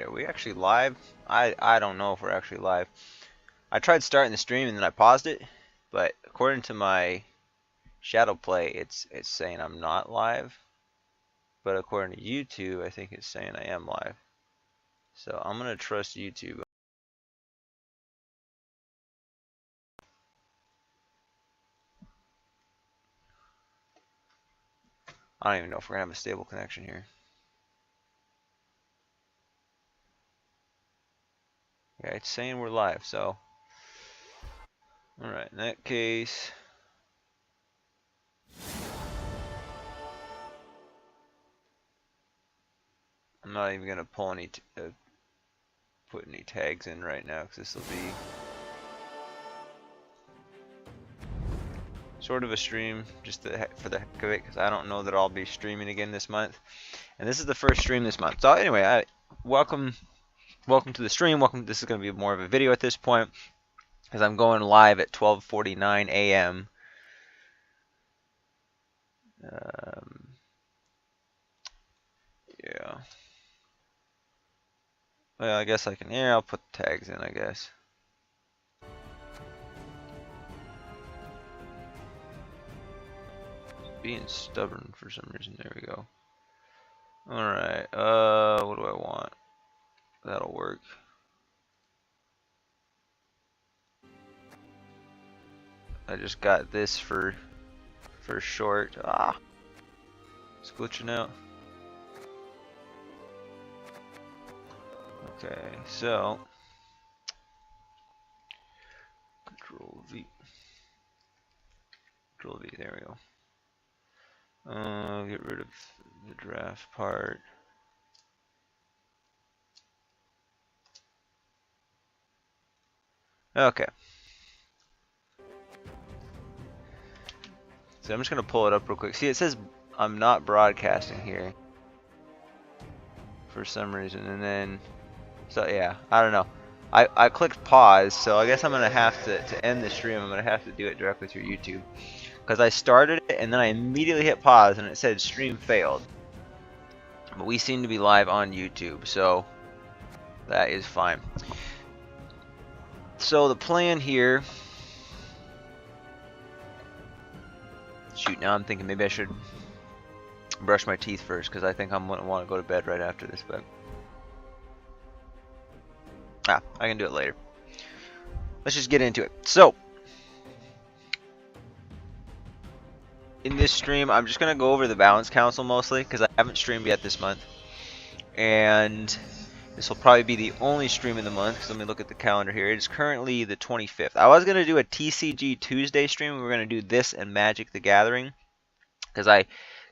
Alright, are we actually live? I don't know if we're actually live. I tried starting the stream and then I paused it, but according to my shadow play, it's saying I'm not live. But according to YouTube, I think it's saying I am live. So I'm gonna trust YouTube. I don't even know if we're gonna have a stable connection here. Yeah, it's saying we're live, so alright, in that case. I'm not even gonna pull any put any tags in right now because this will be sort of a stream just for the heck of it, because I don't know that I'll be streaming again this month, and this is the first stream this month. So anyway, welcome to the stream. This is going to be more of a video at this point, because I'm going live at 12:49 a.m. Yeah. Well, I guess I can. Yeah, I'll put tags in, I guess. Being stubborn for some reason. There we go. Alright, what do I want? That'll work. I just got this for short. It's glitching out. Okay, so Control V. There we go. Get rid of the draft part. Okay. So I'm just gonna pull it up real quick. See, it says I'm not broadcasting here for some reason, and then so yeah, I don't know. I clicked pause, so I guess I'm gonna have to end the stream. I'm gonna have to do it directly through YouTube, because I started it and then I immediately hit pause and it said stream failed. But we seem to be live on YouTube, so that is fine. So the plan here. Shoot, now I'm thinking maybe I should brush my teeth first, because I think I'm gonna want to go to bed right after this, but I can do it later. Let's just get into it. So in this stream, I'm just gonna go over the balance council mostly, because I haven't streamed yet this month, and this will probably be the only stream in the month. Because let me look at the calendar here. It is currently the 25th. I was gonna do a TCG Tuesday stream. We were gonna do this and Magic the Gathering, because I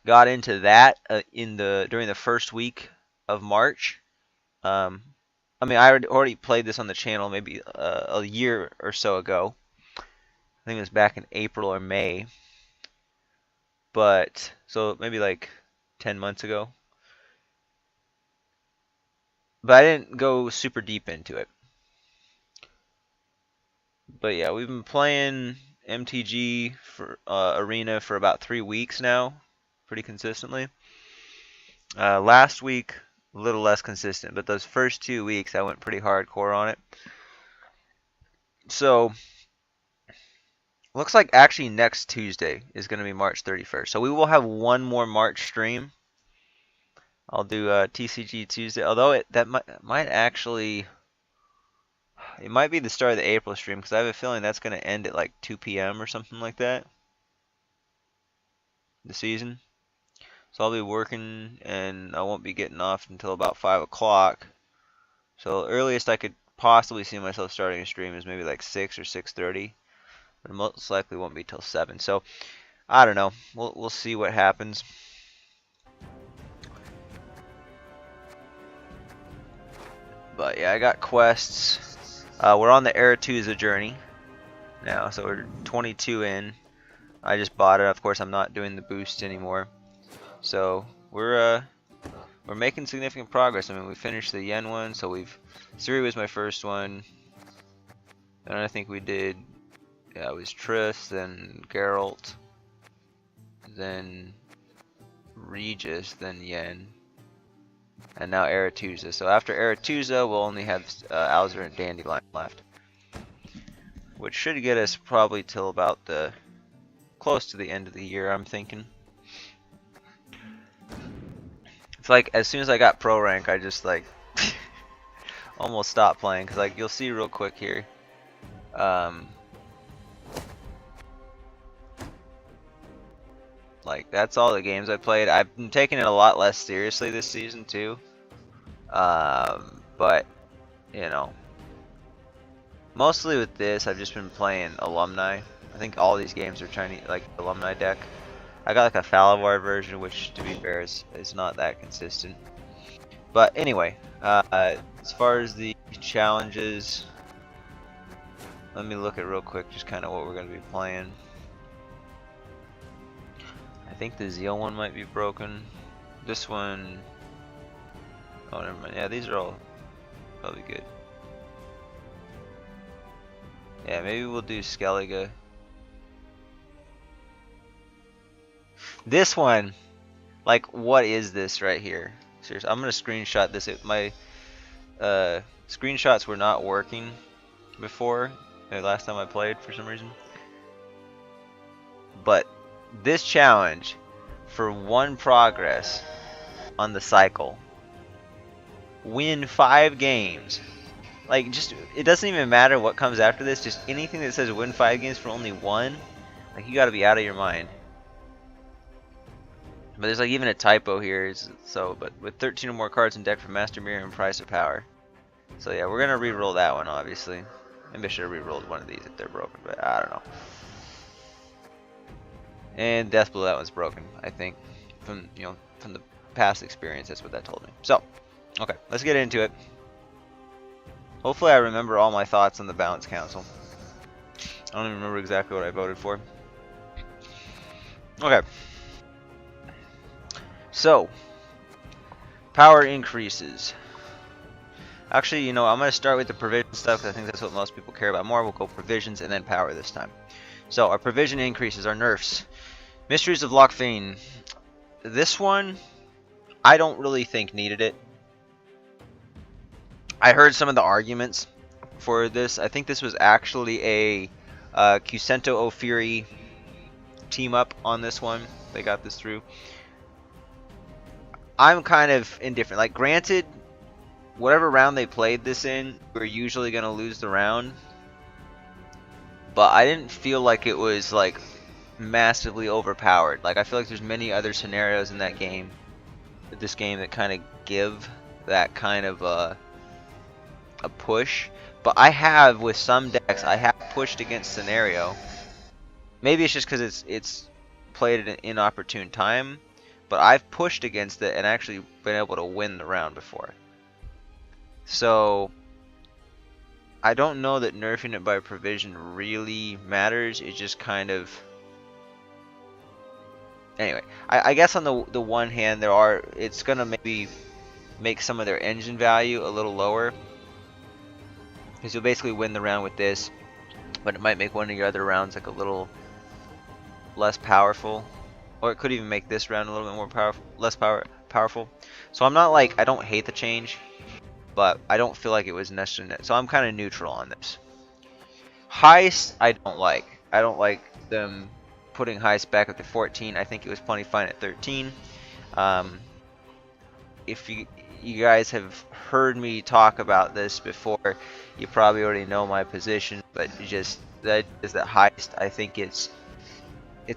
got into that during the first week of March. I mean, I already played this on the channel maybe a year or so ago. I think it was back in April or May. But so maybe like 10 months ago. But I didn't go super deep into it. But yeah, we've been playing MTG for Arena for about 3 weeks now, pretty consistently. Last week, a little less consistent, but those first 2 weeks I went pretty hardcore on it. So looks like actually next Tuesday is going to be March 31st. So we will have one more March stream. I'll do TCG Tuesday, although that might actually, it might be the start of the April stream, because I have a feeling that's going to end at like 2 p.m. or something like that. The season. So I'll be working and I won't be getting off until about 5 o'clock. So the earliest I could possibly see myself starting a stream is maybe like 6 or 6:30. But most likely won't be till 7. So I don't know. We'll see what happens. But yeah, I got quests. We're on the Aretusa journey now, so we're 22 in. I just bought it. Of course, I'm not doing the boost anymore. So we're making significant progress. I mean, we finished the yen one, so Siri was my first one. Then I think we did. Yeah, it was Triss, then Geralt, then Regis, then Yen. and now Aretusa. So after Aretusa, we'll only have Alzer and Dandelion left, which should get us probably till about the close to the end of the year, I'm thinking. It's like as soon as I got pro rank, I just like almost stopped playing, because like you'll see real quick here. Like that's all the games I played. I've been taking it a lot less seriously this season too. But you know, mostly with this, I've just been playing Alumni. I think all these games are Chinese, like Alumni deck. I got like a Falavar version, which to be fair is not that consistent. But anyway, as far as the challenges, let me look at real quick just kind of what we're going to be playing. I think the Zeal one might be broken. This one, oh never mind. Yeah, these are all probably good. Yeah, maybe we'll do Skellige. This one, like, what is this right here? Seriously, I'm gonna screenshot this. My screenshots were not working before, last time I played for some reason. But this challenge for 1 progress on the cycle, win 5 games. Like, just, it doesn't even matter what comes after this. Just anything that says win 5 games for only 1, like, you gotta be out of your mind. But there's like even a typo here, so but with 13 or more cards in deck for Master Mirror and Price of Power. So yeah, we're gonna re-roll that one obviously. Maybe I should have re-rolled one of these if they're broken, but I don't know. And Death Blow, that one's broken, I think. From from the past experience, that's what that told me. So, okay, let's get into it. Hopefully I remember all my thoughts on the Balance Council. I don't even remember exactly what I voted for. Okay. So, power increases. Actually, you know, I'm going to start with the provision stuff because I think that's what most people care about more. We'll go provisions and then power this time. So, our provision increases, our nerfs. Mysteries of Lochfane. This one, I don't really think needed it. I heard some of the arguments for this. I think this was actually a Cusento Ophiri team up on this one. They got this through. I'm kind of indifferent. Like, granted, whatever round they played this in, we're usually going to lose the round. But I didn't feel like it was, like, massively overpowered. Like, I feel like there's many other scenarios in that game, this game, that kind of give that kind of a push. But I have, with some decks, I have pushed against scenario. Maybe it's just because it's played at an inopportune time. But I've pushed against it and actually been able to win the round before. So, I don't know that nerfing it by provision really matters. It just kind of... Anyway, I guess on the one hand, it's going to maybe make some of their engine value a little lower. Because you'll basically win the round with this. But it might make one of your other rounds like a little less powerful. Or it could even make this round a little bit more powerful, less powerful. So I'm not like, I don't hate the change, but I don't feel like it was necessary. So I'm kind of neutral on this. Heist, I don't like. I don't like them putting Heist back up to 14. I think it was plenty fine at 13. If you guys have heard me talk about this before, you probably already know my position. But just that is that Heist. I think it's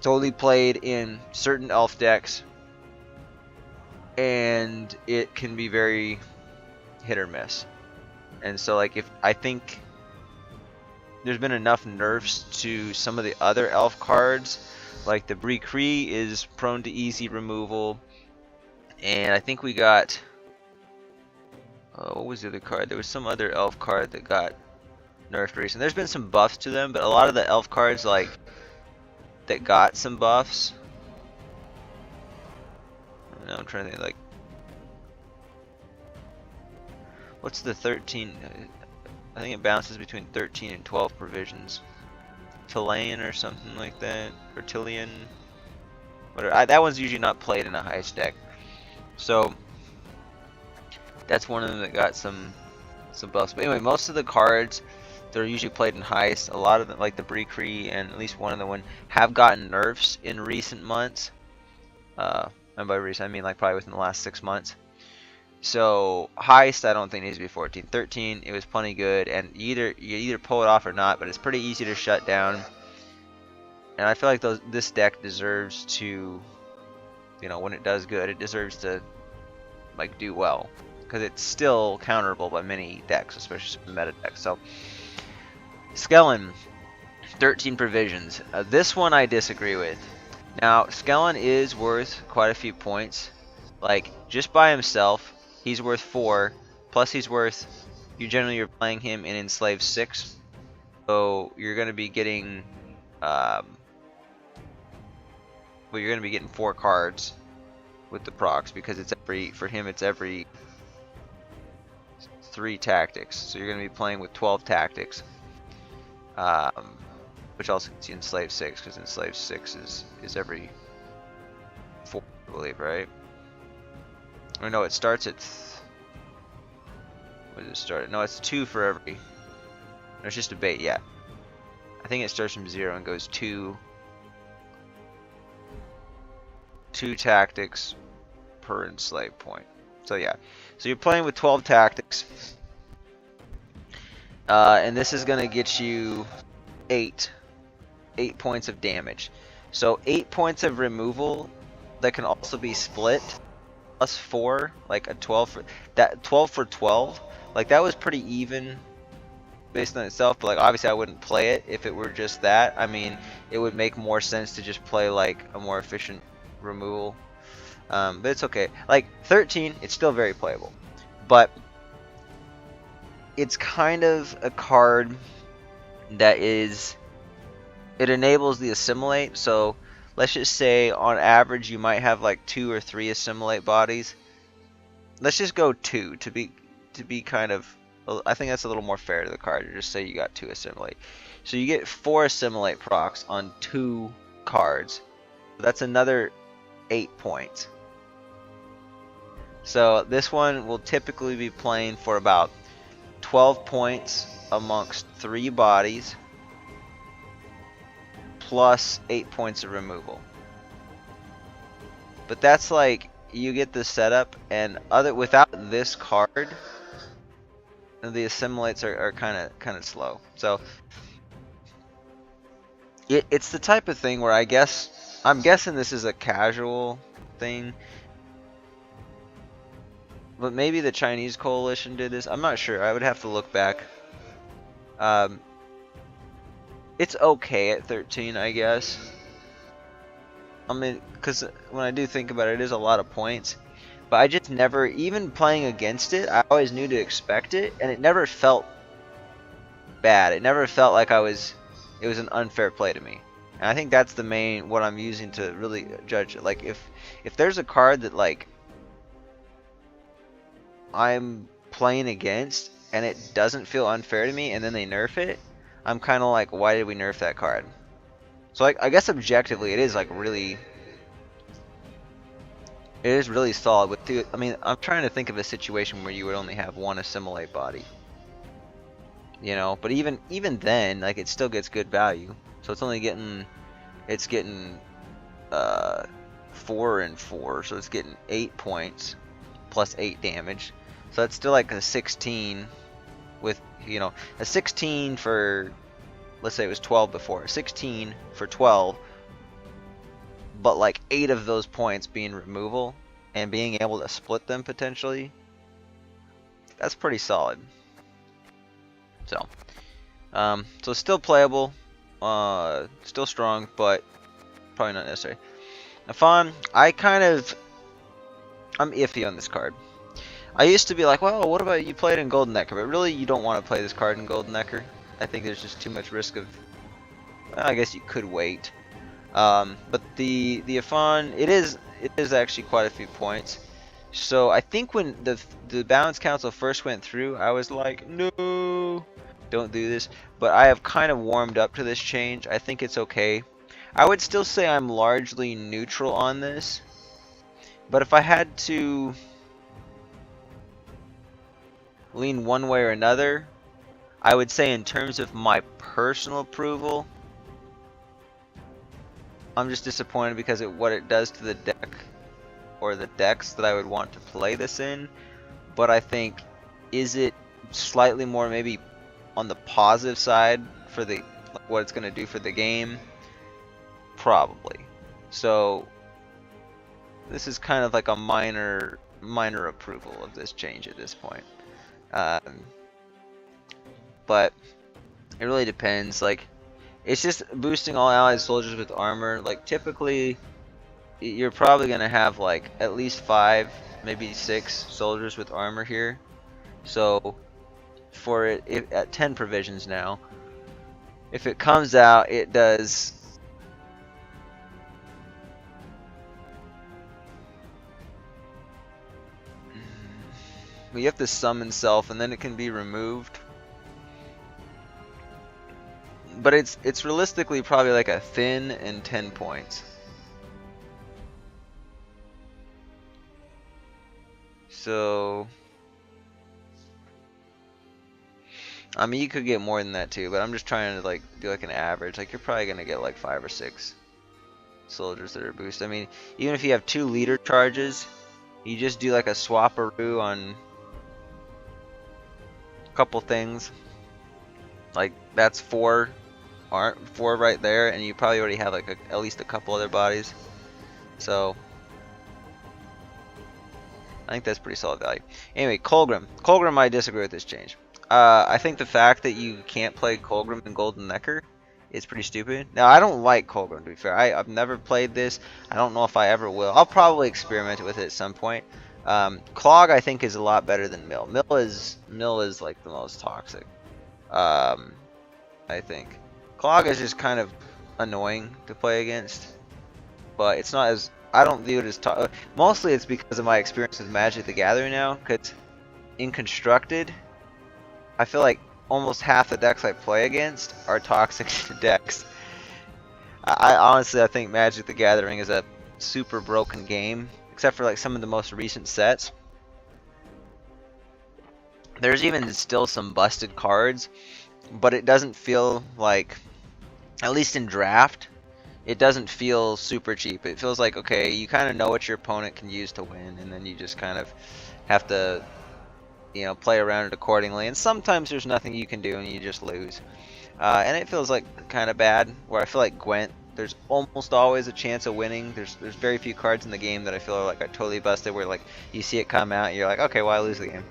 only played in certain elf decks, and it can be very hit or miss. And so, like, if I think there's been enough nerfs to some of the other elf cards, like the Bree Cree is prone to easy removal, and I think we got what was the other card? There was some other elf card that got nerfed recently. There's been some buffs to them, but a lot of the elf cards, like, that got some buffs. No, I'm trying to think, like, what's the 13? I think it bounces between 13 and 12 provisions. Tilian or something like that, or Tilian. Whatever. That one's usually not played in a heist deck. So That's one of them that got some buffs. But anyway, most of the cards, they're usually played in heist. A lot of them, like the Brecree and at least one of the one, have gotten nerfs in recent months. And by recent, I mean like probably within the last 6 months. So heist, I don't think needs to be 14. 13, it was plenty good, and you either pull it off or not, but it's pretty easy to shut down. And I feel like this deck deserves to, you know, when it does good, it deserves to like do well, because it's still counterable by many decks, especially some meta decks. So Skellen, 13 provisions. This one I disagree with. Now Skellen is worth quite a few points. Like just by himself, he's worth 4. Plus he's worth, you're playing him in Enslaved 6, so you're going to be getting, well, you're going to be getting 4 cards with the procs, because it's for him it's every 3 tactics. So you're going to be playing with 12 tactics, which also gets you Enslaved 6, because Enslaved 6 is every 4, I believe, right? Or no, it starts at, what does it start at? No, it's 2 for every, no, it's just a bait, yeah. I think it starts from 0 and goes 2 tactics per enslaved point. So yeah, so you're playing with 12 tactics, and this is gonna get you 8 points of damage. So 8 points of removal that can also be split, plus 4, like a 12 for that, 12 for 12. Like that was pretty even based on itself, but like obviously I wouldn't play it if it were just that. I mean, it would make more sense to just play like a more efficient removal, but it's okay. Like 13, it's still very playable, but it's kind of a card that is, it enables the assimilate. So let's just say on average you might have like 2 or 3 assimilate bodies. Let's just go 2 to be kind of, I think that's a little more fair to the card to just say you got 2 assimilate. So you get 4 assimilate procs on 2 cards. That's another 8 points. So this one will typically be playing for about 12 points amongst 3 bodies, plus 8 points of removal. But that's like, you get the setup, and without this card, the assimilates are kind of slow. So it's the type of thing where I'm guessing this is a casual thing, but maybe the Chinese coalition did this. I'm not sure. I would have to look back. It's okay at 13, I guess. I mean, because when I do think about it, it is a lot of points. But I just never, even playing against it, I always knew to expect it, and it never felt bad. It never felt like it was an unfair play to me. And I think that's the main, what I'm using to really judge it. Like, if there's a card that, like, I'm playing against, and it doesn't feel unfair to me, and then they nerf it, I'm kind of like, why did we nerf that card? So I guess objectively, it is like really, it is really solid. With I mean, I'm trying to think of a situation where you would only have 1 assimilate body, you know. But even then, like, it still gets good value. So it's only getting, 4 and 4, so it's getting 8 points plus 8 damage. So that's still like a 16 with, you know, a 16 for, let's say it was 12 before, 16 for 12, but like 8 of those points being removal and being able to split them potentially, that's pretty solid. So so still playable, still strong, but probably not necessary. Afan, I'm iffy on this card. I used to be like, well, what about you play it in Golden Necker? But really, you don't want to play this card in Golden Necker. I think there's just too much risk of, well, I guess you could wait. But the Afan, it is actually quite a few points. So I think when the Balance Council first went through, I was like, no, don't do this. But I have kind of warmed up to this change. I think it's okay. I would still say I'm largely neutral on this. But if I had to lean one way or another. I would say in terms of my personal approval, I'm just disappointed because of what it does to the deck or the decks that I would want to play this in. But I think, is it slightly more maybe on the positive side for the what it's going to do for the game? Probably. So this is kind of like a minor approval of this change at this point. But it really depends. Like, it's just boosting all allied soldiers with armor. Like, typically you're probably gonna have like at least 5, maybe 6 soldiers with armor here. So for it at 10 provisions now, if it comes out, it does. We have to summon self, and then it can be removed. But it's realistically probably like a thin and 10 points. So I mean, you could get more than that too, but I'm just trying to like do like an average. Like, you're probably gonna get like 5 or 6 soldiers that are boosted. I mean, even if you have 2 leader charges, you just do like a swap-a-roo on a couple things. Like, that's 4 right there, and you probably already have like at least a couple other bodies. So I think that's pretty solid value. Anyway, Colgrim. Colgrim, I disagree with this change. I think the fact that you can't play Colgrim and Golden Necker is pretty stupid. Now, I don't like Colgrim, to be fair. I've never played this. I don't know if I ever will. I'll probably experiment with it at some point. Clog, I think, is a lot better than Mill. Mill is like the most toxic. I think. Clog is just kind of annoying to play against, but it's not as, I don't view it as mostly it's because of my experience with Magic the Gathering now, because in Constructed, I feel like almost half the decks I play against are toxic decks. I honestly, I think Magic the Gathering is a super broken game, except for like some of the most recent sets. There's even still some busted cards, but it doesn't feel like, at least in draft, it doesn't feel super cheap. It feels like, okay, you kind of know what your opponent can use to win, and then you just kind of have to, you know, play around it accordingly. And sometimes there's nothing you can do and you just lose. And it feels like kind of bad, where I feel like Gwent, there's almost always a chance of winning. There's very few cards in the game that I feel like are totally busted, where like you see it come out and you're like, okay, well, I lose the game.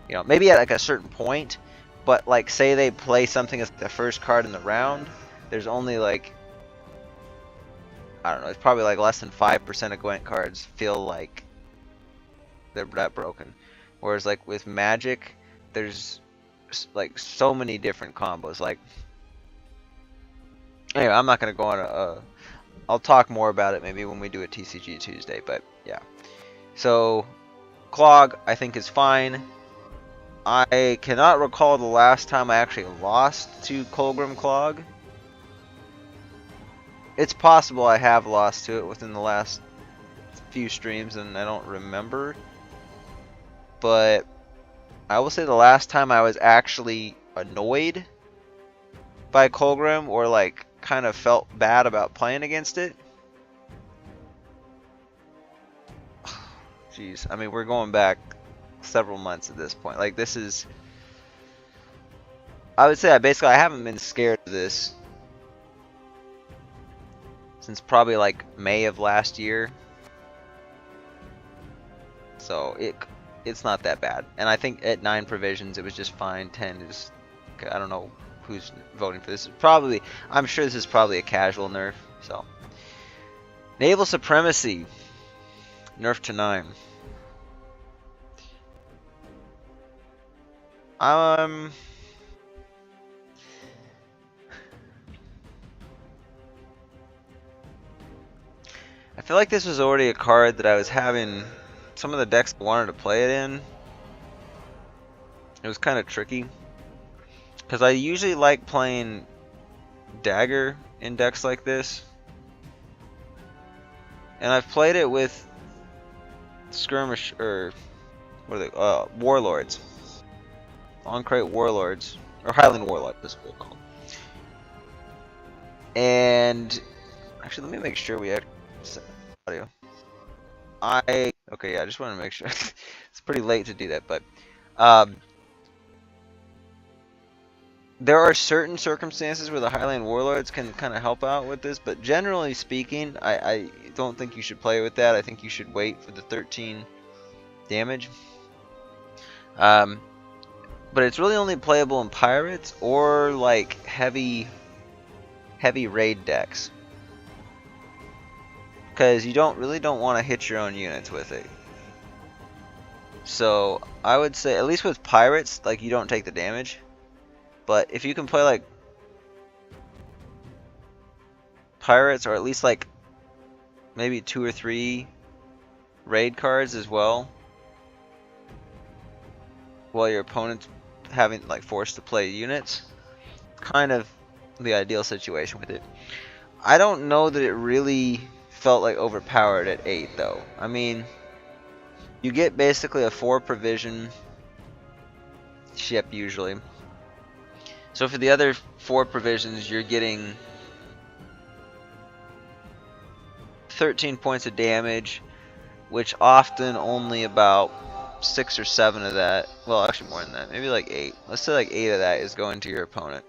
You know, maybe at like a certain point, but like say they play something as the first card in the round, there's only like, I don't know, it's probably like less than 5% of Gwent cards feel like they're that broken. Whereas like with Magic, there's like so many different combos. Like, anyway, I'm not gonna go on I'll talk more about it maybe when we do a TCG Tuesday. But yeah, so Clog I think is fine. I cannot recall the last time I actually lost to Colgrim Clog. It's possible I have lost to it within the last few streams and I don't remember. But I will say the last time I was actually annoyed by Colgrim, or like kind of felt bad about playing against it. Jeez, I mean, we're going back several months at this point. Like, this is, I would say I haven't been scared of this since probably like May of last year. So it's not that bad. And I think at 9 provisions it was just fine. 10 is, I don't know who's voting for this. Probably, I'm sure this is probably a casual nerf. So Naval Supremacy, nerf to 9. I feel like this was already a card that I was having some of the decks I wanted to play it in. It was kind of tricky because I usually like playing Dagger in decks like this, and I've played it with Skirmish, or what are they, Warlords. On-crate Warlords, or Highland Warlords, that's what they're called. And actually, let me make sure we have audio. Okay, yeah, I just want to make sure. It's pretty late to do that, but um, there are certain circumstances where the Highland Warlords can kind of help out with this, but generally speaking, I don't think you should play with that. I think you should wait for the 13 damage. But it's really only playable in pirates or like heavy raid decks, because you really don't want to hit your own units with it. So I would say, at least with pirates, like, you don't take the damage. But if you can play like pirates, or at least like maybe 2 or 3 raid cards as well, while your opponent's having like forced to play units, kind of the ideal situation with it. I don't know that it really felt like overpowered at 8 though. I mean, you get basically a 4 provision ship usually. So for the other 4 provisions, you're getting 13 points of damage, which often only about 6 or 7 of that, well, actually more than that, maybe like 8. Let's say like 8 of that is going to your opponent.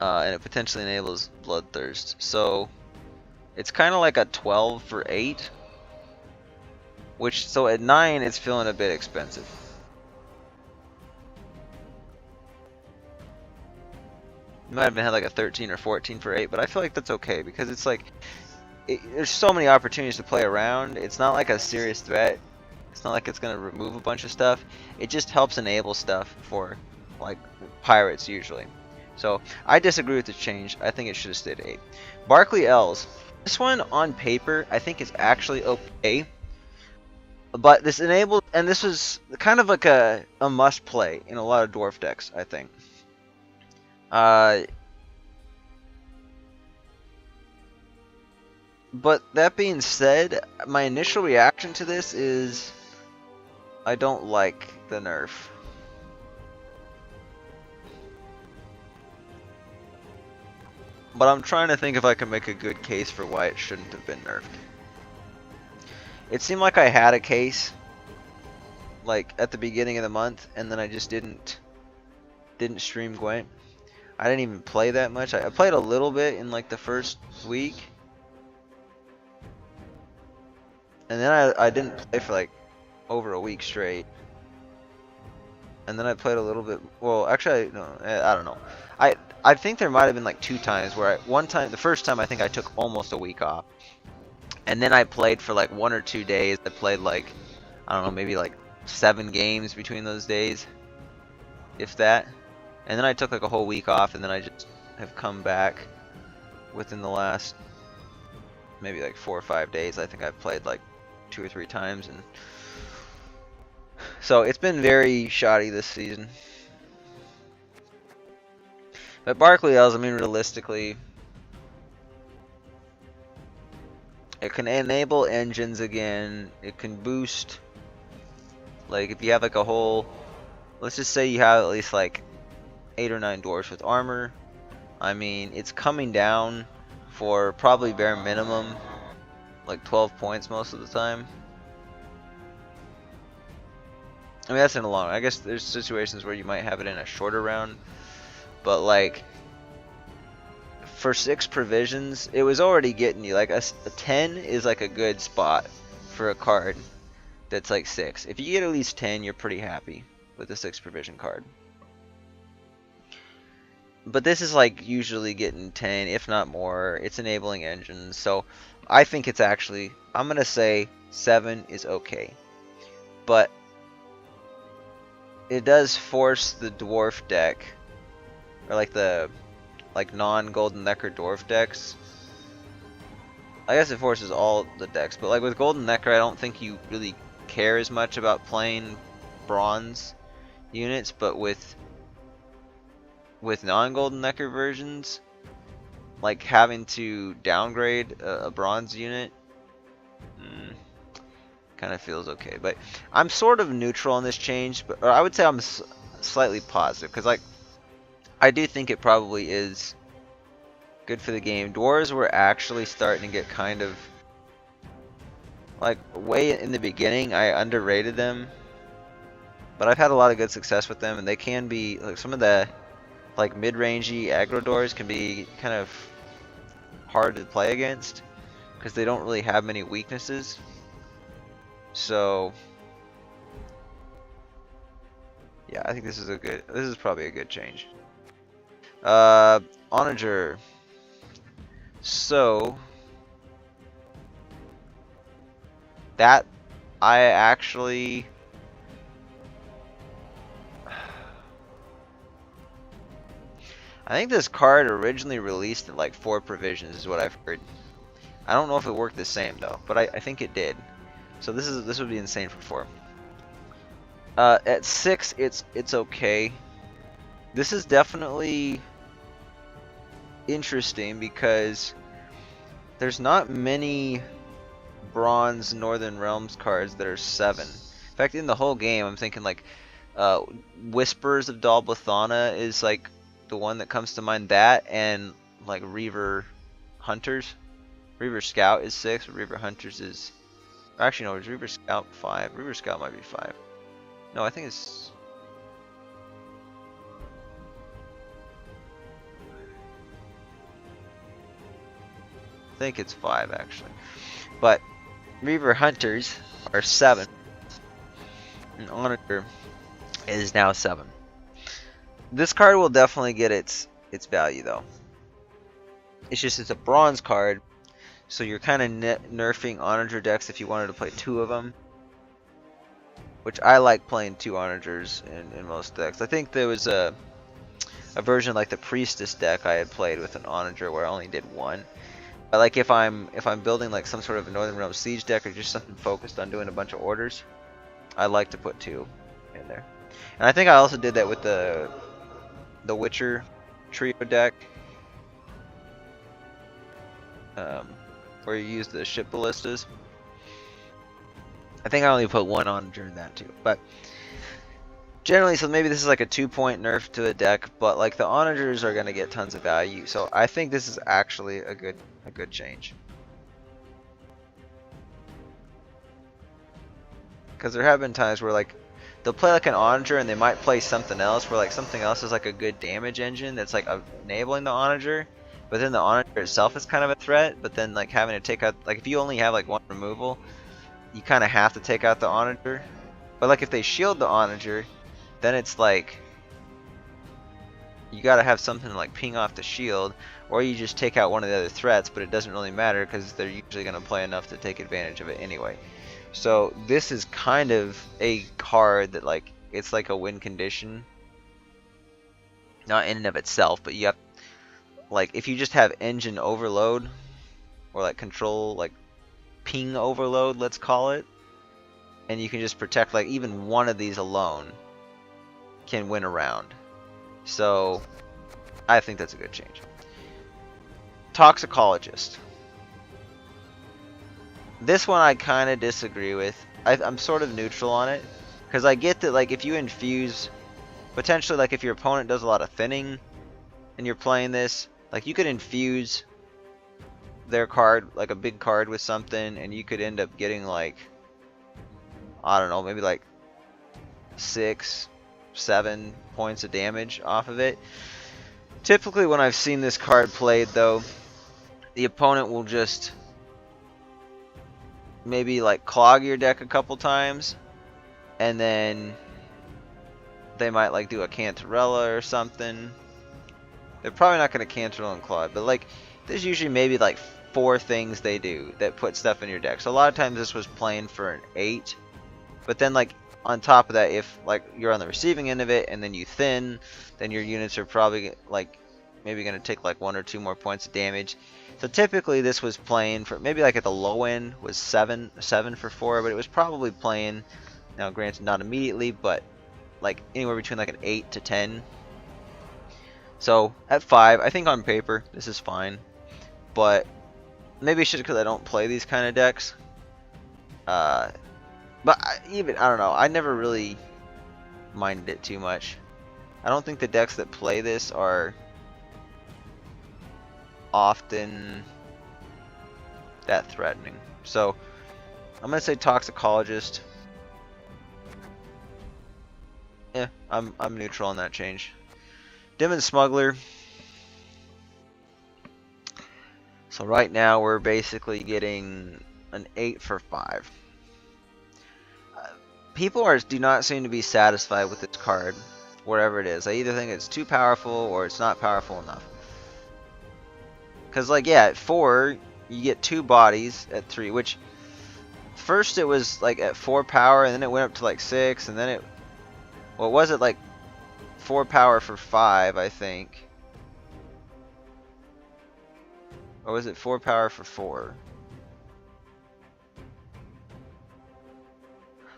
And it potentially enables Bloodthirst. So it's kind of like a 12 for 8. Which, so at 9, it's feeling a bit expensive. You might have had like a 13 or 14 for 8, but I feel like that's okay, because it's like, there's so many opportunities to play around. It's not like a serious threat. It's not like it's going to remove a bunch of stuff. It just helps enable stuff for like pirates usually. So I disagree with the change. I think it should have stayed at 8. Barclay L's. This one on paper I think is actually okay. But this enabled, and this was kind of like a must play in a lot of dwarf decks, I think. But that being said, my initial reaction to this is I don't like the nerf. But I'm trying to think if I can make a good case for why it shouldn't have been nerfed. It seemed like I had a case like at the beginning of the month, and then I just didn't stream Gwent. I didn't even play that much. I played a little bit in like the first week, and then I didn't play for like over a week straight. And then I played a little bit. Well, actually, no, I don't know. I think there might have been like 2 times where one time, the first time I think I took almost a week off, and then I played for like 1 or 2 days. I played like, I don't know, maybe like 7 games between those days, if that. And then I took like a whole week off, and then I just have come back within the last maybe like 4 or 5 days. I think I've played like 2 or 3 times, and so it's been very shoddy this season. But Barclay L's, I mean, realistically, it can enable engines again. It can boost, like, if you have like a whole, let's just say you have at least like 8 or 9 dwarfs with armor. I mean, it's coming down for probably bare minimum like 12 points most of the time. I mean, that's in a long run. I guess there's situations where you might have it in a shorter round, but like for 6 provisions, it was already getting you like a 10 is like a good spot for a card that's like 6. If you get at least 10, you're pretty happy with the 6 provision card. But this is like usually getting 10, if not more. It's enabling engines, so I think it's actually, I'm gonna say 7 is okay, but it does force the dwarf deck, or like the non-Golden Necker dwarf decks. I guess it forces all the decks, but like with Golden Necker, I don't think you really care as much about playing bronze units, but with non-Golden Necker versions, like having to downgrade a bronze unit kind of feels okay. But I'm sort of neutral on this change, but or I would say I'm slightly positive because like I do think it probably is good for the game. Dwarves were actually starting to get kind of like way in the beginning. I underrated them, but I've had a lot of good success with them, and they can be like some of the like mid-rangey aggro doors can be kind of hard to play against because they don't really have many weaknesses. So yeah, I think this is probably a good change. Onager. So that I actually I think this card originally released at like 4 provisions is what I've heard. I don't know if it worked the same though, but I think it did. So this would be insane for 4. At 6 it's okay. This is definitely interesting because there's not many bronze Northern Realms cards that are 7. In fact, in the whole game, I'm thinking like Whispers of Dalblathana is like the one that comes to mind. That and like Reaver Hunters. Reaver Scout is 6. Reaver Hunters is actually no. Is Reaver Scout 5? Reaver Scout might be 5. No, I think it's. I think it's 5 actually, but Reaver Hunters are 7, and Onager is now 7. This card will definitely get its value though. It's just it's a bronze card, so you're kind of nerfing Onager decks if you wanted to play 2 of them, which I like playing 2 Onagers in most decks. I think there was a version like the Priestess deck I had played with an Onager where I only did 1. But like if I'm building like some sort of a Northern Realms Siege deck or just something focused on doing a bunch of orders, I like to put 2 in there. And I think I also did that with the Witcher trio deck, where you use the ship ballistas. I think I only put 1 on during that too. But generally, so maybe this is like a 2-point nerf to the deck, but like the Onagers are gonna get tons of value. So I think this is actually a good change. Because there have been times where like they'll play like an Onager and they might play something else where like something else is like a good damage engine that's like enabling the Onager, but then the Onager itself is kind of a threat. But then like having to take out, like if you only have like 1 removal, you kind of have to take out the Onager. But like if they shield the Onager, then it's like you gotta have something to like ping off the shield, or you just take out one of the other threats, but it doesn't really matter because they're usually gonna play enough to take advantage of it anyway. So this is kind of a card that like it's like a win condition, not in and of itself, but you have like if you just have engine overload or like control like ping overload, let's call it, and you can just protect like even one of these alone can win a round. So I think that's a good change. Toxicologist. This one I kind of disagree with. I'm sort of neutral on it because I get that like if you infuse, potentially like if your opponent does a lot of thinning and you're playing this, like you could infuse their card, like a big card with something, and you could end up getting like, I don't know, maybe like 6, 7 points of damage off of it. Typically when I've seen this card played though, the opponent will just maybe like clog your deck a couple times, and then they might like do a Cantarella or something. They're probably not going to Cantarella and clog, but like there's usually maybe like 4 things they do that put stuff in your deck. So a lot of times this was playing for an 8, but then like on top of that, if like you're on the receiving end of it and then you thin, then your units are probably like maybe going to take like 1 or 2 more points of damage. So typically this was playing for maybe like at the low end was 7 for 4, but it was probably playing, now granted not immediately, but like anywhere between like an 8 to 10. So at 5, I think on paper this is fine, but maybe it's just because I don't play these kind of decks. But I don't know. I never really minded it too much. I don't think the decks that play this are often that threatening. So I'm gonna say Toxicologist. Yeah, I'm neutral on that change. Demon Smuggler. So right now we're basically getting an 8 for 5. People do not seem to be satisfied with this card, wherever it is. I either think it's too powerful or it's not powerful enough. Because, like, yeah, at 4, you get 2 bodies at 3, which first it was like at 4 power, and then it went up to like 6, and then it, well, was it like 4 power for 5, I think? Or was it 4 power for 4?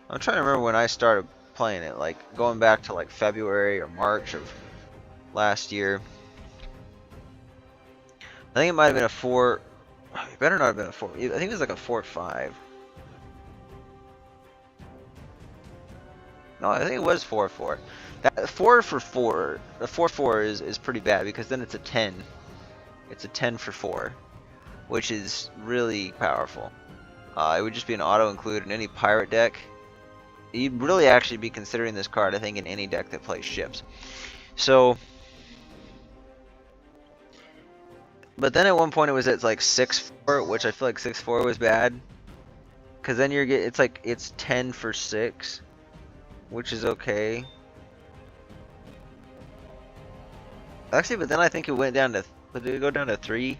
I'm trying to remember when I started playing it, like going back to like February or March of last year. I think it might have been a 4. It better not have been a 4. I think it was like a 4-5. No, I think it was 4-4. That 4 for 4, the 4-4 is pretty bad because then it's a 10. It's a 10 for 4, which is really powerful. It would just be an auto include in any pirate deck. You'd really actually be considering this card, I think, in any deck that plays ships. So, but then at one point it was at like 6-4, which I feel like 6-4 was bad, because then it's 10 for 6, which is okay. Actually, but then I think it went down to, did it go down to 3?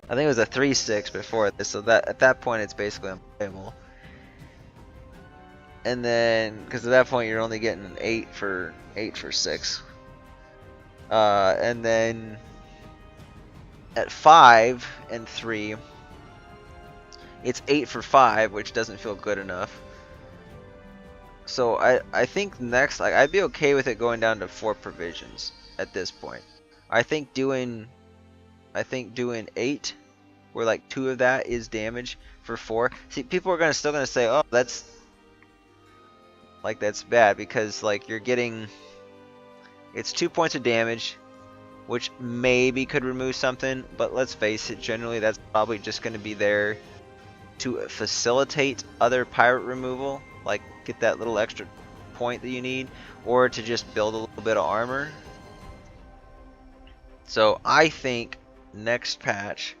I think it was a 3-6 before this, so that at that point it's basically unplayable. And then, because at that point you're only getting an 8 for 6. And then at 5 and 3, it's 8 for 5, which doesn't feel good enough. So I think next, like, I'd be okay with it going down to 4 provisions at this point. I think doing 8, where like 2 of that is damage for 4. See, people are still gonna say, oh, that's bad, because like you're getting, it's 2 points of damage, which maybe could remove something, but let's face it, generally that's probably just going to be there to facilitate other pirate removal, like get that little extra point that you need, or to just build a little bit of armor. So I think next patch,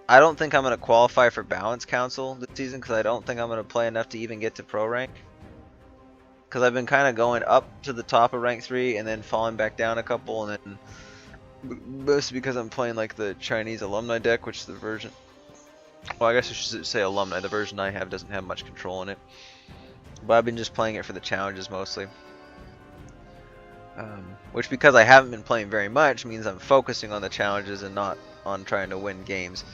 I don't think I'm going to qualify for Balance Council this season, because I don't think I'm going to play enough to even get to Pro Rank. Because I've been kind of going up to the top of rank 3 and then falling back down a couple, and then mostly because I'm playing like the Chinese alumni deck, which is the version, well, I guess I should say alumni, the version I have doesn't have much control in it, but I've been just playing it for the challenges mostly, which, because I haven't been playing very much, means I'm focusing on the challenges and not on trying to win games.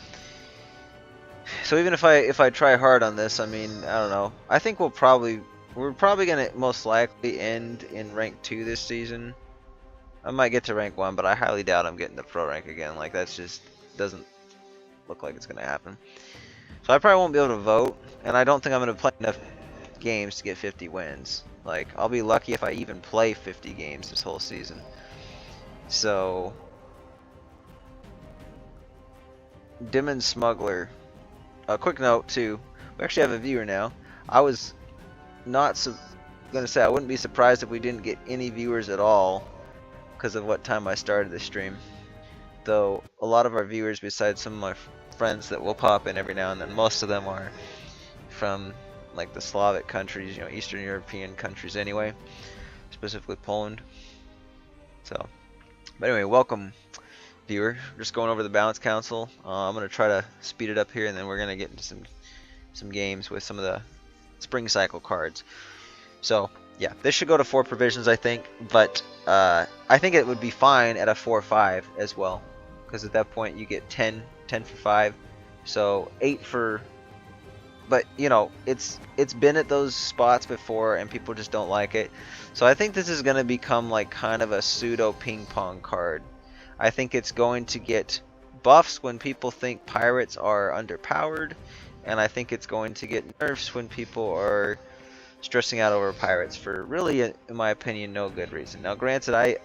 So even if I try hard on this, I mean, I don't know, I think we're probably going to most likely end in rank 2 this season. I might get to rank 1, but I highly doubt I'm getting to Pro Rank again. Like, that's just doesn't look like it's going to happen. So I probably won't be able to vote, and I don't think I'm going to play enough games to get 50 wins. Like, I'll be lucky if I even play 50 games this whole season. So, Demon Smuggler. A quick note, too. We actually have a viewer now. I was not gonna say I wouldn't be surprised if we didn't get any viewers at all because of what time I started the stream, though a lot of our viewers, besides some of my friends that will pop in every now and then, most of them are from like the Slavic countries, you know, Eastern European countries anyway, specifically Poland. So, but anyway, welcome viewer. Just going over the Balance Council. I'm gonna try to speed it up here, and then we're gonna get into some games with some of the Spring Cycle cards. So yeah, this should go to 4 provisions, I think, but I think it would be fine at a 4-5 as well, because at that point you get 10 for 5, so 8 for, but you know, it's been at those spots before and people just don't like it. So I think this is going to become like kind of a pseudo ping pong card. I think it's going to get buffs when people think pirates are underpowered, and I think it's going to get nerfs when people are stressing out over pirates for really, in my opinion, no good reason. Now, granted,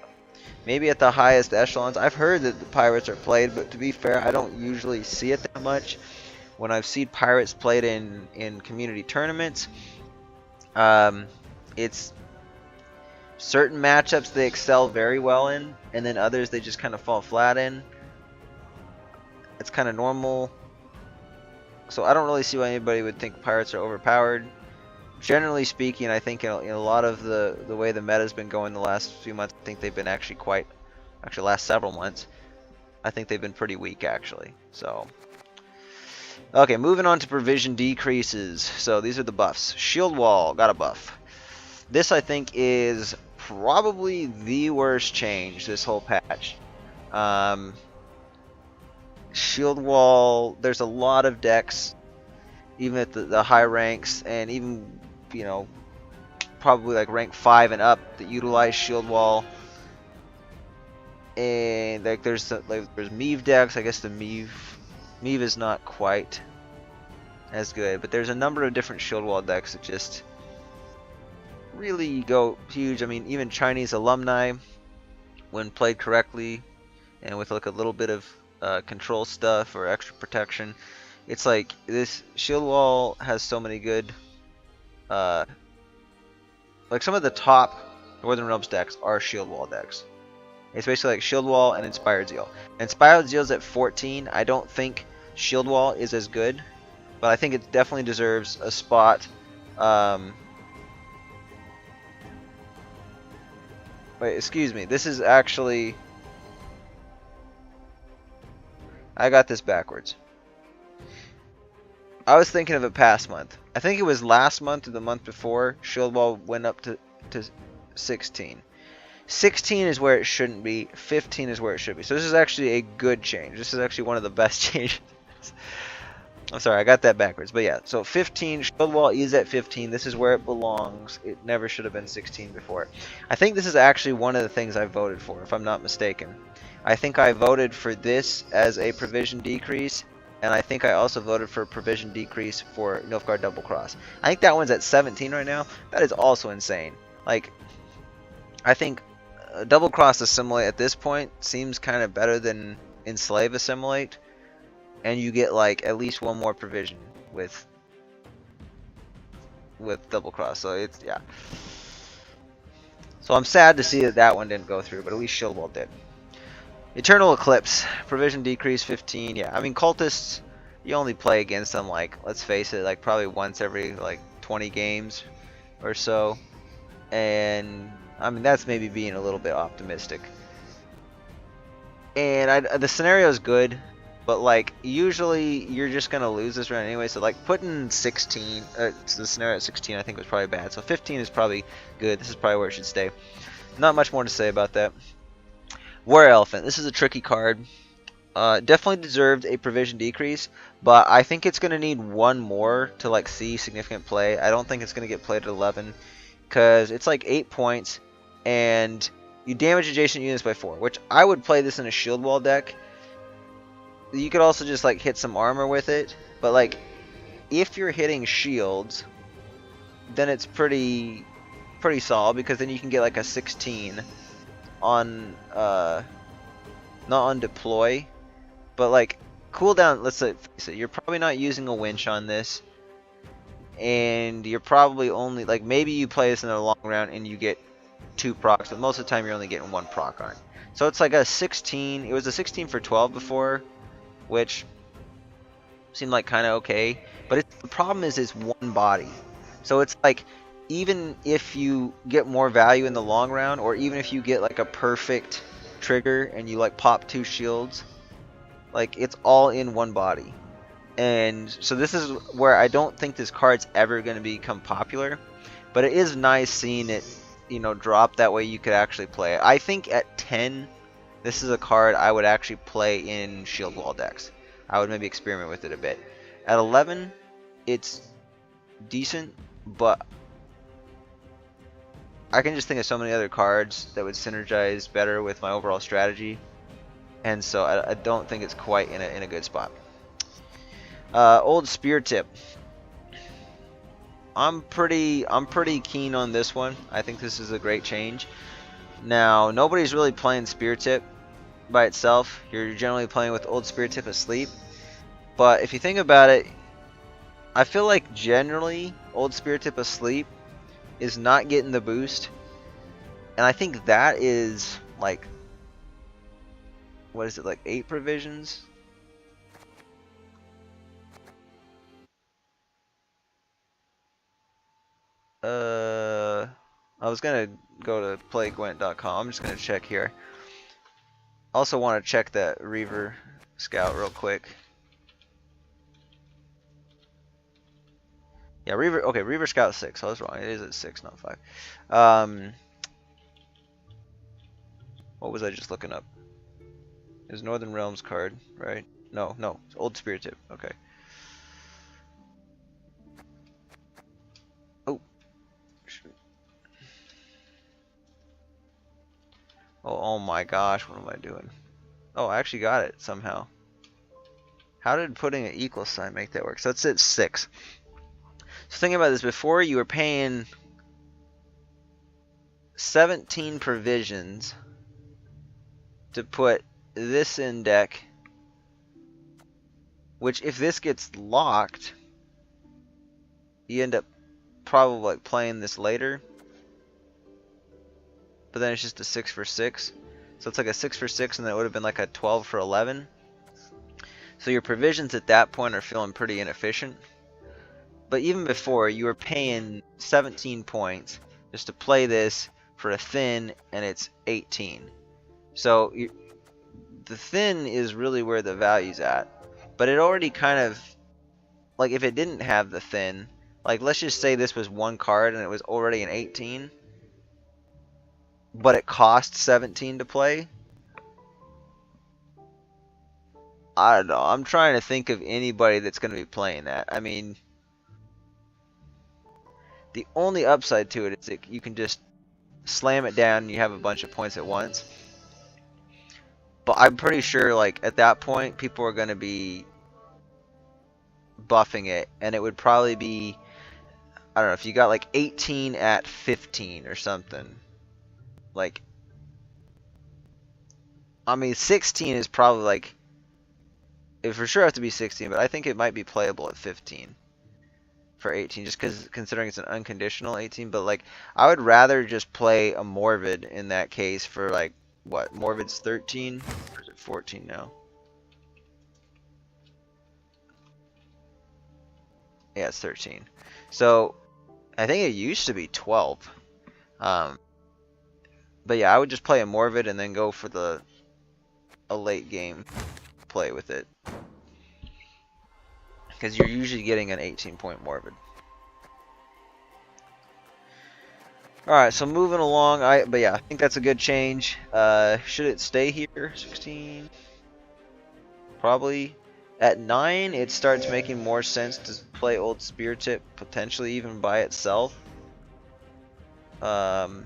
maybe at the highest echelons, I've heard that the pirates are played, but to be fair, I don't usually see it that much. When I've seen pirates played in community tournaments, it's certain matchups they excel very well in, and then others they just kind of fall flat in. It's kind of normal. So I don't really see why anybody would think pirates are overpowered. Generally speaking, I think in a lot of the way the meta's been going the last few months, I think they've been actually last several months, I think they've been pretty weak actually. So, okay, moving on to provision decreases. So these are the buffs. Shield wall got a buff. This I think is probably the worst change this whole patch. Shield wall, there's a lot of decks, even at the high ranks, and even, you know, probably like rank 5 and up, that utilize shield wall. And like there's Meve decks. I guess the Meve is not quite as good, but there's a number of different shield wall decks that just really go huge. I mean, even Chinese alumni, when played correctly and with like a little bit of control stuff or extra protection, it's like this shield wall has so many good like some of the top Northern Realms decks are shield wall decks. It's basically like shield wall and inspired zeal. Inspired zeal's at 14. I don't think shield wall is as good, but I think it definitely deserves a spot. Wait, excuse me. This is actually, I got this backwards. I was thinking of it past month. I think it was last month or the month before, shield wall went up to 16. 16 is where it shouldn't be. 15 is where it should be. So this is actually a good change. This is actually one of the best changes. I'm sorry, I got that backwards. But yeah, so 15, shield wall is at 15. This is where it belongs. It never should have been 16 before. I think this is actually one of the things I voted for, if I'm not mistaken. I think I voted for this as a provision decrease, and I think I also voted for a provision decrease for Nilfgaard Double Cross. I think that one's at 17 right now. That is also insane. Like, I think Double Cross Assimilate at this point seems kind of better than Enslave Assimilate, and you get like at least one more provision with Double Cross. So it's, yeah. So I'm sad to see that that one didn't go through, but at least Shield Wall did. Eternal Eclipse, provision decrease 15. Yeah, I mean, cultists, you only play against them, like, let's face it, like probably once every like 20 games or so, and I mean that's maybe being a little bit optimistic. And the scenario is good, but like usually you're just gonna lose this round anyway. So like putting 16, the scenario at 16, I think was probably bad. So 15 is probably good. This is probably where it should stay. Not much more to say about that. War Elephant. This is a tricky card. Definitely deserved a provision decrease, but I think it's gonna need one more to like see significant play. I don't think it's gonna get played at 11, because it's like 8 points, and you damage adjacent units by 4, which I would play this in a shield wall deck. You could also just like hit some armor with it, but like if you're hitting shields, then it's pretty solid, because then you can get like a 16 on not on deploy, but like cooldown. Let's say you're probably not using a winch on this, and you're probably only like, maybe you play this in a long round and you get 2 procs, but most of the time you're only getting 1 proc on it. So it's like a 16. It was a 16 for 12 before, which seemed like kind of okay, but the problem is it's one body. So it's like, even if you get more value in the long round, or even if you get like a perfect trigger and you like pop 2 shields, like it's all in one body. And so this is where I don't think this card's ever going to become popular, but it is nice seeing it, you know, drop that way you could actually play it. I think at 10, this is a card I would actually play in shield wall decks. I would maybe experiment with it a bit. At 11, it's decent, but I can just think of so many other cards that would synergize better with my overall strategy. and so I don't think it's quite in a good spot. Old Spear Tip. I'm pretty keen on this one. I think this is a great change. Now, nobody's really playing Spear Tip by itself. You're generally playing with Old Spear Tip asleep. But if you think about it, I feel like generally Old Spear Tip asleep is not getting the boost. And I think that is like, what is it, like 8 provisions? I was gonna go to playgwent.com. I'm just gonna check here. Also want to check that Reaver Scout real quick. Yeah, Reaver Scout 6. I was wrong. It is at 6, not 5. What was I just looking up? It was Northern Realms card, right? No, it's Old Spirit Tip. Okay. Oh. Oh my gosh, what am I doing? Oh, I actually got it somehow. How did putting an equal sign make that work? So it's at 6. So think about this. Before, you were paying 17 provisions to put this in deck, which if this gets locked, you end up probably like playing this later, but then it's just a 6 for 6. So it's like a 6 for 6, and then it would have been like a 12 for 11. So your provisions at that point are feeling pretty inefficient. But even before, you were paying 17 points just to play this for a thin, and it's 18. So the thin is really where the value's at. But it already kind of, like if it didn't have the thin, like let's just say this was one card and it was already an 18, but it cost 17 to play. I don't know. I'm trying to think of anybody that's going to be playing that. I mean, the only upside to it is that you can just slam it down and you have a bunch of points at once. But I'm pretty sure, like, at that point, people are going to be buffing it. And it would probably be, I don't know, if you got like 18 at 15 or something. Like, I mean, 16 is probably like, it for sure have to be 16, but I think it might be playable at 15 for 18, just because considering it's an unconditional 18. But like, I would rather just play a Morvid in that case for like, what, Morvid's 13 or is it 14 now? Yeah, it's 13. So I think it used to be 12. But yeah, I would just play a Morvid and then go for a late game play with it, because you're usually getting an 18-point Morvid. Alright, so moving along, but yeah, I think that's a good change. Should it stay here? 16? Probably. At 9, it starts making more sense to play Old Spear Tip, potentially even by itself. 9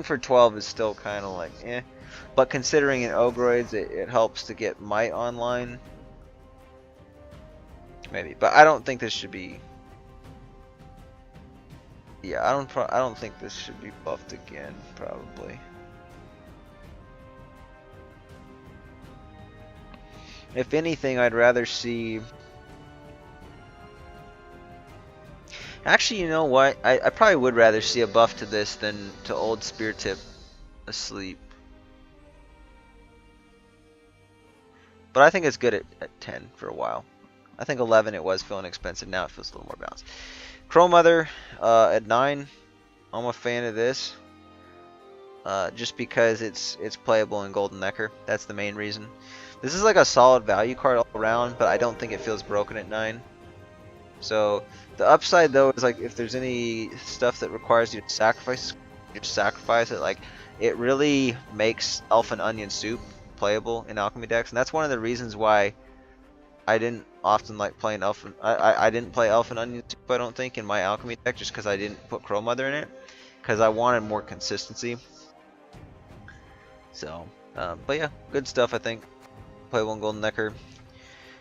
for 12 is still kind of like, eh. But considering in Ogroids, it helps to get Might online. Maybe, but I don't think this should be. Yeah, I don't think this should be buffed again. Probably. If anything, I'd rather see. Actually, you know what? I probably would rather see a buff to this than to Old Spear Tip asleep. But I think it's good at 10 for a while. I think 11 it was feeling expensive. Now it feels a little more balanced. Crow Mother at 9. I'm a fan of this. Just because it's playable in Golden Necker. That's the main reason. This is like a solid value card all around, but I don't think it feels broken at 9. So the upside though is like if there's any stuff that requires you to sacrifice, you just sacrifice it. Like it really makes Elf and Onion Soup playable in alchemy decks, and that's one of the reasons why I didn't often like playing I didn't play Elf and Onion Soup, I don't think, in my alchemy deck, just because I didn't put Crow Mother in it, because I wanted more consistency. So, but yeah, good stuff I think. Playable in Golden Necker.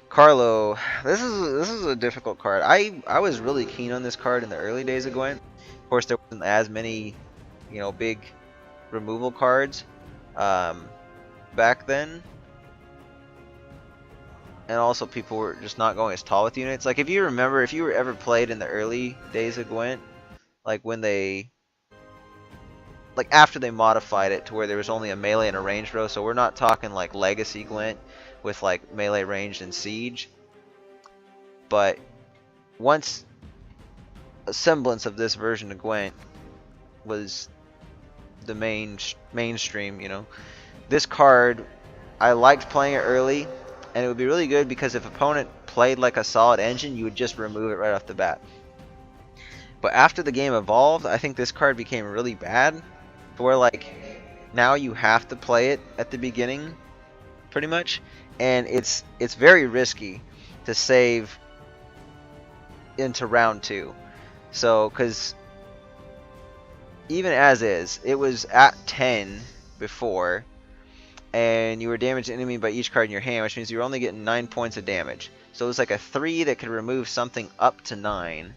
Carlo, this is a difficult card. I was really keen on this card in the early days of Gwent. Of course, there wasn't as many, you know, big removal cards back then, and also people were just not going as tall with units. Like if you remember, if you were ever played in the early days of Gwent, like when they, like after they modified it to where there was only a melee and a ranged row. So we're not talking like legacy Gwent with like melee, ranged, and siege. But once a semblance of this version of Gwent was the mainstream, you know, this card, I liked playing it early, and it would be really good because if opponent played like a solid engine, you would just remove it right off the bat. But after the game evolved, I think this card became really bad, where like now you have to play it at the beginning, pretty much, and it's very risky to save into round 2. So, because even as is, it was at 10 before, and you were damaged enemy by each card in your hand, which means you were only getting 9 points of damage. So it was like a 3 that could remove something up to 9,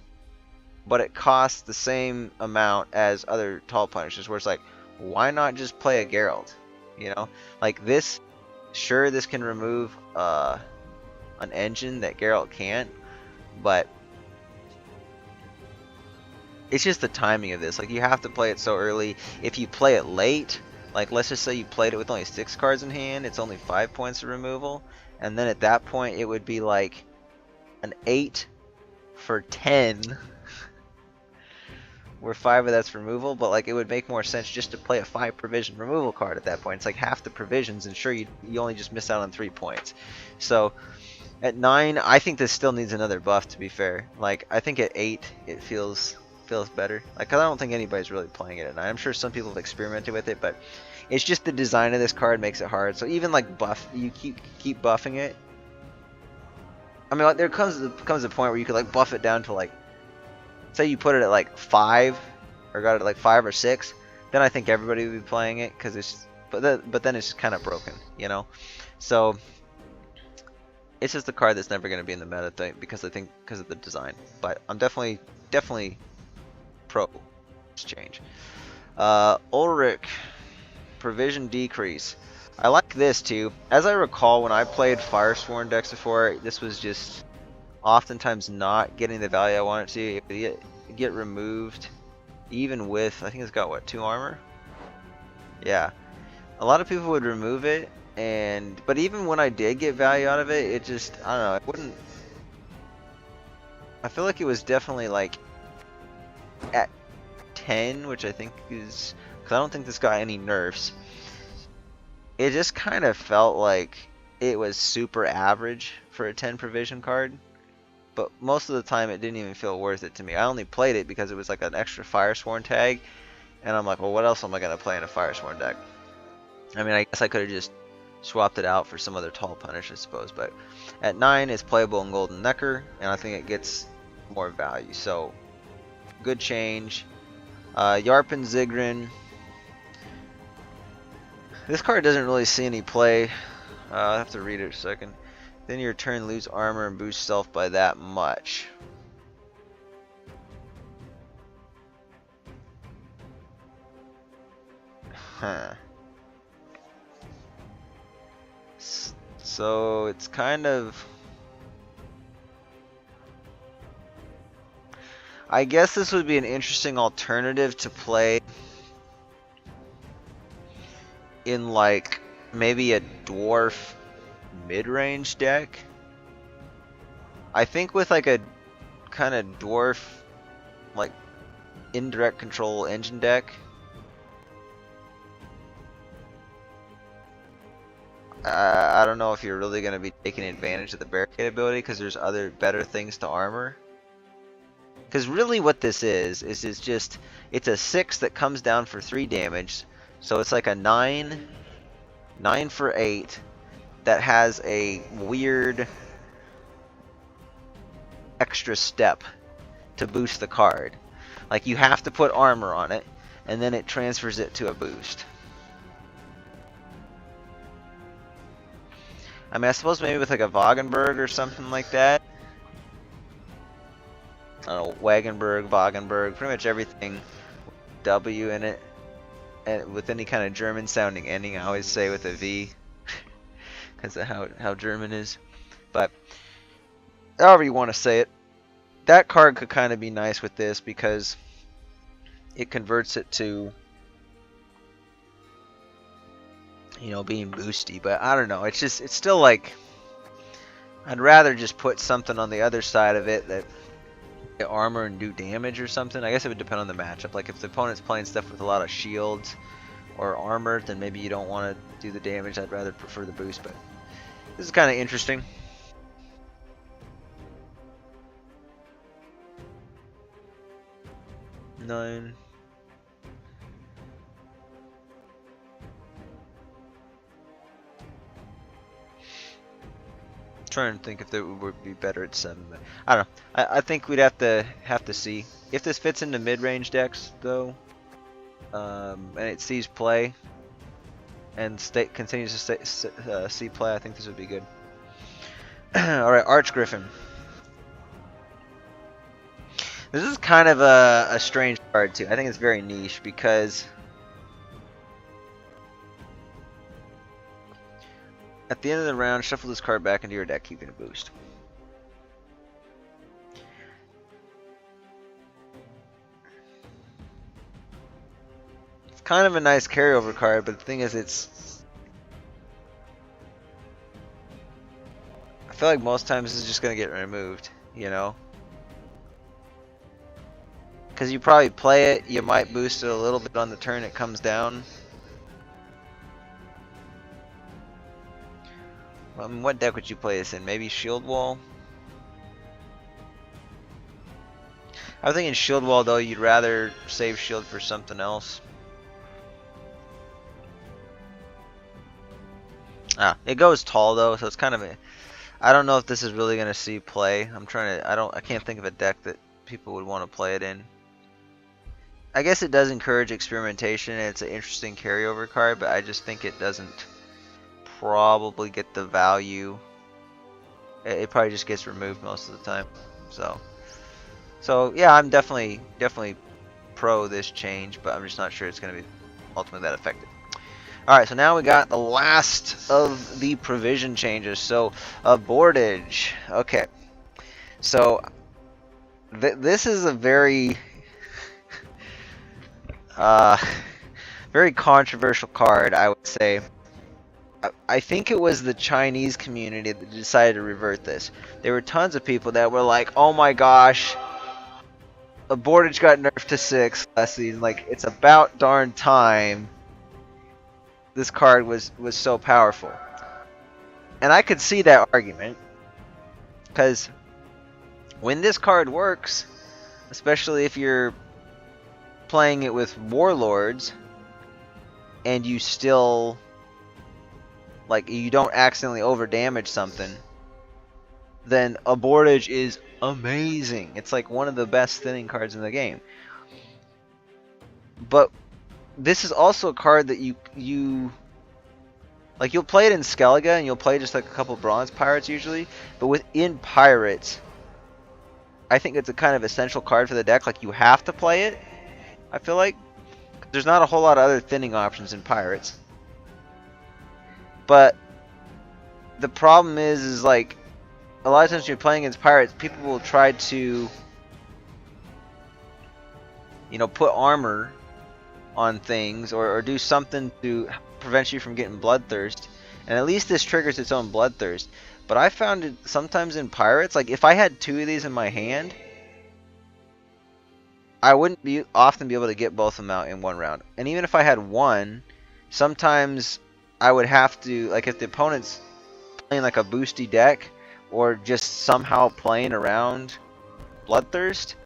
but it costs the same amount as other tall punishers, where it's like, why not just play a Geralt? You know, like this, sure, this can remove an engine that Geralt can't, but it's just the timing of this. Like you have to play it so early. If you play it late, like let's just say you played it with only 6 cards in hand, it's only 5 points of removal, and then at that point it would be like an 8 for 10 where 5 of that's removal, but like it would make more sense just to play a 5 provision removal card at that point. It's like half the provisions, and sure, you only just miss out on 3 points. So at 9, I think this still needs another buff, to be fair. Like I think at 8 it feels better. Like, 'cause I don't think anybody's really playing it at 9. I'm sure some people have experimented with it, but it's just the design of this card makes it hard. So even like you keep buffing it. I mean, like, there comes a point where you could like buff it down to like, say you put it at like 5, or got it at like 5 or 6, then I think everybody would be playing it, because it's, but then it's just kind of broken, you know. So it's just a card that's never going to be in the meta thing, because I think because of the design. But I'm definitely pro this change. Ulrich, provision decrease. I like this too. As I recall, when I played Firesworn decks before, this was just oftentimes not getting the value I want it to. It would get removed, even with, I think it's got what, 2 armor? Yeah, a lot of people would remove it, but even when I did get value out of it, it just, I don't know, it wouldn't. I feel like it was definitely like at 10, which I think is, because I don't think this got any nerfs. It just kind of felt like it was super average for a 10 provision card, but most of the time it didn't even feel worth it to me. I only played it because it was like an extra Firesworn tag, and I'm like, well, what else am I going to play in a Firesworn deck? I mean, I guess I could have just swapped it out for some other tall punish, I suppose, but at 9 it's playable in Golden Necker, and I think it gets more value, so good change. Yarpen Zigrin. This card doesn't really see any play. I'll have to read it a second. Then your turn, lose armor and boost self by that much. Huh. So it's kind of, I guess this would be an interesting alternative to play in like maybe a dwarf mid-range deck. I think with like a kind of dwarf like indirect control engine deck, I don't know if you're really going to be taking advantage of the barricade ability, because there's other better things to armor. Because really what this is just, it's a 6 that comes down for 3 damage. So it's like a 9 for 8 that has a weird extra step to boost the card. Like you have to put armor on it, and then it transfers it to a boost. I mean, I suppose maybe with like a Wagenberg or something like that. I don't know, Wagenberg, pretty much everything W in it. And with any kind of German sounding ending, I always say with a V. Because of how German is. But however you want to say it, that card could kind of be nice with this because it converts it to, you know, being boosty. But I don't know, it's still like, I'd rather just put something on the other side of it that get armor and do damage or something. I guess it would depend on the matchup. Like if the opponent's playing stuff with a lot of shields or armor, then maybe you don't want to do the damage. I'd rather prefer the boost, but this is kind of interesting. Nine. Trying to think if it would be better at 7, but I don't know. I think we'd have to see if this fits into mid-range decks though, and it sees play and continues to see play. I think this would be good. All right, Arch Griffin. This is kind of a strange card too. I think it's very niche because at the end of the round, shuffle this card back into your deck, keeping a boost. It's kind of a nice carryover card, but the thing is, I feel like most times this is just going to get removed, you know? Because you probably play it, you might boost it a little bit on the turn it comes down. What deck would you play this in? Maybe Shield Wall? I was thinking Shield Wall though, you'd rather save Shield for something else. It goes tall though, so it's kind of I don't know if this is really gonna see play. I can't think of a deck that people would want to play it in. I guess it does encourage experimentation and it's an interesting carryover card, but I just think it doesn't probably get the value. It probably just gets removed most of the time. So yeah, I'm definitely pro this change, but I'm just not sure it's going to be ultimately that effective. Alright, so now we got the last of the provision changes. So, boardage. Okay. So, this is a very very controversial card, I would say. I think it was the Chinese community that decided to revert this. There were tons of people that were like, oh my gosh, a boardage got nerfed to 6 last season. Like, it's about darn time. This card was so powerful. And I could see that argument. Because when this card works, especially if you're playing it with warlords, and you still, like, you don't accidentally over damage something, then a boardage is amazing. It's like one of the best thinning cards in the game. But this is also a card that you'll play it in Skellige and you'll play just like a couple bronze pirates usually, but within pirates, I think it's a kind of essential card for the deck. Like, you have to play it, I feel like. There's not a whole lot of other thinning options in pirates. But the problem is like, a lot of times when you're playing against pirates, people will try to, you know, put armor on things or do something to prevent you from getting bloodthirst. And at least this triggers its own bloodthirst. But I found it sometimes in pirates, like if I had 2 of these in my hand, I wouldn't often be able to get both of them out in one round. And even if I had 1, sometimes I would have to, like if the opponent's playing like a boosty deck or just somehow playing around bloodthirst,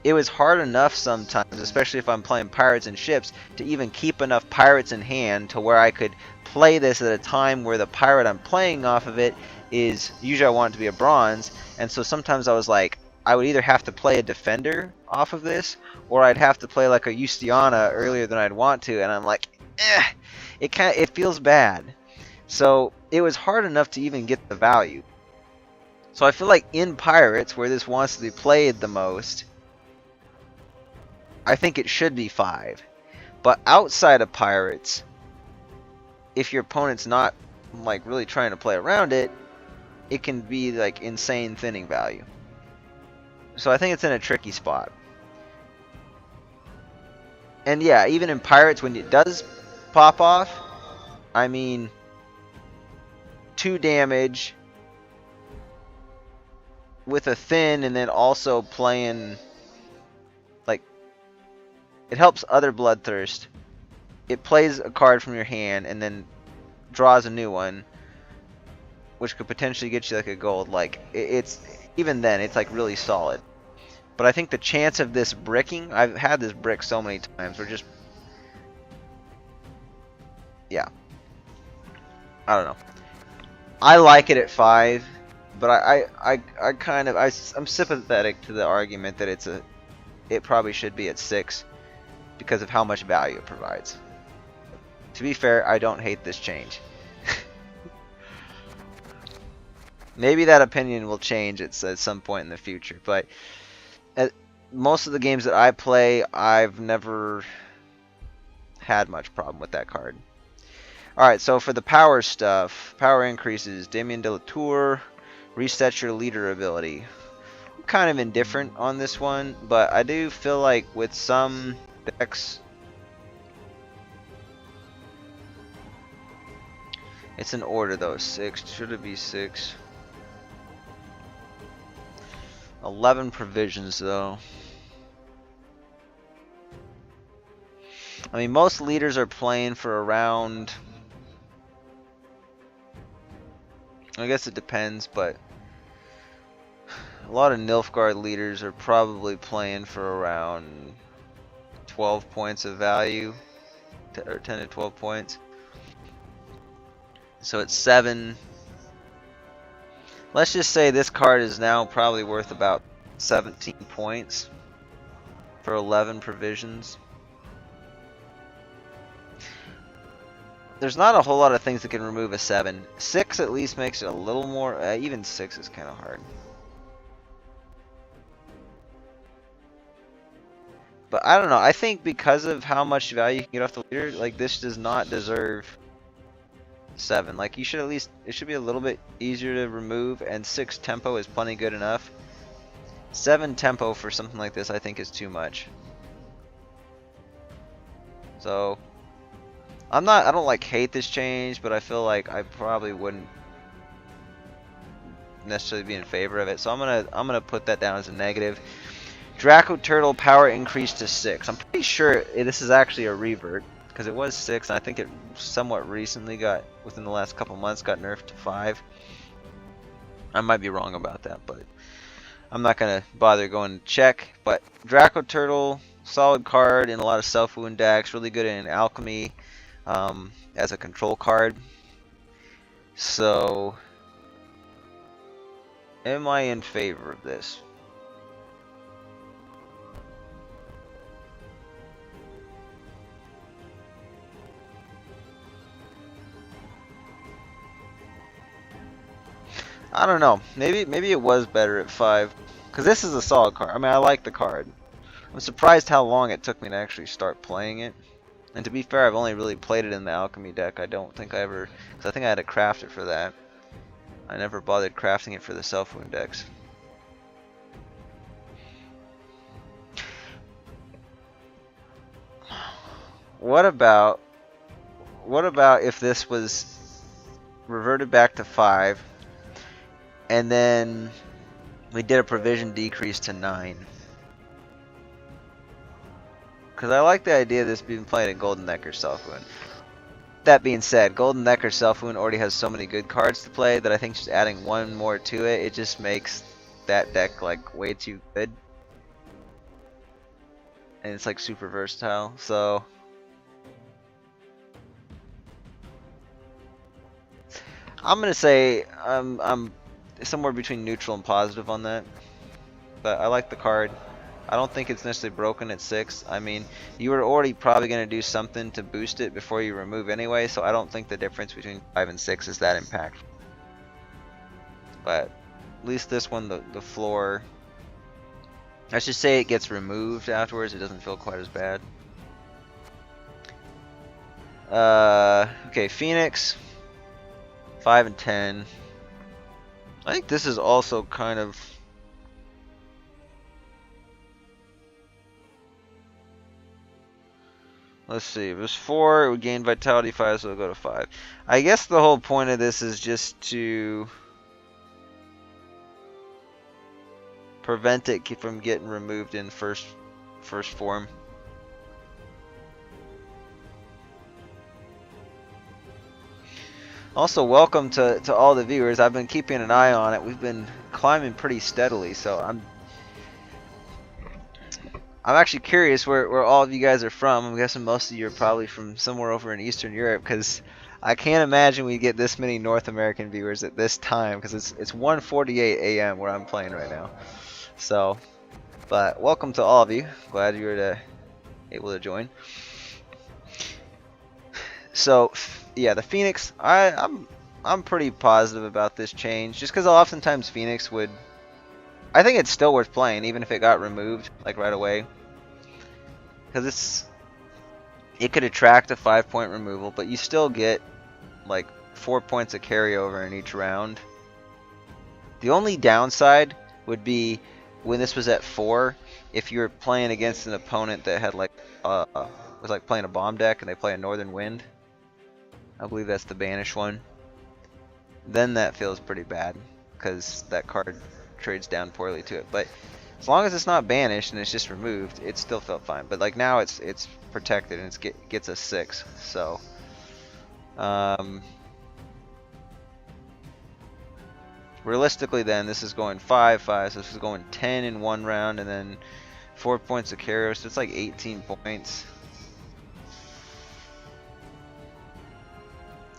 it was hard enough sometimes, especially if I'm playing pirates and ships, to even keep enough pirates in hand to where I could play this at a time where the pirate I'm playing off of it is, usually I want it to be a bronze, and so sometimes I was like, I would either have to play a defender off of this, or I'd have to play like a Justiana earlier than I'd want to, and I'm like, it feels bad. So it was hard enough to even get the value. So I feel like in Pirates, where this wants to be played the most, I think it should be 5. But outside of Pirates, if your opponent's not like really trying to play around it, it can be like insane thinning value. So I think it's in a tricky spot. And yeah, even in Pirates, when it does pop off, I mean, 2 damage with a thin, and then also playing, like, it helps other Bloodthirst. It plays a card from your hand and then draws a new one, which could potentially get you like a gold. Like, it's even then, it's like really solid. But I think the chance of this bricking, I've had this brick so many times, we're just, yeah, I don't know. I like it at 5, but I kind of, I'm sympathetic to the argument that it probably should be at 6 because of how much value it provides. To be fair, I don't hate this change. Maybe that opinion will change at some point in the future, but most of the games that I play, I've never had much problem with that card. Alright, so for the power stuff, power increases, Damien de la Tour, resets your leader ability. I'm kind of indifferent on this one, but I do feel like with some decks, it's in order though. 6, should it be 6? 11 provisions though. I mean, most leaders are playing for around, I guess it depends, but a lot of Nilfgaard leaders are probably playing for around 12 points of value, or 10 to 12 points. So it's 7. Let's just say this card is now probably worth about 17 points for 11 provisions. There's not a whole lot of things that can remove a 7. 6 at least makes it a little more, even 6 is kind of hard. But I don't know, I think because of how much value you can get off the leader, like this does not deserve 7. Like you should at least, it should be a little bit easier to remove, and 6 tempo is plenty good enough. 7 tempo for something like this I think is too much. So I don't like hate this change, but I feel like I probably wouldn't necessarily be in favor of it. So I'm gonna put that down as a negative. Draco Turtle power increased to 6. I'm pretty sure this is actually a revert, because it was 6, and I think it somewhat recently got, within the last couple months, got nerfed to 5. I might be wrong about that, but I'm not gonna bother going to check. But Draco Turtle, solid card in a lot of self-wound decks, really good in alchemy. As a control card. So am I in favor of this? I don't know. Maybe it was better at 5, because this is a solid card. I mean, I like the card. I'm surprised how long it took me to actually start playing it. And to be fair, I've only really played it in the alchemy deck. I don't think I ever, because I think I had to craft it for that. I never bothered crafting it for the self-wound decks. What about if this was reverted back to 5, and then we did a provision decrease to 9? Because I like the idea of this being played in Golden Necker Self-Wound. That being said, Golden Necker Self-Wound already has so many good cards to play that I think just adding one more to it, it just makes that deck like way too good. And it's like super versatile, so I'm gonna say I'm somewhere between neutral and positive on that. But I like the card. I don't think it's necessarily broken at 6. I mean, you were already probably going to do something to boost it before you remove anyway, so I don't think the difference between 5 and 6 is that impactful. But at least this one, the floor, let's just say it gets removed afterwards, it doesn't feel quite as bad. Okay, Phoenix, 5 and 10. I think this is also kind of... Let's see, if it was 4, it would gain Vitality 5, so it'll go to 5. I guess the whole point of this is just to prevent it from getting removed in first form. Also, welcome to all the viewers. I've been keeping an eye on it. We've been climbing pretty steadily, so I'm actually curious where all of you guys are from. I'm guessing most of you are probably from somewhere over in Eastern Europe, because I can't imagine we get this many North American viewers at this time, because it's 1:48 a.m. where I'm playing right now. So, but welcome to all of you. Glad you were able to join. So, yeah, the Phoenix, I'm pretty positive about this change, just because oftentimes Phoenix would... I think it's still worth playing, even if it got removed, like, right away. Because it could attract a 5-point removal, but you still get, like, 4 points of carryover in each round. The only downside would be when this was at 4, if you were playing against an opponent that had, like, was like playing a bomb deck and they play a Northern Wind. I believe that's the banish one. Then that feels pretty bad, because that card trades down poorly to it. But as long as it's not banished and it's just removed, it still felt fine. But like now it's protected and it gets a 6. So realistically then this is going 5, 5, so this is going 10 in one round and then 4 points of carry, so it's like 18 points.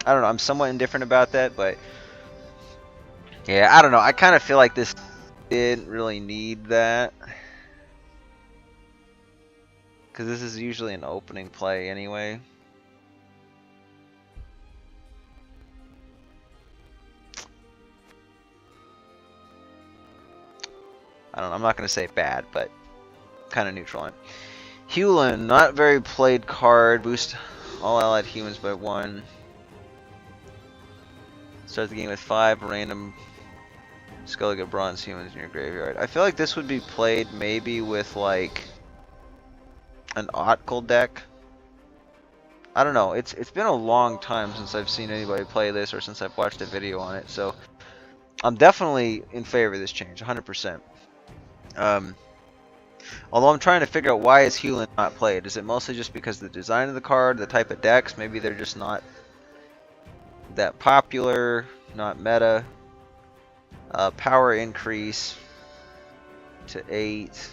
I don't know, I'm somewhat indifferent about that, but yeah, I don't know. I kind of feel like this didn't really need that, because this is usually an opening play anyway. I don't know, I'm not going to say bad, but kind of neutral on it. Hewlin, not very played card. Boost all allied humans by 1. Start the game with 5 random Skellige bronze humans in your graveyard. I feel like this would be played maybe with like an Otkel deck. I don't know. It's been a long time since I've seen anybody play this, or since I've watched a video on it. So I'm definitely in favor of this change, 100%. Although I'm trying to figure out why is Hewlin not played. Is it mostly just because of the design of the card, the type of decks? Maybe they're just not that popular, not meta. Power increase to 8.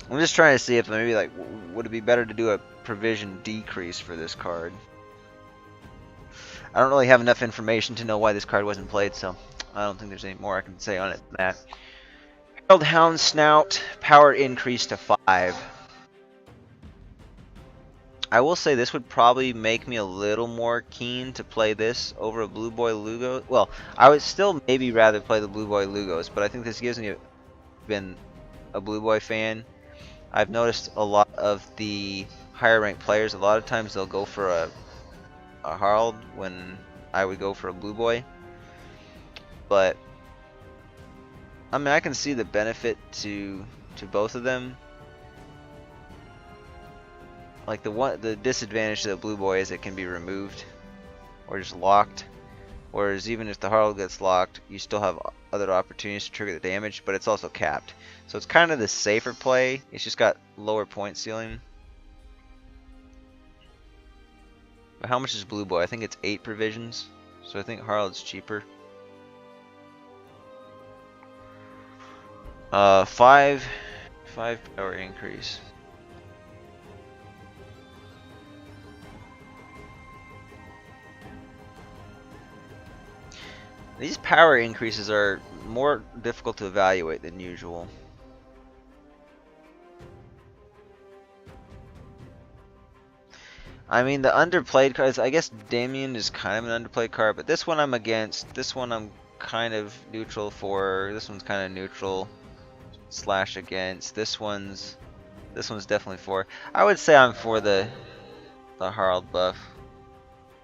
I'm just trying to see if maybe like would it be better to do a provision decrease for this card. I don't really have enough information to know why this card wasn't played, so I don't think there's any more I can say on it than that. Harold Hound Snout, power increase to 5. I will say this would probably make me a little more keen to play this over a Blue Boy Lugo. Well, I would still maybe rather play the Blue Boy Lugos, but I think this gives me been a Blue Boy fan. I've noticed a lot of the higher ranked players, a lot of times they'll go for a Harald when I would go for a Blue Boy. But I mean, I can see the benefit to both of them. Like the disadvantage to the Blue Boy is it can be removed or just locked. Whereas even if the Harald gets locked, you still have other opportunities to trigger the damage, but it's also capped. So it's kind of the safer play. It's just got lower point ceiling. But how much is Blue Boy? I think it's 8 provisions. So I think Harald's cheaper. 5 power increase. These power increases are more difficult to evaluate than usual. I mean, the underplayed cards, I guess Damien is kind of an underplayed card, but this one I'm against. This one I'm kind of neutral for. This one's kind of neutral slash against. This one's definitely for. I would say I'm for the Harald buff,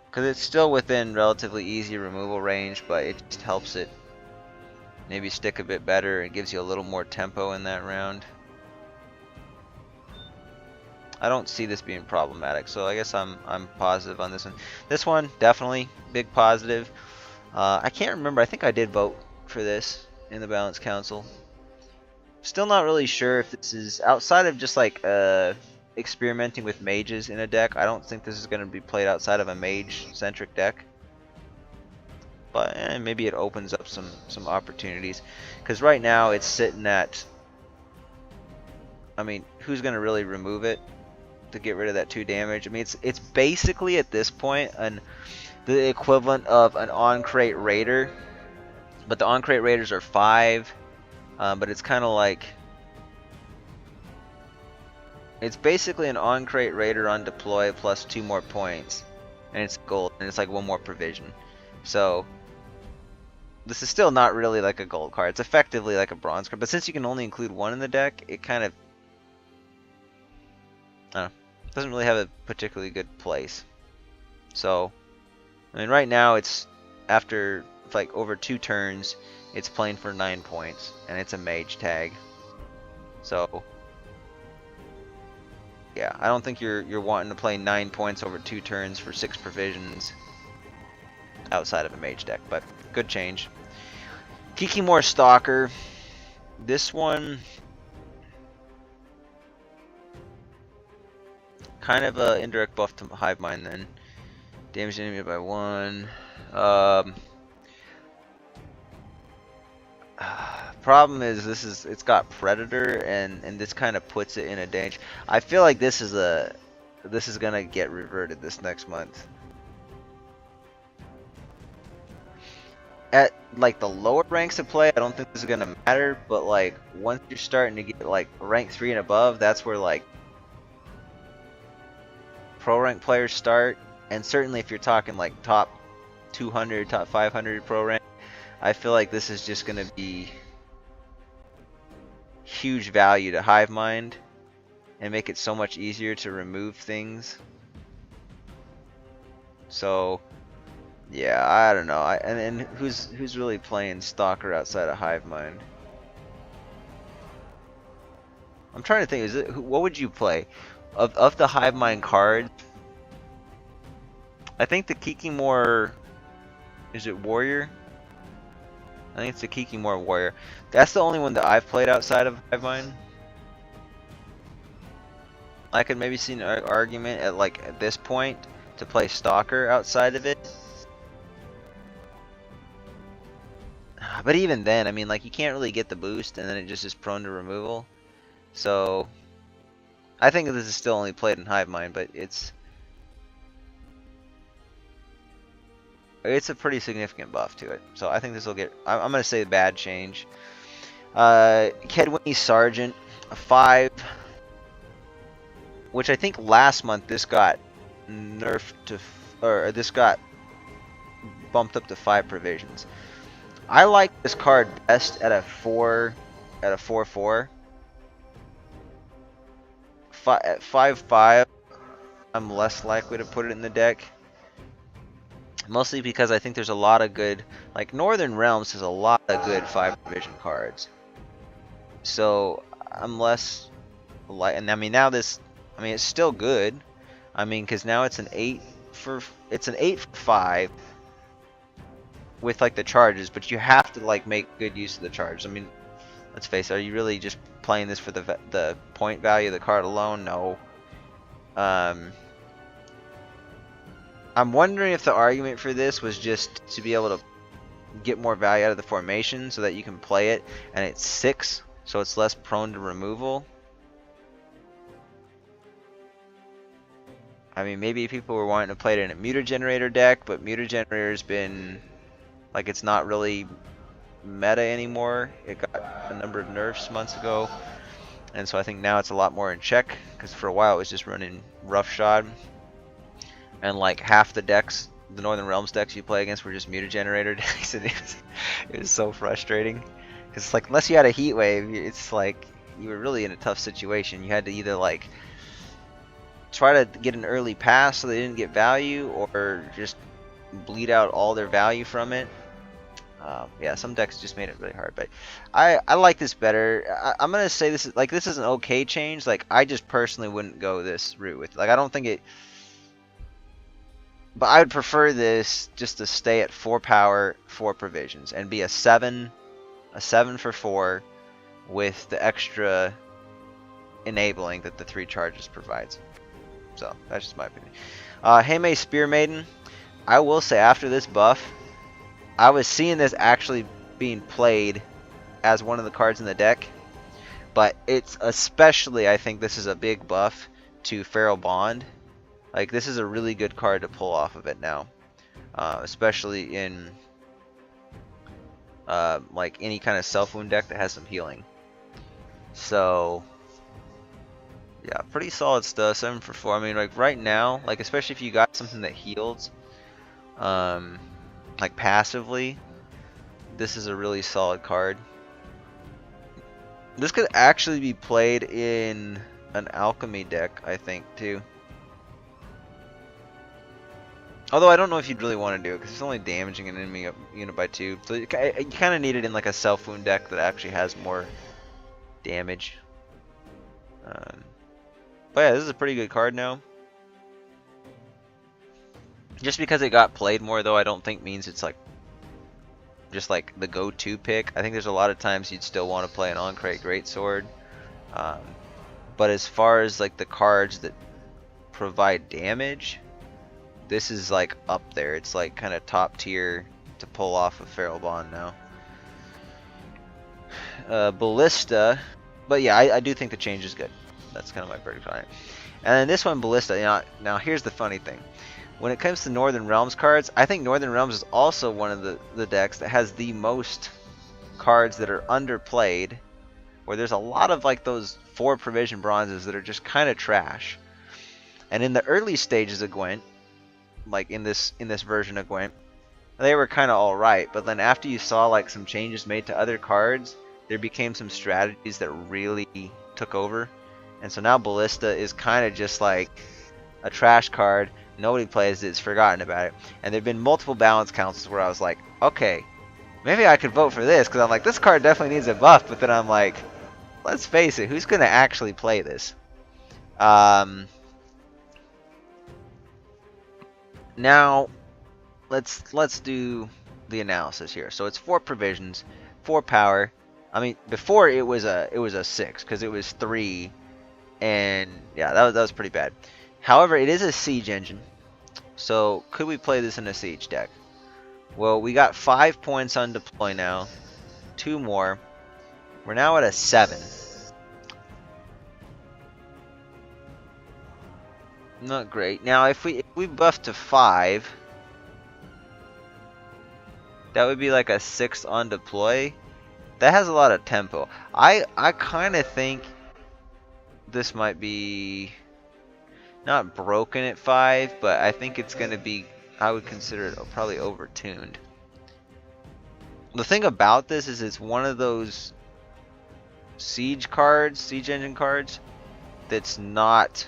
because it's still within relatively easy removal range, but it just helps it maybe stick a bit better and gives you a little more tempo in that round. I don't see this being problematic, so I guess I'm positive on this one. This one definitely big positive. I can't remember. I think I did vote for this in the Balance Council. Still not really sure if this is outside of just like experimenting with mages in a deck. I don't think this is going to be played outside of a mage-centric deck. But maybe it opens up some opportunities, because right now it's sitting at. I mean, who's going to really remove it to get rid of that 2 damage? I mean, it's basically at this point the equivalent of an on-crate raider, but the on-crate raiders are 5. But it's kind of like it's basically an on-crate raider on deploy plus 2 more points, and it's gold, and it's like 1 more provision. So this is still not really like a gold card. It's effectively like a bronze card, but since you can only include 1 in the deck, it kind of, I don't know, doesn't really have a particularly good place. So I mean, right now it's after like over 2 turns, it's playing for 9 points, and it's a mage tag. So yeah, I don't think you're wanting to play 9 points over 2 turns for 6 provisions outside of a mage deck, but good change. Kikimore Stalker. This one kind of a indirect buff to Hive Mind then. Damage the enemy by 1. Problem is it's got Predator, and this kind of puts it in a danger. I feel like this is gonna get reverted this next month. At like the lower ranks of play, I don't think this is gonna matter, but like once you're starting to get like rank 3 and above, that's where like pro rank players start. And certainly if you're talking like top 200, top 500 pro rank, I feel like this is just gonna be huge value to Hive Mind and make it so much easier to remove things. So yeah, I don't know. And who's really playing Stalker outside of Hive Mind? I'm trying to think. What would you play of the Hive Mind cards? I think the Kikimore, is it Warrior? I think it's the Kikimore Warrior. That's the only one that I've played outside of Hive Mind. I could maybe see an argument at this point to play Stalker outside of it. But even then, I mean, like, you can't really get the boost, and then it just is prone to removal. So I think this is still only played in Hive Mind, but it's a pretty significant buff to it. So I think this will get, I'm going to say bad change. Kedwini Sergeant, a 5, which I think last month this got nerfed to, or this got bumped up to 5 provisions. I like this card best at a 4, at a 4/4. At 5/5, I'm less likely to put it in the deck. Mostly because I think there's a lot of good, like Northern Realms has a lot of good 5 provision cards. So I'm less like, and I mean now this, I mean it's still good. I mean, because now it's an 8 for 5 with like the charges, but you have to like make good use of the charges. I mean, let's face it, are you really just playing this for the point value of the card alone? No. I'm wondering if the argument for this was just to be able to get more value out of the formation so that you can play it, and it's 6, so it's less prone to removal. I mean, maybe people were wanting to play it in a Muta Generator deck, but Muta Generator's been Like it's not really meta anymore. It got a number of nerfs months ago, and so I think now it's a lot more in check, because for a while it was just running roughshod, and like half the decks, the Northern Realms decks you play against, were just mutagenerator decks, and it was so frustrating, because it's like unless you had a heat wave, it's like you were really in a tough situation. You had to either like try to get an early pass so they didn't get value, or just bleed out all their value from it. Yeah, some decks just made it really hard, but I like this better. I'm gonna say this is an okay change. Like I just personally wouldn't go this route with. Like I don't think it, but I would prefer this just to stay at 4 power, 4 provisions, and be a 7 for 4, with the extra enabling that the 3 charges provides. So that's just my opinion. Heimei Spear Maiden. I will say after this buff, I was seeing this actually being played as one of the cards in the deck, but it's especially, I think this is a big buff to Feral Bond. Like this is a really good card to pull off of it now, especially in like any kind of self wound deck that has some healing. So yeah, pretty solid stuff. 7 for 4. I mean, like right now, like especially if you got something that heals, like passively, this is a really solid card. This could actually be played in an alchemy deck, I think, too. Although I don't know if you'd really want to do it, because it's only damaging an enemy unit by 2. So you kind of need it in like a self wound deck that actually has more damage. But yeah, this is a pretty good card now. Just because it got played more, though, I don't think means it's like just like the go-to pick. I think there's a lot of times you'd still want to play an on-crate Greatsword. But as far as like the cards that provide damage, this is like up there. It's like kind of top tier to pull off of Feral Bond now. Ballista, but yeah, I do think the change is good. That's kind of my verdict on it. And then this one, Ballista. You know, now here's the funny thing. When it comes to Northern Realms cards, I think Northern Realms is also one of the decks that has the most cards that are underplayed, where there's a lot of like those 4 provision bronzes that are just kind of trash. And in the early stages of Gwent, like in this version of Gwent, they were kind of alright, but then after you saw like some changes made to other cards, there became some strategies that really took over. And so now Ballista is kind of just like a trash card. Nobody plays it, it's forgotten about it. And there have been multiple balance councils where I was like, okay, maybe I could vote for this, because I'm like, this card definitely needs a buff. But then I'm like, let's face it, who's going to actually play this? Now, let's do the analysis here. So it's 4 provisions, 4 power. I mean, before it was a 6, because it was 3, and yeah, that was pretty bad. However, it is a siege engine. So could we play this in a siege deck? Well, we got 5 points on deploy now. 2 more. We're now at a 7. Not great. Now if we buff to 5, that would be like a 6 on deploy. That has a lot of tempo. I kind of think this might be not broken at 5, but I think it's going to be, I would consider it probably overtuned. The thing about this is it's one of those siege engine cards, that's not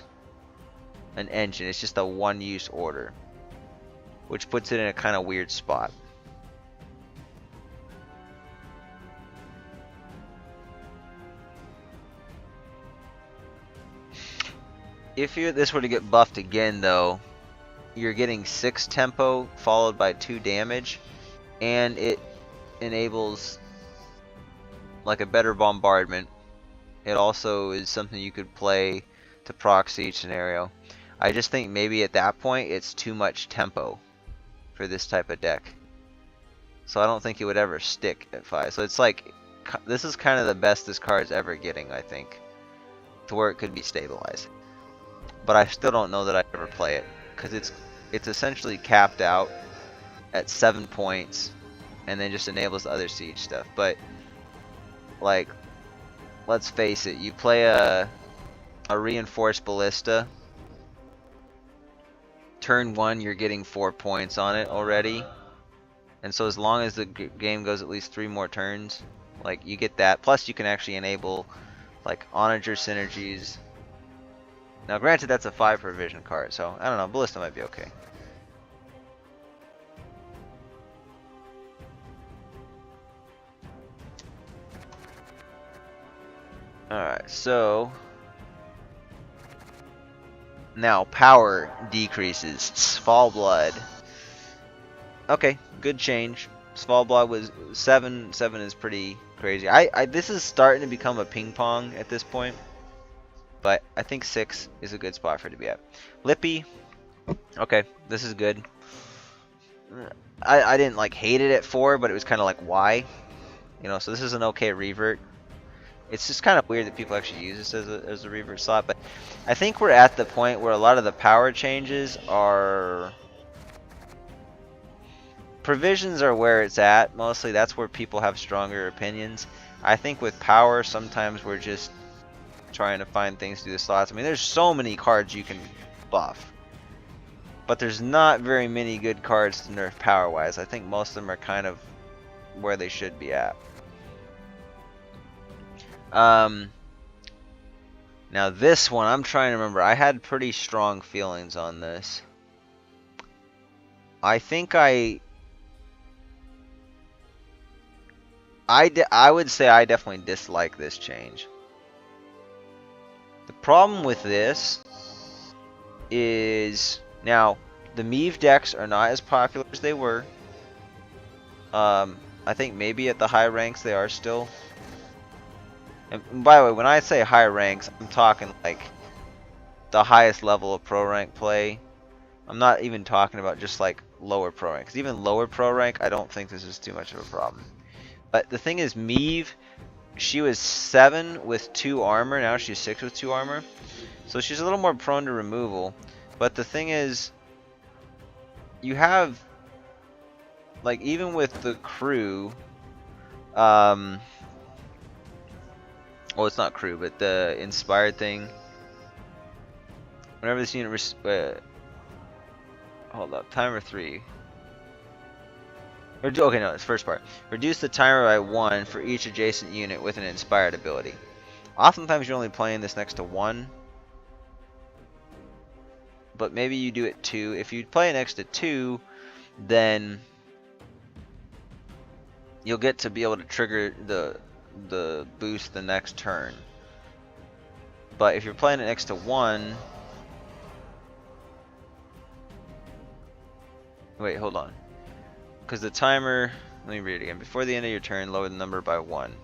an engine. It's just a one-use order, which puts it in a kind of weird spot. If this were to get buffed again, though, you're getting 6 tempo followed by 2 damage, and it enables like a better bombardment. It also is something you could play to proxy each scenario. I just think maybe at that point it's too much tempo for this type of deck, so I don't think it would ever stick at 5. So it's like, this is kind of the best this card's ever getting, I think, to where it could be stabilized. But I still don't know that I'd ever play it, because it's essentially capped out at 7 points and then just enables the other siege stuff. But like, let's face it, you play a reinforced ballista. Turn 1, you're getting 4 points on it already, and so as long as the game goes at least 3 more turns, like, you get that. Plus, you can actually enable like onager synergies. Now, granted, that's a 5 provision card, so I don't know. Ballista might be okay. Alright, so now power decreases. Sval blood. Okay, good change. Sval blood was 7. 7 is pretty crazy. This is starting to become a ping pong at this point, but I think 6 is a good spot for it to be at. Lippy. Okay, this is good. I didn't like hate it at 4, but it was kind of like, why? You know, so this is an okay revert. It's just kind of weird that people actually use this as a revert slot, but I think we're at the point where a lot of the power changes are... Provisions are where it's at, mostly. That's where people have stronger opinions. I think with power, sometimes we're just trying to find things to do the slots. I mean, there's so many cards you can buff, but there's not very many good cards to nerf power-wise. I think most of them are kind of where they should be at. Now this one, I'm trying to remember. I had pretty strong feelings on this. I think I would say I definitely dislike this change. The problem with this is, now, the Meve decks are not as popular as they were. I think maybe at the high ranks they are still. And by the way, when I say high ranks, I'm talking like the highest level of pro rank play. I'm not even talking about just like lower pro rank. 'Cause even lower pro rank, I don't think this is too much of a problem. But the thing is, Meve, she was 7 with 2 armor. Now she's 6 with 2 armor. So she's a little more prone to removal. But the thing is, you have, like, even with the crew, well, it's not crew, but the inspired thing. Whenever this unit, hold up, timer 3. Okay, no, it's first part. Reduce the timer by 1 for each adjacent unit with an inspired ability. Oftentimes you're only playing this next to 1, but maybe you do it 2. If you play it next to 2, then you'll get to be able to trigger the boost the next turn. But if you're playing it next to 1, wait, hold on, because the timer, let me read it again. Before the end of your turn, lower the number by 1.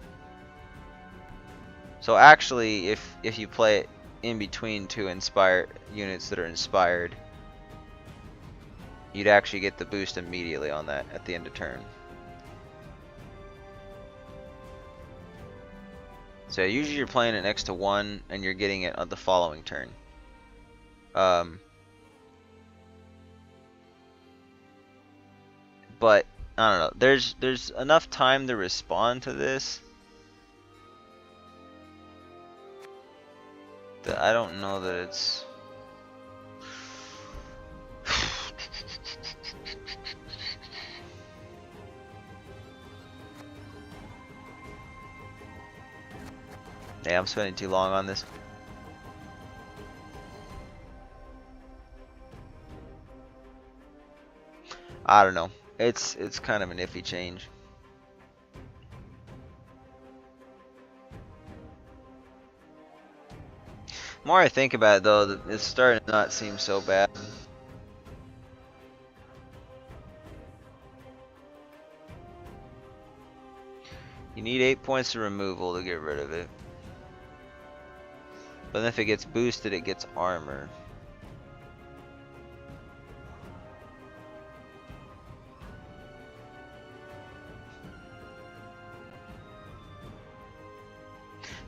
So actually, if you play it in between 2 inspired units that are inspired, you'd actually get the boost immediately on that at the end of turn. So usually you're playing it next to 1 and you're getting it on the following turn. But I don't know. There's enough time to respond to this that I don't know that it's. Yeah, I'm spending too long on this. I don't know. It's kind of an iffy change. The more I think about it, though, it's starting to not seem so bad. You need 8 points of removal to get rid of it. But then if it gets boosted, it gets armor.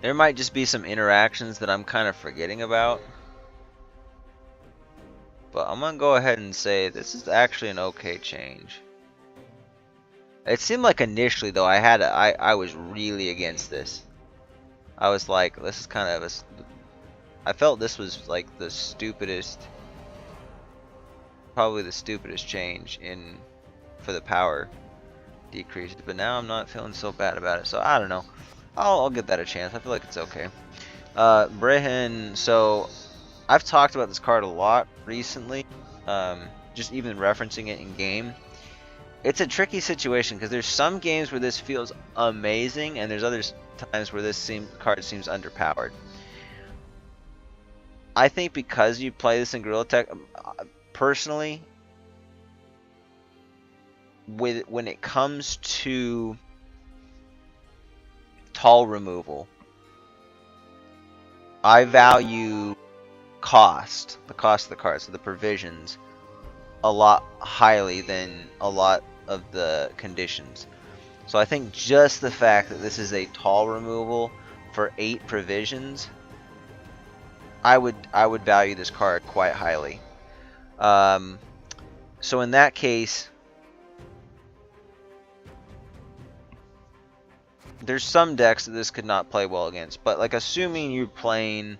There might just be some interactions that I'm kind of forgetting about. But I'm going to go ahead and say this is actually an okay change. It seemed like initially though I was really against this. I was like, this is kind of I felt this was like the stupidest, probably the stupidest change in for the power decreases. But now I'm not feeling so bad about it. So I don't know. I'll give that a chance. I feel like it's okay. Brehen. So I've talked about this card a lot recently. Just even referencing it in game. It's a tricky situation because there's some games where this feels amazing, and there's other times where this card seems underpowered. I think because you play this in Gorilla Tech, personally, when it comes to tall removal, I value the cost of the card, so the provisions, a lot highly than a lot of the conditions. So I think just the fact that this is a tall removal for 8 provisions, I would value this card quite highly. So in that case, there's some decks that this could not play well against, but like assuming you're playing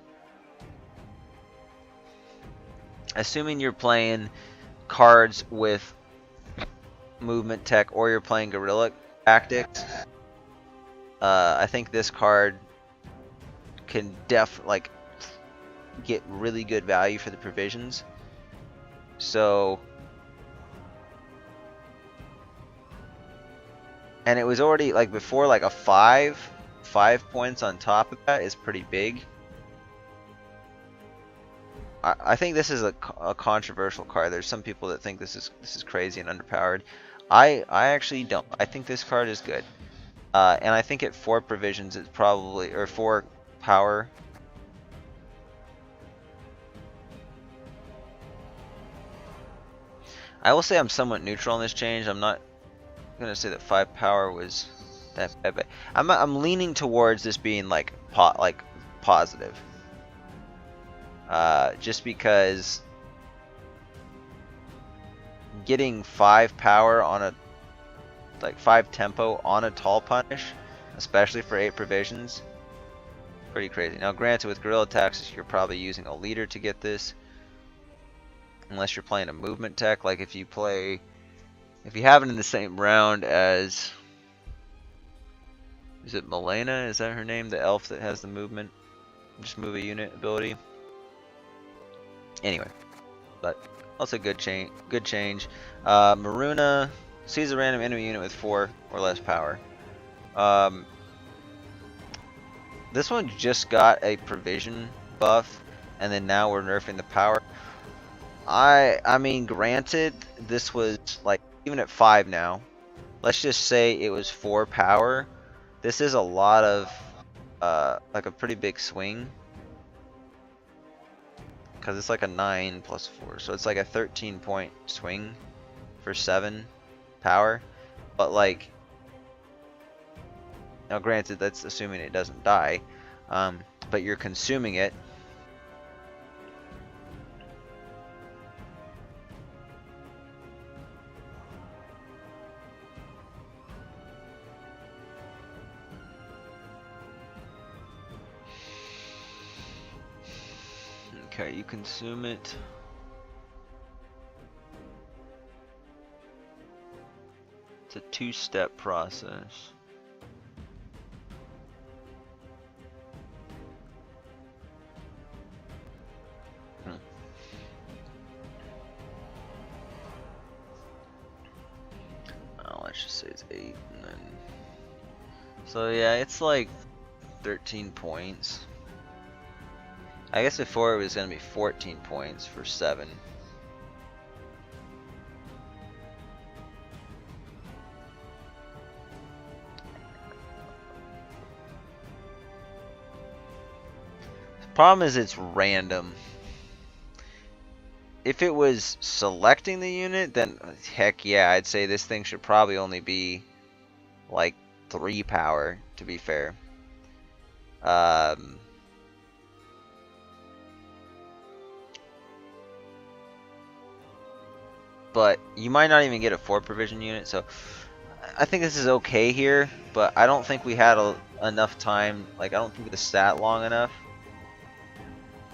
cards with movement tech, or you're playing guerrilla tactics, I think this card can get really good value for the provisions. So, and it was already like before, like a 5 points on top of that is pretty big. I think this is a controversial card. There's some people that think this is crazy and underpowered. I actually don't. I think this card is good, and I think at 4 provisions it's probably, or 4 power. I will say I'm somewhat neutral on this change. I'm not gonna say that 5 power was that bad, but I'm leaning towards this being like positive. Just because getting 5 power on a 5 tempo on a tall punish, especially for 8 provisions, pretty crazy. Now granted, with Gorilla Tactics you're probably using a leader to get this, unless you're playing a movement tech. Like if you have it in the same round as, is it Milena? Is that her name? The elf that has the movement, just move a unit ability. Anyway, but also good change. Maruna sees a random enemy unit with 4 or less power. This one just got a provision buff, and then now we're nerfing the power. I mean, granted, this was like, even at 5 now, let's just say it was 4 power. This is a lot of like a pretty big swing, because it's like a 9 plus 4, so it's like a 13-point swing for 7 power. But like, now granted, that's assuming it doesn't die, but you're consuming it. Okay, you consume it. It's a 2-step process. Oh, let's just say it's 8, and then, so yeah, it's like 13 points. I guess before it was going to be 14 points for 7. The problem is it's random. If it was selecting the unit, then heck yeah, I'd say this thing should probably only be like 3 power, to be fair. But you might not even get a 4 provision unit, so I think this is okay here, but I don't think we had enough time. Like, I don't think this sat long enough.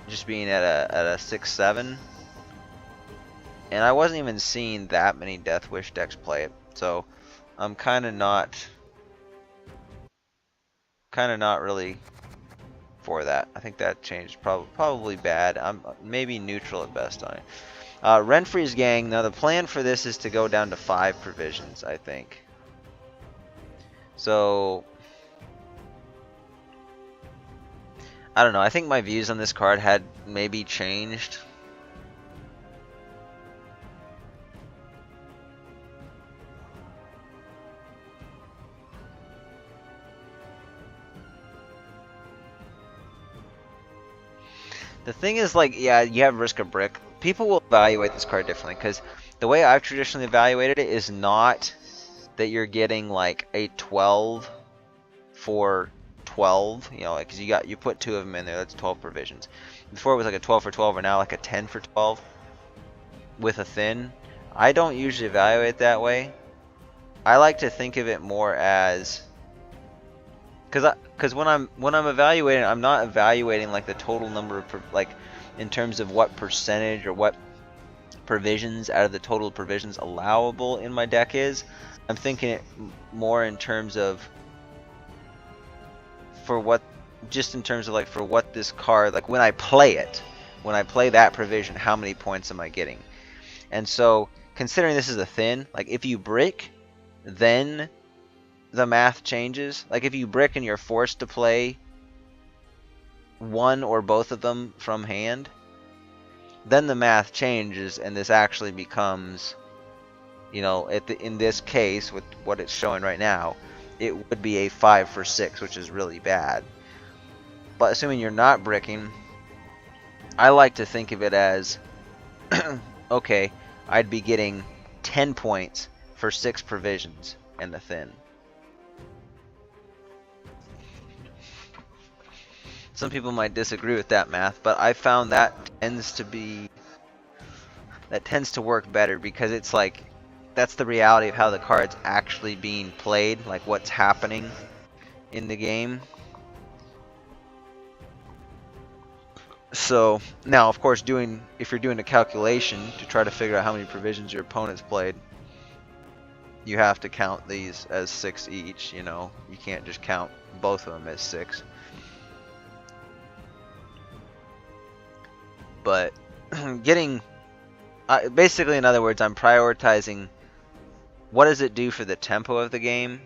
Just being at a 6-7, and I wasn't even seeing that many Death Wish decks play it, so I'm kind of not really for that. I think that changed probably bad. I'm maybe neutral at best on it. Renfree's gang. Now the plan for this is to go down to 5 provisions, I think. So I don't know. I think my views on this card had maybe changed. The thing is, like, yeah, you have Risk a Brick. People will evaluate this card differently, because the way I've traditionally evaluated it is not that you're getting like a 12 for 12, you know, like, cause you put 2 of them in there, that's 12 provisions. Before it was like a 12 for 12, or now like a 10 for 12 with a thin. I don't usually evaluate it that way. I like to think of it more as, cause when I'm evaluating, I'm not evaluating like the total number of like in terms of what percentage or what provisions out of the total provisions allowable in my deck is. I'm thinking it more in terms of just in terms of like for what this card, like when I play it, when I play that provision, how many points am I getting? And so considering this is a thin, like if you brick, then the math changes. Like if you brick and you're forced to play one or both of them from hand, then the math changes and this actually becomes, you know, in this case with what it's showing right now, it would be a 5 for 6, which is really bad. But assuming you're not bricking, I like to think of it as okay, I'd be getting 10 points for 6 provisions in the thin. Some people might disagree with that math, but I found that tends to work better, because it's like that's the reality of how the card's actually being played, like what's happening in the game. So now, of course, if you're doing a calculation to try to figure out how many provisions your opponent's played, you have to count these as 6 each. You know, you can't just count both of them as 6. But basically, in other words, I'm prioritizing what does it do for the tempo of the game,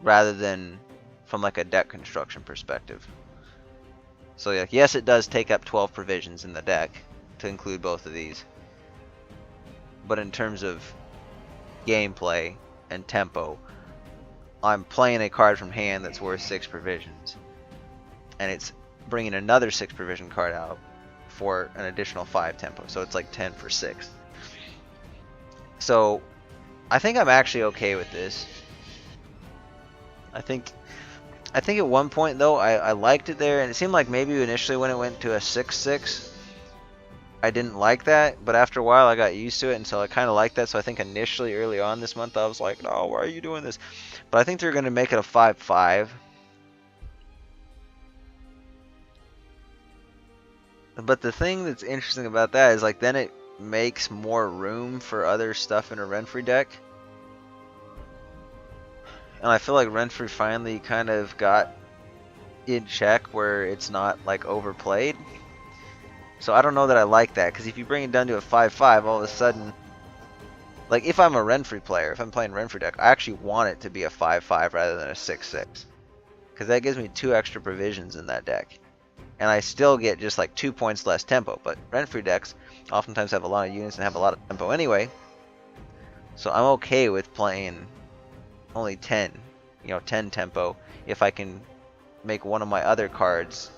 rather than from like a deck construction perspective. So like, yes, it does take up 12 provisions in the deck to include both of these, but in terms of gameplay and tempo, I'm playing a card from hand that's worth 6 provisions, and it's bringing another 6 provision card out for an additional 5 tempo, so it's like 10 for 6. So I think I'm actually okay with this. I think at one point though I liked it there, and it seemed like maybe initially when it went to a 6-6 I didn't like that, but after a while I got used to it, and so I kind of liked that. So I think initially early on this month I was like, no, why are you doing this? But I think they're going to make it a 5-5. But the thing that's interesting about that is, like, then it makes more room for other stuff in a Renfrew deck. And I feel like Renfrew finally kind of got in check where it's not, like, overplayed. So I don't know that I like that, because if you bring it down to a 5-5, all of a sudden, like, if I'm a Renfrew player, if I'm playing Renfrew deck, I actually want it to be a 5-5 rather than a 6-6. Because that gives me 2 extra provisions in that deck. And I still get just like 2 points less tempo. But Renfrew decks oftentimes have a lot of units and have a lot of tempo anyway. So I'm okay with playing only 10, 10 tempo, if I can make one of my other cards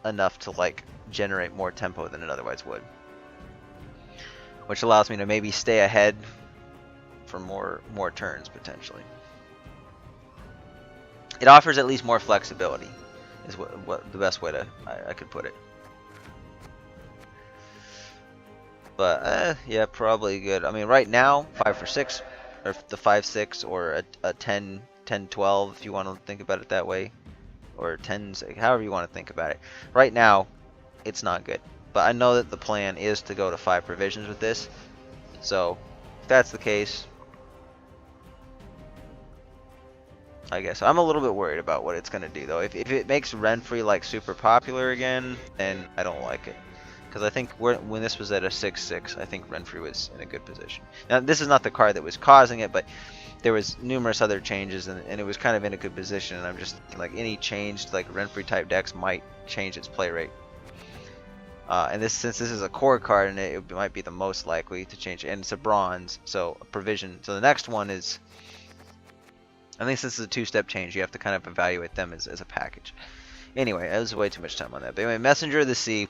enough to like generate more tempo than it otherwise would. Which allows me to maybe stay ahead for more turns potentially. It offers at least more flexibility, is what the best way to I could put it. But yeah, probably good. I mean, right now 5 for 6, or the 5.6 or a 10.12 if you want to think about it that way, or 10, however you want to think about it. Right now, it's not good, but I know that the plan is to go to 5 provisions with this. So if that's the case, I guess I'm a little bit worried about what it's gonna do though. If it makes rent-free like super popular again, then I don't like it. Because I think when this was at a 6.6, I think rent-free was in a good position. Now this is not the card that was causing it, but there was numerous other changes, and it was kind of in a good position. And I'm just thinking, like, any change to like rent-free type decks might change its play rate. And since this is a core card, and it might be the most likely to change, and it's a bronze, so a provision. So the next one is, I think since it's a 2-step change, you have to kind of evaluate them as a package. Anyway, that was way too much time on that. But anyway, Messenger of the Sea,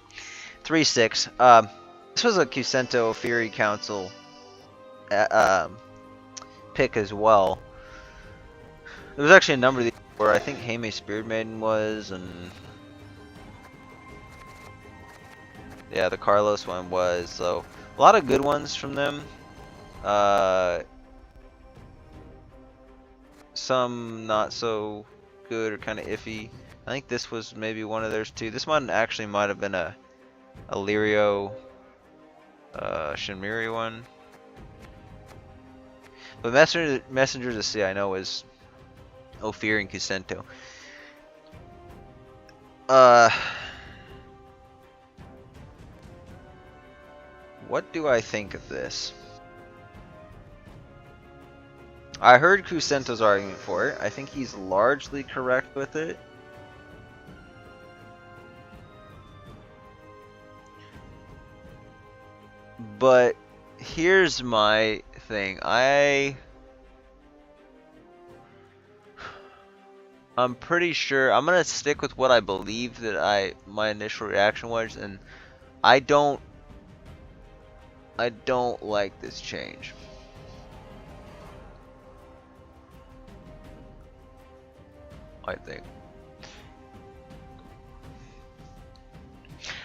3.6. This was a Kusento Fury Council pick as well. There was actually a number of these where I think Heime Spirit Maiden was, and yeah, the Carlos one was. So a lot of good ones from them. Some not so good or kind of iffy. I think this was maybe one of theirs too. This one actually might have been a Lirio Shinmiri one. But Messengers of the Sea I know is Ophir and Kusento. What do I think of this? I heard Kusento's argument for it. I think he's largely correct with it. But here's my thing. I'm pretty sure I'm gonna stick with what I believe that my initial reaction was, and I don't like this change. I think.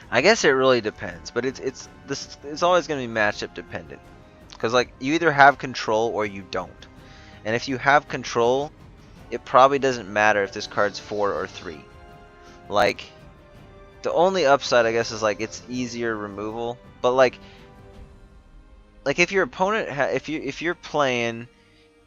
I guess it really depends, but it's always going to be matchup dependent, because like you either have control or you don't, and if you have control, it probably doesn't matter if this card's 4 or 3. Like the only upside I guess is like it's easier removal, but like if your opponent if you're playing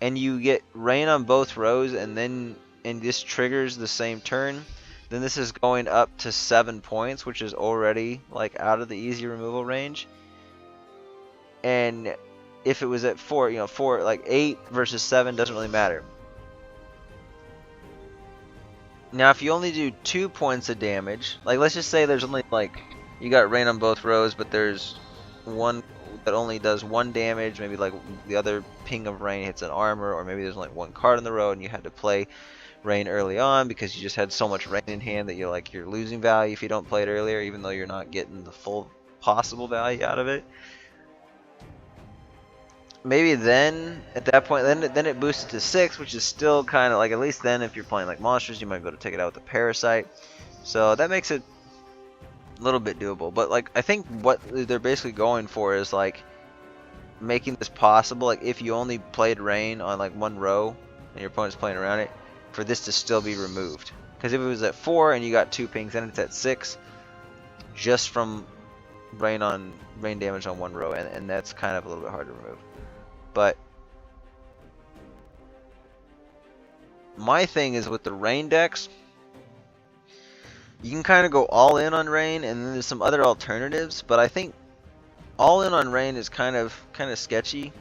and you get rain on both rows and this triggers the same turn, then this is going up to 7 points, which is already like out of the easy removal range. And if it was at 4, you know, 4 like 8 versus 7 doesn't really matter. Now if you only do 2 points of damage, like let's just say there's only like you got rain on both rows, but there's one that only does 1 damage, maybe like the other ping of rain hits an armor, or maybe there's only 1 card on the road and you had to play rain early on because you just had so much rain in hand that you're losing value if you don't play it earlier, even though you're not getting the full possible value out of it. Maybe then at that point then it boosted to 6, which is still kind of like, at least then if you're playing like monsters you might be able to take it out with a parasite, so that makes it a little bit doable. But like I think what they're basically going for is like making this possible, like if you only played rain on like 1 row and your opponent's playing around it, for this to still be removed. Because if it was at 4 and you got 2 pings, then it's at 6 just from rain damage on 1 row, and that's kind of a little bit hard to remove. But my thing is with the rain decks, you can kind of go all in on rain, and then there's some other alternatives, but I think all in on rain is kind of sketchy.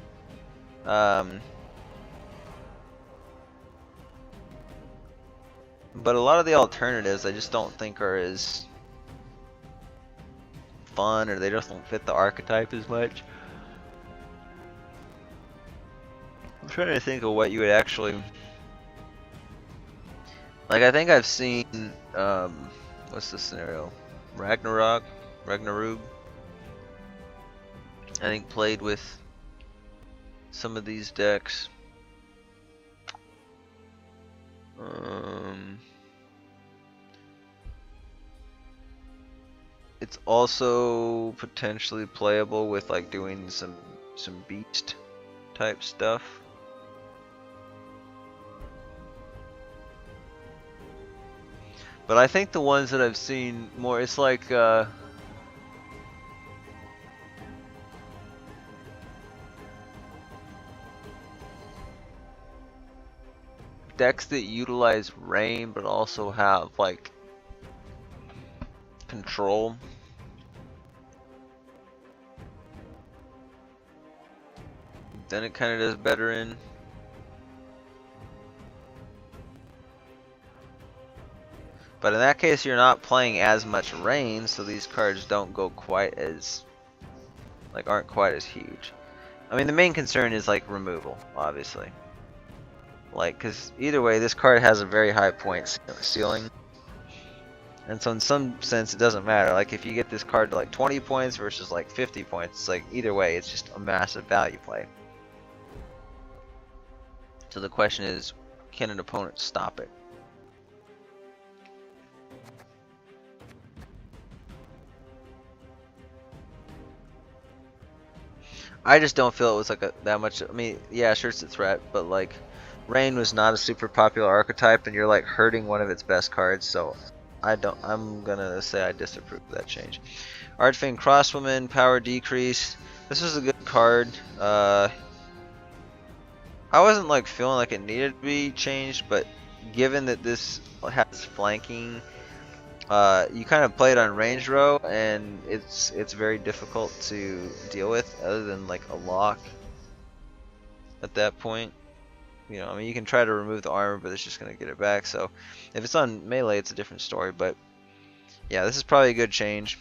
But a lot of the alternatives I just don't think are as fun, or they just don't fit the archetype as much. I'm trying to think of what you would actually like. I think I've seen what's the scenario? Ragnarok, I think played with some of these decks. It's also potentially playable with like doing some beast type stuff. But I think the ones that I've seen more, it's like decks that utilize rain but also have like control. Then it kind of does better in. But in that case, you're not playing as much rain, so these cards don't go quite as, like, aren't quite as huge. I mean, the main concern is like removal, obviously. Like, because either way, this card has a very high point ceiling. And so in some sense, it doesn't matter. Like, if you get this card to like 20 points versus like 50 points, it's like either way, it's just a massive value play. So the question is, can an opponent stop it? I just don't feel it was like that much. I mean, yeah, sure, it's a threat, but like, Rain was not a super popular archetype, and you're like hurting one of its best cards. So I'm gonna say I disapprove of that change. Archfang Crosswoman, power decrease. This was a good card. I wasn't like feeling like it needed to be changed, but given that this has flanking, you kind of play it on range row, and it's very difficult to deal with, other than like a lock. At that point, you know, I mean, you can try to remove the armor, but it's just gonna get it back. So, if it's on melee, it's a different story. But yeah, this is probably a good change.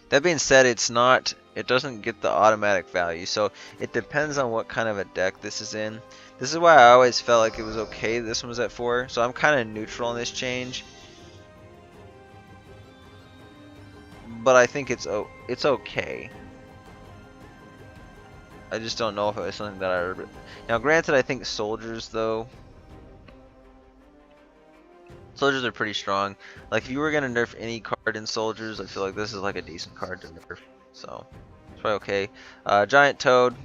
That being said, it doesn't get the automatic value, so it depends on what kind of a deck this is in. This is why I always felt like it was okay this one was at 4, so I'm kind of neutral on this change. But I think it's okay. I just don't know if it was something that I... Now granted, I think soldiers are pretty strong. Like, if you were gonna nerf any card in soldiers, I feel like this is like a decent card to nerf. So, it's probably okay. Giant Toad,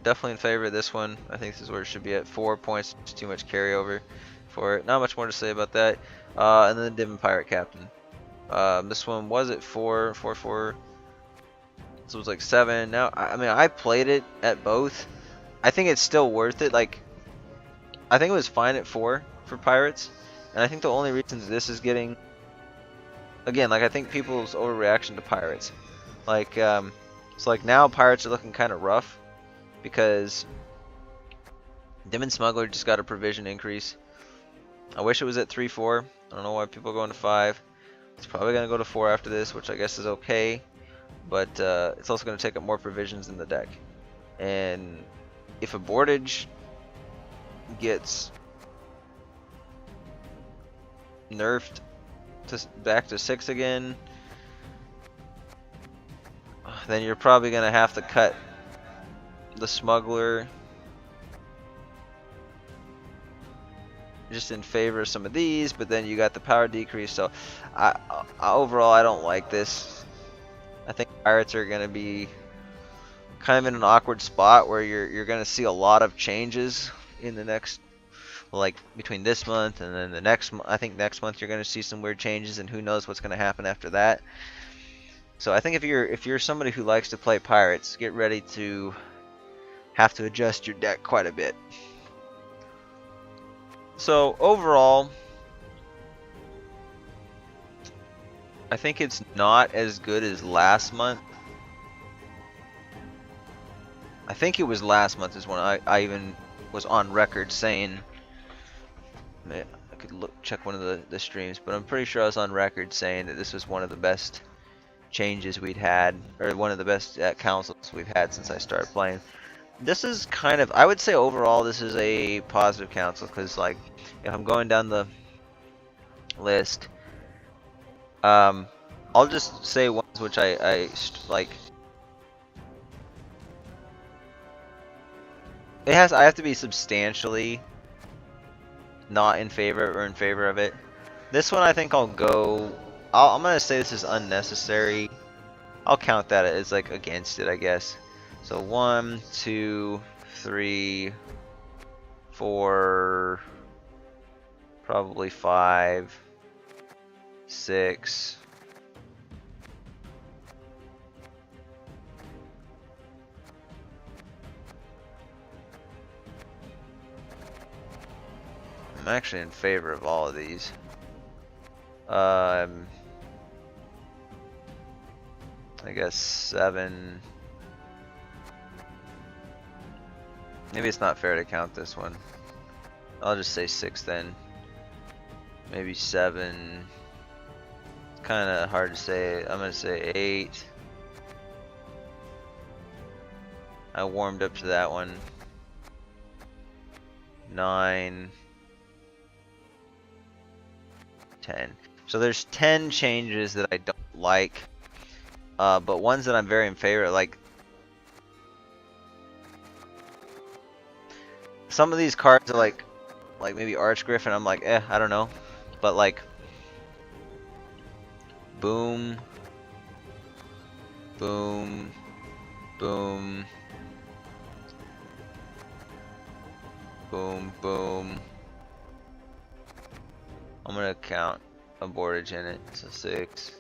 definitely in favor of this one. I think this is where it should be at 4 points. Just too much carryover for it. Not much more to say about that. And then the Demon Pirate Captain. This one was at 4. This was like 7. Now, I mean, I played it at both. I think it's still worth it. Like, I think it was fine at 4 for Pirates. And I think the only reason this is getting, again, like, I think people's overreaction to Pirates, like, it's like now Pirates are looking kind of rough because Demon Smuggler just got a provision increase. I wish it was at 3-4. I don't know why people are going to 5. It's probably going to go to 4 after this, which I guess is okay, but it's also going to take up more provisions in the deck. And if a boardage gets nerfed back to 6 again, then you're probably gonna have to cut the smuggler just in favor of some of these, but then you got the power decrease. So overall, I don't like this. I think Pirates are gonna be kind of in an awkward spot where you're gonna see a lot of changes in the next, like, between this month and then the next month. I think next month you're going to see some weird changes, and who knows what's going to happen after that. So I think if you're somebody who likes to play Pirates, get ready to have to adjust your deck quite a bit. So overall, I think it's not as good as last month. I think it was last month is when I even was on record saying, I could check one of the streams, but I'm pretty sure I was on record saying that this was one of the best changes we'd had, or one of the best councils we've had since I started playing. This is kind of, I would say overall, this is a positive council, because, like, if I'm going down the list, I'll just say ones which I like. I have to be substantially not in favor or in favor of it. This one I think I'm gonna say this is unnecessary. I'll count that as like against it, I guess. So 1, 2, 3, 4, Probably 5, 6. I'm actually in favor of all of these. I guess 7. Maybe it's not fair to count this one. I'll just say 6 then. Maybe 7. It's kind of hard to say. I'm gonna say 8. I warmed up to that one. 9. 10. So there's 10 changes that I don't like, but ones that I'm very in favor of. Like some of these cards are like maybe Arch Griffin. I'm like, I don't know, but like boom, boom, boom, boom, boom. I'm gonna count a boardage in it, so 6,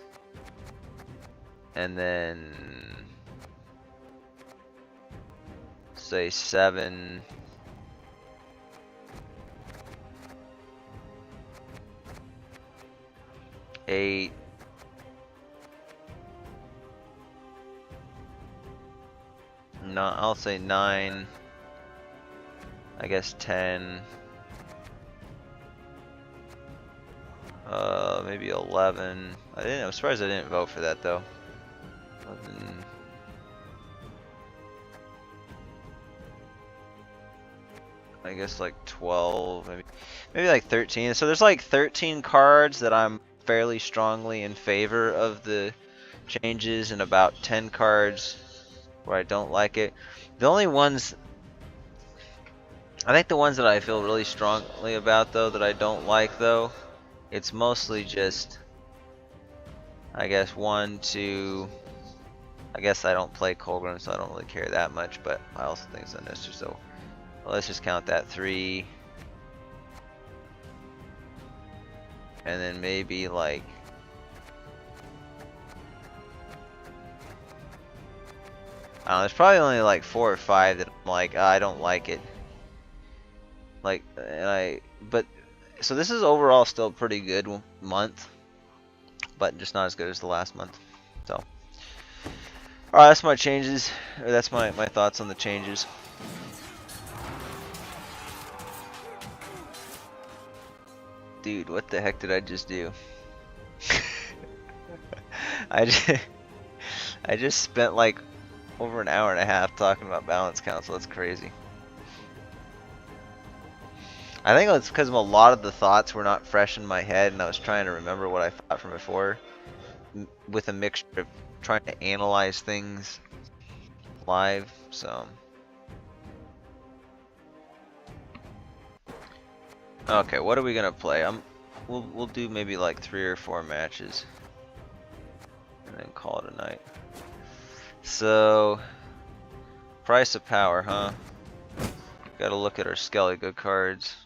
and then say 7, 8, 9. I'll say 9. I guess 10. Maybe 11. I'm surprised I didn't vote for that though. 11. I guess like 12, maybe like 13. So there's like 13 cards that I'm fairly strongly in favor of the changes, and about 10 cards where I don't like it. The only ones, I think the ones that I feel really strongly about though, that I don't like though, it's mostly just, I guess 1, 2. I guess I don't play Colgrim, so I don't really care that much, but I also think it's unnecessary, so well, let's just count that 3. And then maybe like, I don't know, there's probably only like 4 or 5 that I'm like, I don't like it. Like, but so this is overall still a pretty good month, but just not as good as the last month. So, alright, that's my changes, or that's my thoughts on the changes. Dude, what the heck did I just do? I just spent like over an hour and a half talking about balance council. That's crazy. I think it's because a lot of the thoughts were not fresh in my head, and I was trying to remember what I thought from before, with a mixture of trying to analyze things live. So, okay, what are we gonna play? We'll do maybe like 3 or 4 matches, and then call it a night. So, price of power, huh? Gotta look at our Skelly good cards.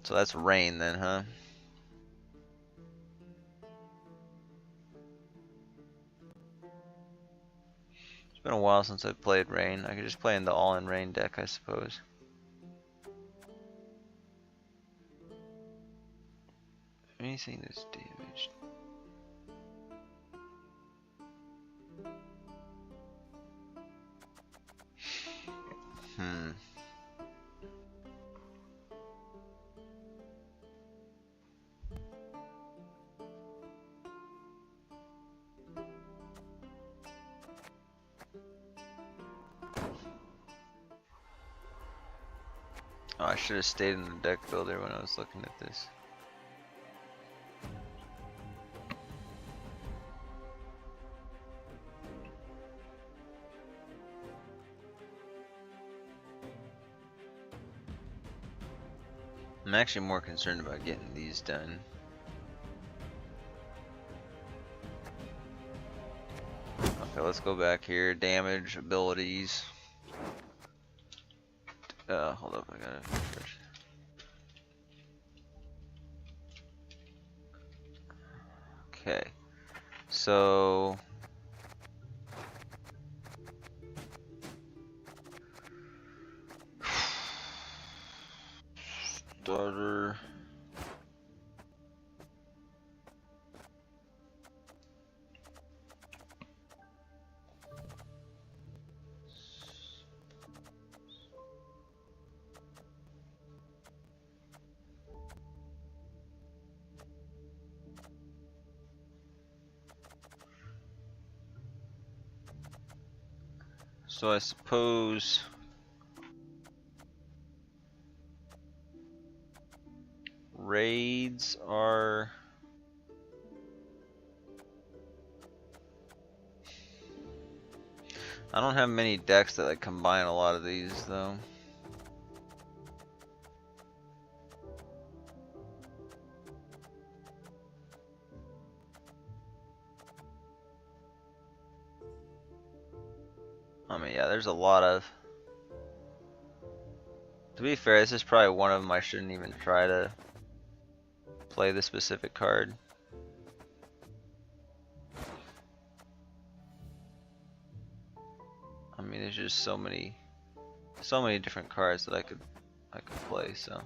So that's Rain then, huh? It's been a while since I've played Rain. I could just play in the all-in Rain deck, I suppose. Anything that's damaged. Oh, I should have stayed in the deck builder when I was looking at this. I'm actually more concerned about getting these done. Okay, let's go back here. Damage, abilities. Hold up, I gotta refresh. Okay, so starter. So I suppose raids are I don't have many decks that like combine a lot of these though. I mean, yeah, there's a lot of. To be fair, this is probably one of them I shouldn't even try to play the specific card. I mean, there's just so many different cards that I could play. So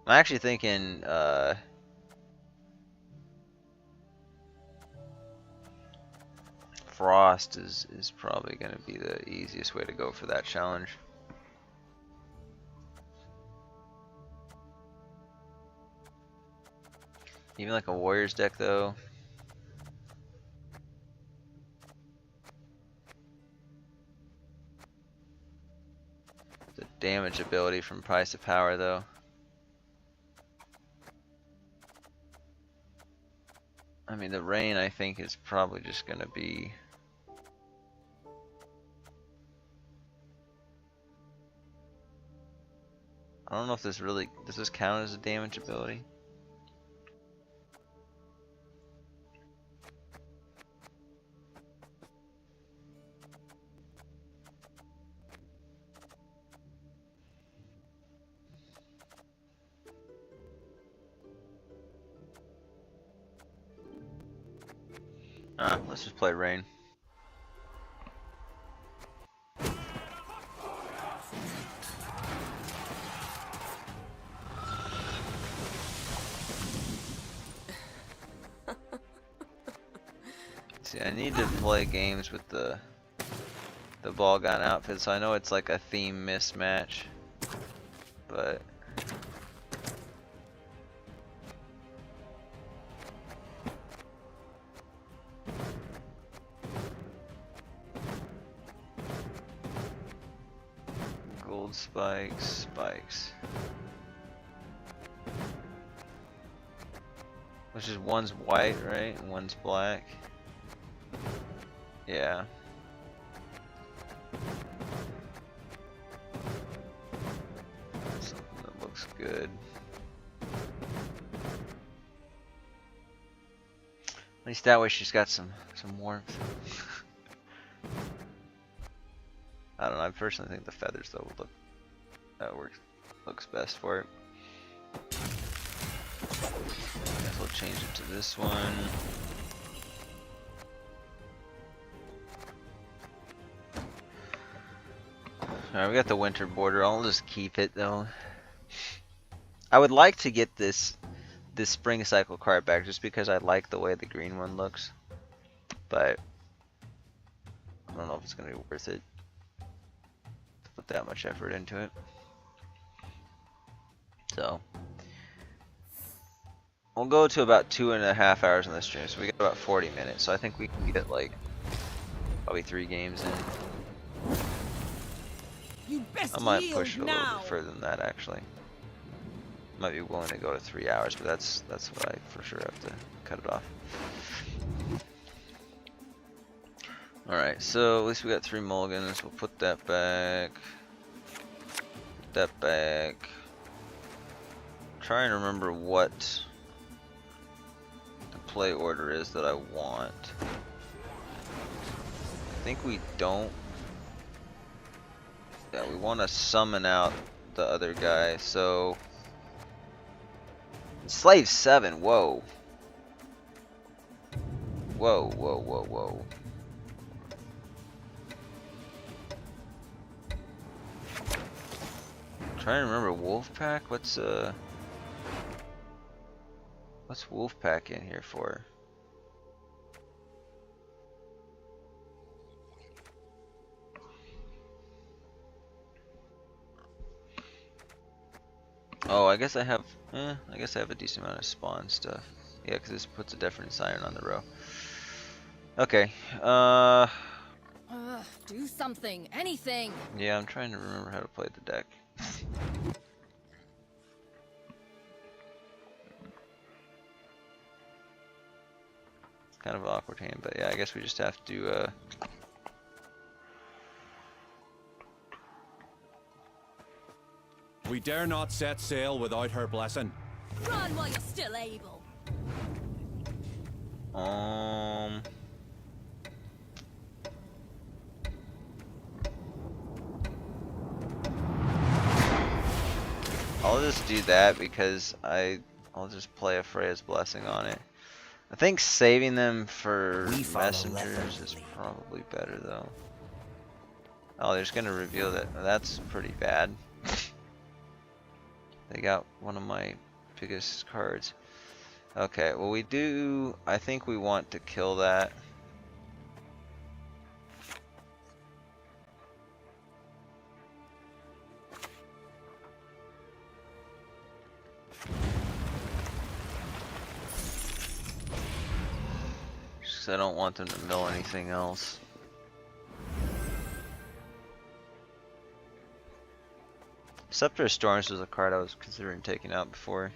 I'm actually thinking Frost is probably going to be the easiest way to go for that challenge. Even like a Warriors deck though. The damage ability from Price to Power though. I mean, the rain I think is probably just going to be I don't know if this really does this count as a damage ability? Let's just play rain. See, I need to play games with the ball gun outfit, so I know it's like a theme mismatch, but gold spikes. Which is one's white, right? And one's black. Yeah. Something that looks good. At least that way she's got some warmth. I don't know, I personally think the feathers though would looks best for it. Guess we'll change it to this one. Alright, we got the winter border. I'll just keep it though. I would like to get this spring cycle card back just because I like the way the green one looks. But I don't know if it's gonna be worth it to put that much effort into it. So we'll go to about 2.5 hours on this stream, so we got about 40 minutes. So I think we can get like probably 3 games in. I might push it a little bit further than that actually. Might be willing to go to 3 hours, but that's what I for sure have to cut it off. Alright, so at least we got 3 mulligans. We'll put that back. Put that back. Try and remember what to play order is that I want. I think we don't. Yeah, we want to summon out the other guy. So Slave 7. Whoa. Whoa, whoa, whoa, whoa. I'm trying to remember Wolfpack. What's Wolfpack in here for? Oh, I guess I have. I guess I have a decent amount of spawn stuff. Yeah, because this puts a different siren on the row. Okay. Do something, anything. Yeah, I'm trying to remember how to play the deck. It's kind of an awkward hand, but yeah, I guess we just have to. We dare not set sail without her blessing. Run while you're still able. I'll just do that because I'll just play a Freya's Blessing on it. I think saving them for messengers is probably better though. Oh, they're just gonna reveal that. That's pretty bad. They got one of my biggest cards. Okay, well we do. I think we want to kill that. Just 'cause I don't want them to mill anything else. Scepter of Storms was a card I was considering taking out before.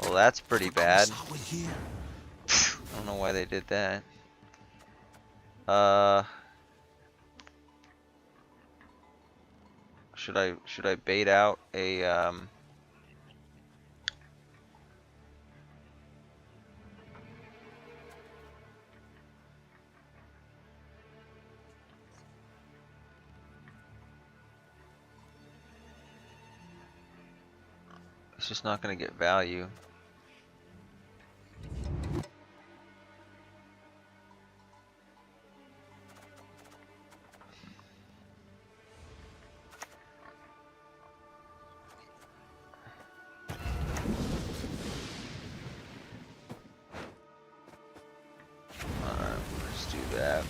Well, that's pretty bad. I don't know why they did that. Should I bait out a It's just not going to get value. Alright, let's do that.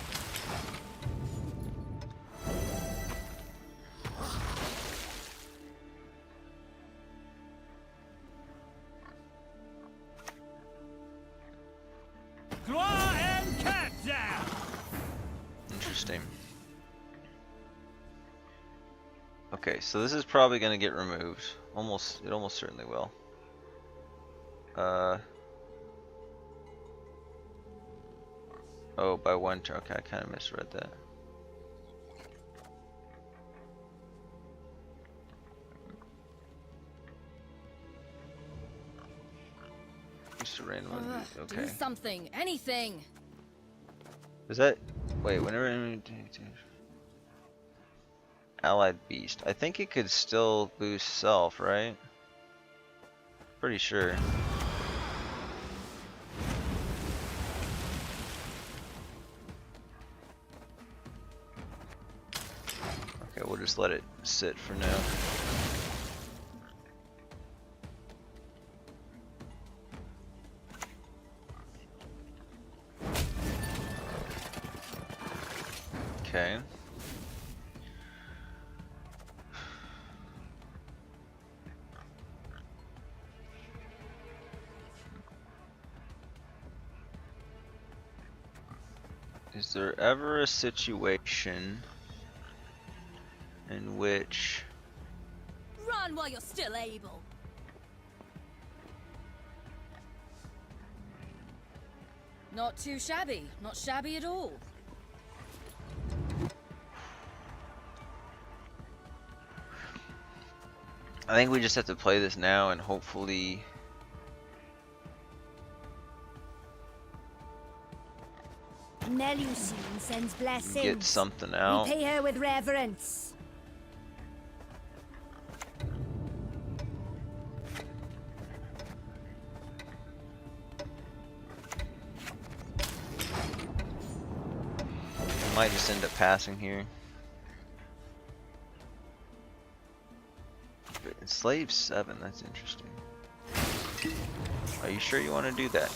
Interesting. Okay, so this is probably going to get removed. It almost certainly will. Oh, by one turn. Okay, I kind of misread that. Just a random one. Okay. Do something, anything. Is that? Wait, whenever Allied Beast. I think it could still boost self, right? Pretty sure. Okay, we'll just let it sit for now. Okay. Is there ever a situation in which Run while you're still able. Not too shabby. Not shabby at all. I think we just have to play this now and hopefully Nelucine sends blessings. get something We out. pay her with reverence. I might just end up passing here. Slave 7, that's interesting. Are you sure you want to do that?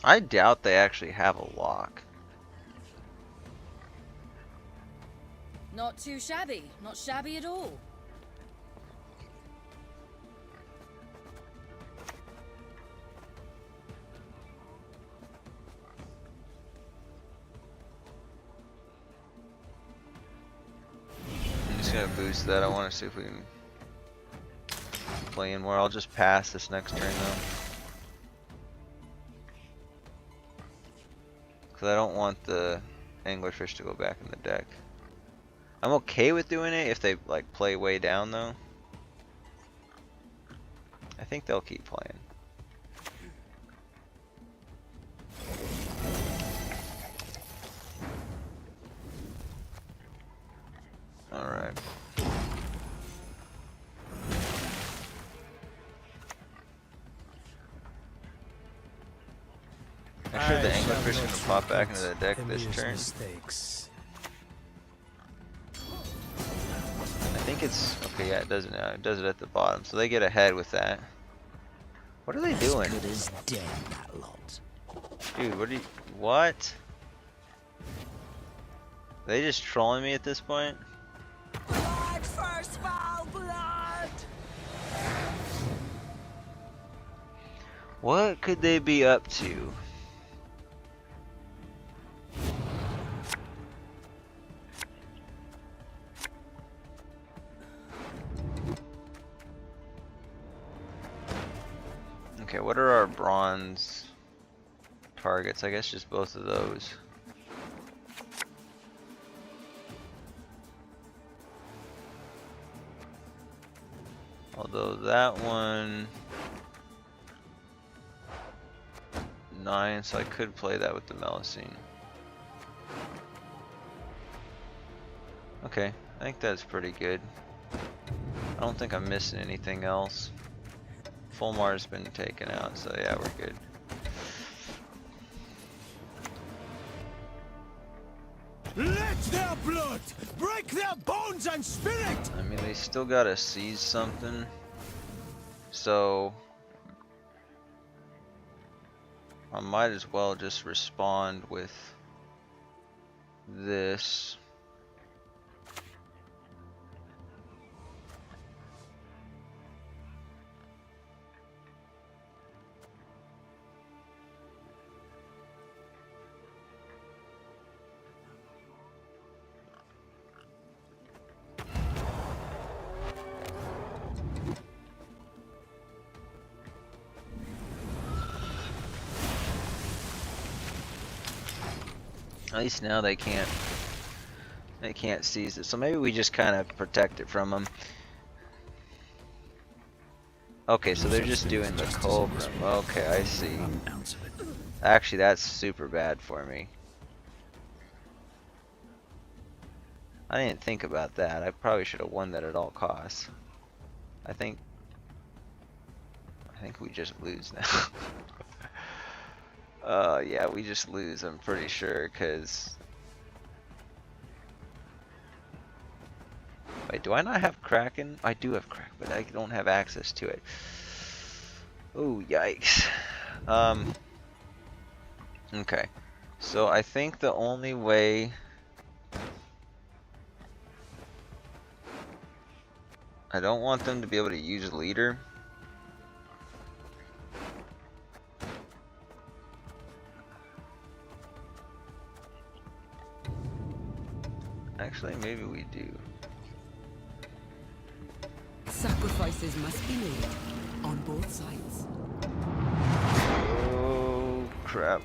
I doubt they actually have a lock. Not too shabby. Not shabby at all. I'm just gonna boost that. I want to see if we can play in more. I'll just pass this next turn though, because I don't want the anglerfish to go back in the deck. I'm okay with doing it if they like play way down though. I think they'll keep playing. Alright. I'm sure the anglerfish is gonna pop back into the deck this turn. I think it's okay. Yeah, it does it now. It does it at the bottom, so they get ahead with that. What are they doing? Good as dead, that lot. Dude, what are you? What? Are they just trolling me at this point? Blood first, foul blood! What could they be up to? Okay, what are our bronze targets? I guess just both of those. Although that one 9, so I could play that with the Melusine. Okay, I think that's pretty good. I don't think I'm missing anything else. Fulmar's been taken out, so yeah, we're good. Let their blood break their bones and spirit! I mean, they still gotta seize something, so I might as well just respond with this. At least now they can't seize it. So maybe we just kind of protect it from them. Okay, so they're just doing the Cobra. Okay, I see. Actually, that's super bad for me. I didn't think about that. I probably should have won that at all costs. I think we just lose now. Yeah, we just lose, I'm pretty sure, because... Wait, do I not have Kraken? I do have Kraken, but I don't have access to it. Oh, yikes. Okay. So I think the only way... I don't want them to be able to use leader. Actually, maybe we do. Sacrifices must be made on both sides. Oh, crap.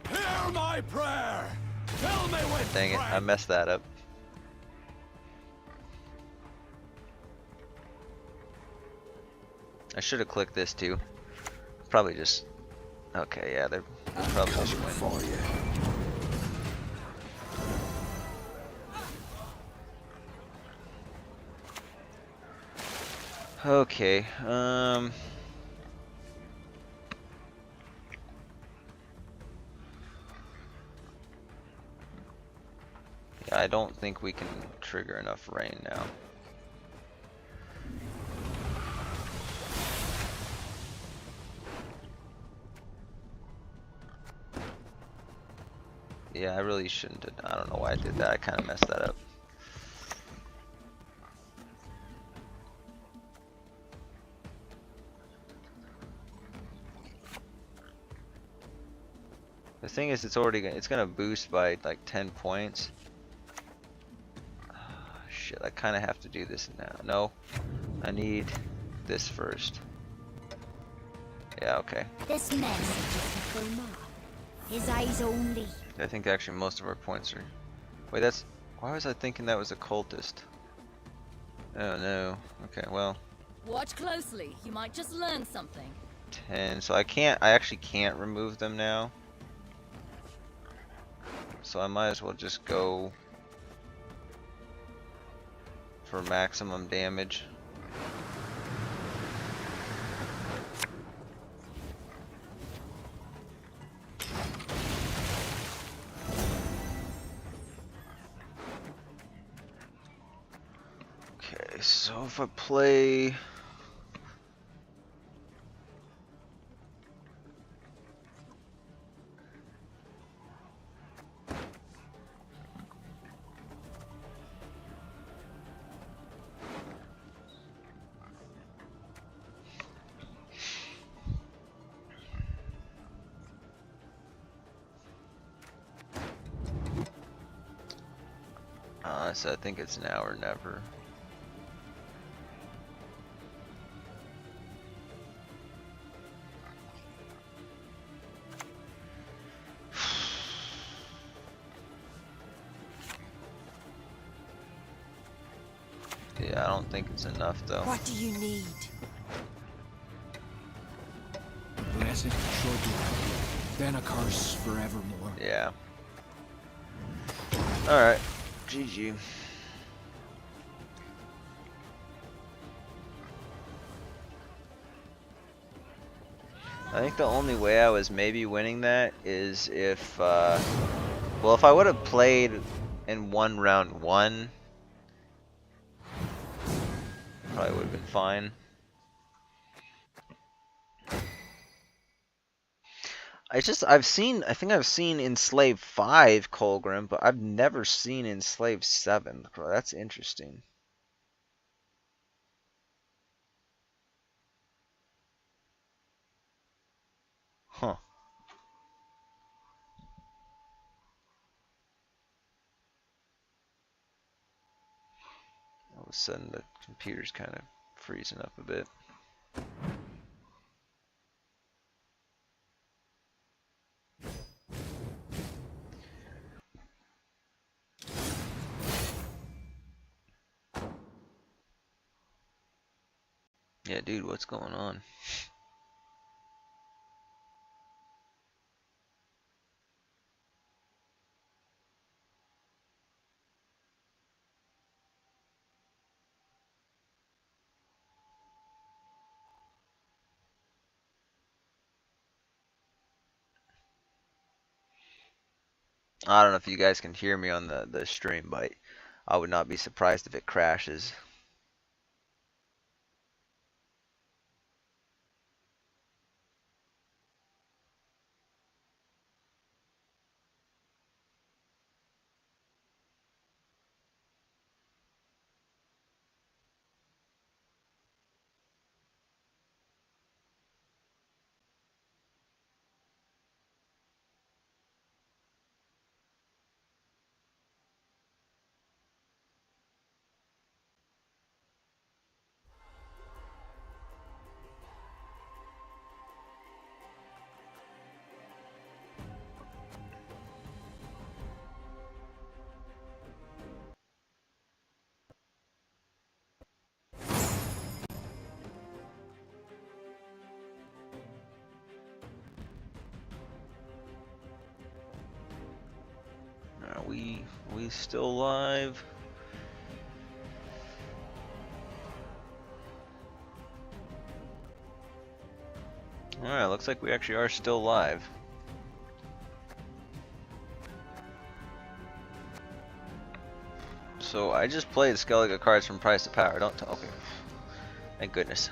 Here Hear my prayer. Fill me with Dang it, I strength. messed that up. I should have clicked this too. Probably just... Okay, yeah, they're probably just winning. For you. Okay, yeah, I don't think we can trigger enough rain now. Yeah, I really shouldn't have. I don't know why I did that. I kind of messed that up. The thing is, it's gonna boost by like 10 points. Shit, I kind of have to do this now. No, I need this first. Yeah, okay. This message is for Fulmar. His eyes only. I think actually most of our points are... Wait, that's... Why was I thinking that was a cultist? Oh no. Okay, well, Watch closely. You might just learn something. 10. So I actually can't remove them now. So I might as well just go for maximum damage. Okay, so if I play... so I think it's now or never. Yeah, I don't think it's enough though. What do you need? Blessed should you, then a curse forevermore. Yeah. Alright. GG. I think the only way I was maybe winning that is if, well, if I would have played and won round 1, probably would have been fine. I think I've seen Enslaved 5 Colgrim, but I've never seen Enslaved 7. That's interesting. Huh. All of a sudden the computer's kind of freezing up a bit. Yeah, dude, what's going on? I don't know if you guys can hear me on the stream, but I would not be surprised if it crashes. we still live? Alright, looks like we actually are still live. So I just played Skellige cards from Price to Power. Don't tell. Okay. Thank goodness.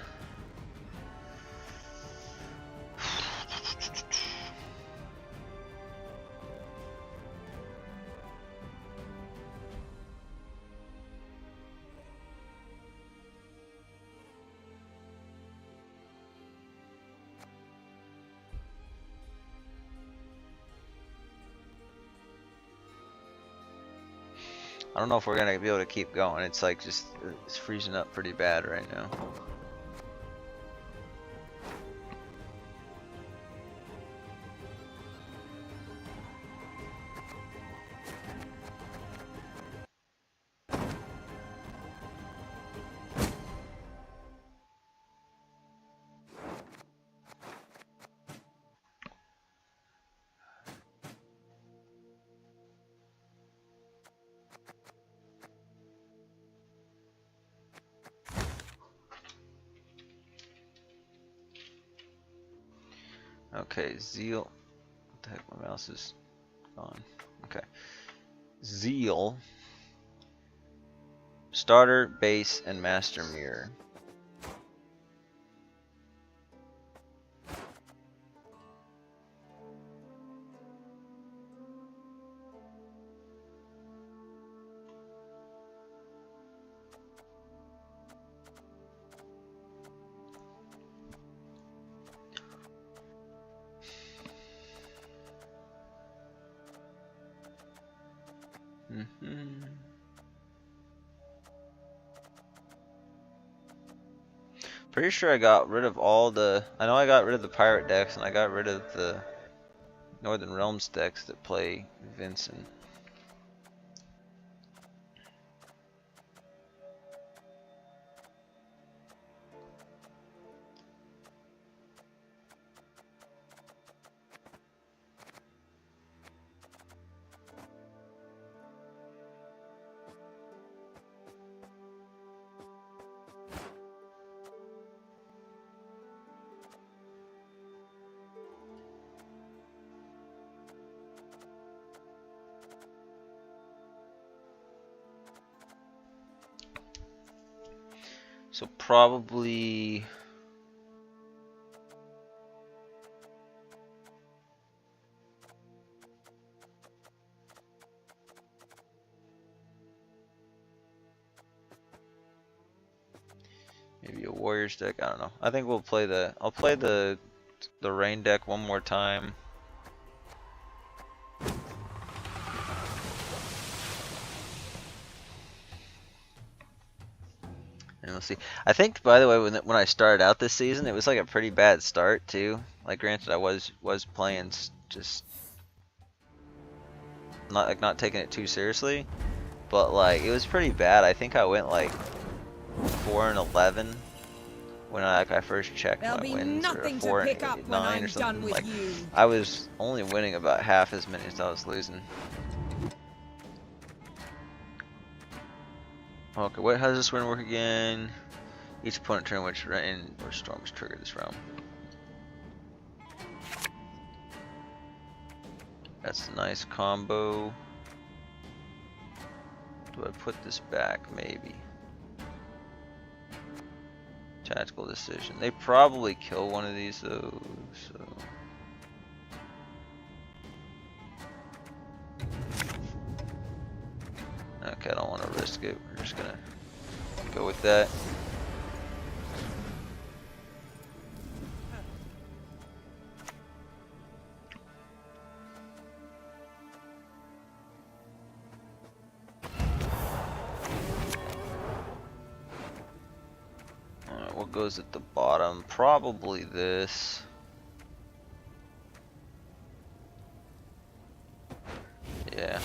I don't know if we're gonna be able to keep going. It's like just it's freezing up pretty bad right now. Okay, Zeal. What the heck? My mouse is gone. Okay. Zeal. Starter, base, and master mirror. Pretty sure I got rid of all the. I know I got rid of the pirate decks, and I got rid of the Northern Realms decks that play Vincent. So probably maybe a Warriors deck. I don't know. I think we'll play the. I'll play the rain deck one more time. And we'll see. I think, by the way, when I started out this season, it was like a pretty bad start too. Like, granted, I was playing just not taking it too seriously, but like it was pretty bad. I think I went like 4-11 when I first checked my wins, or 4-9 or something. Like I was only winning about half as many as I was losing. Okay, how does this win work again? Each opponent turn which rain or storm is triggered this round. That's a nice combo. Do I put this back? Maybe. Tactical decision. They probably kill one of these though, so. Okay, I don't want to risk it. We're just gonna go with that. Alright, what goes at the bottom? Probably this. Yeah.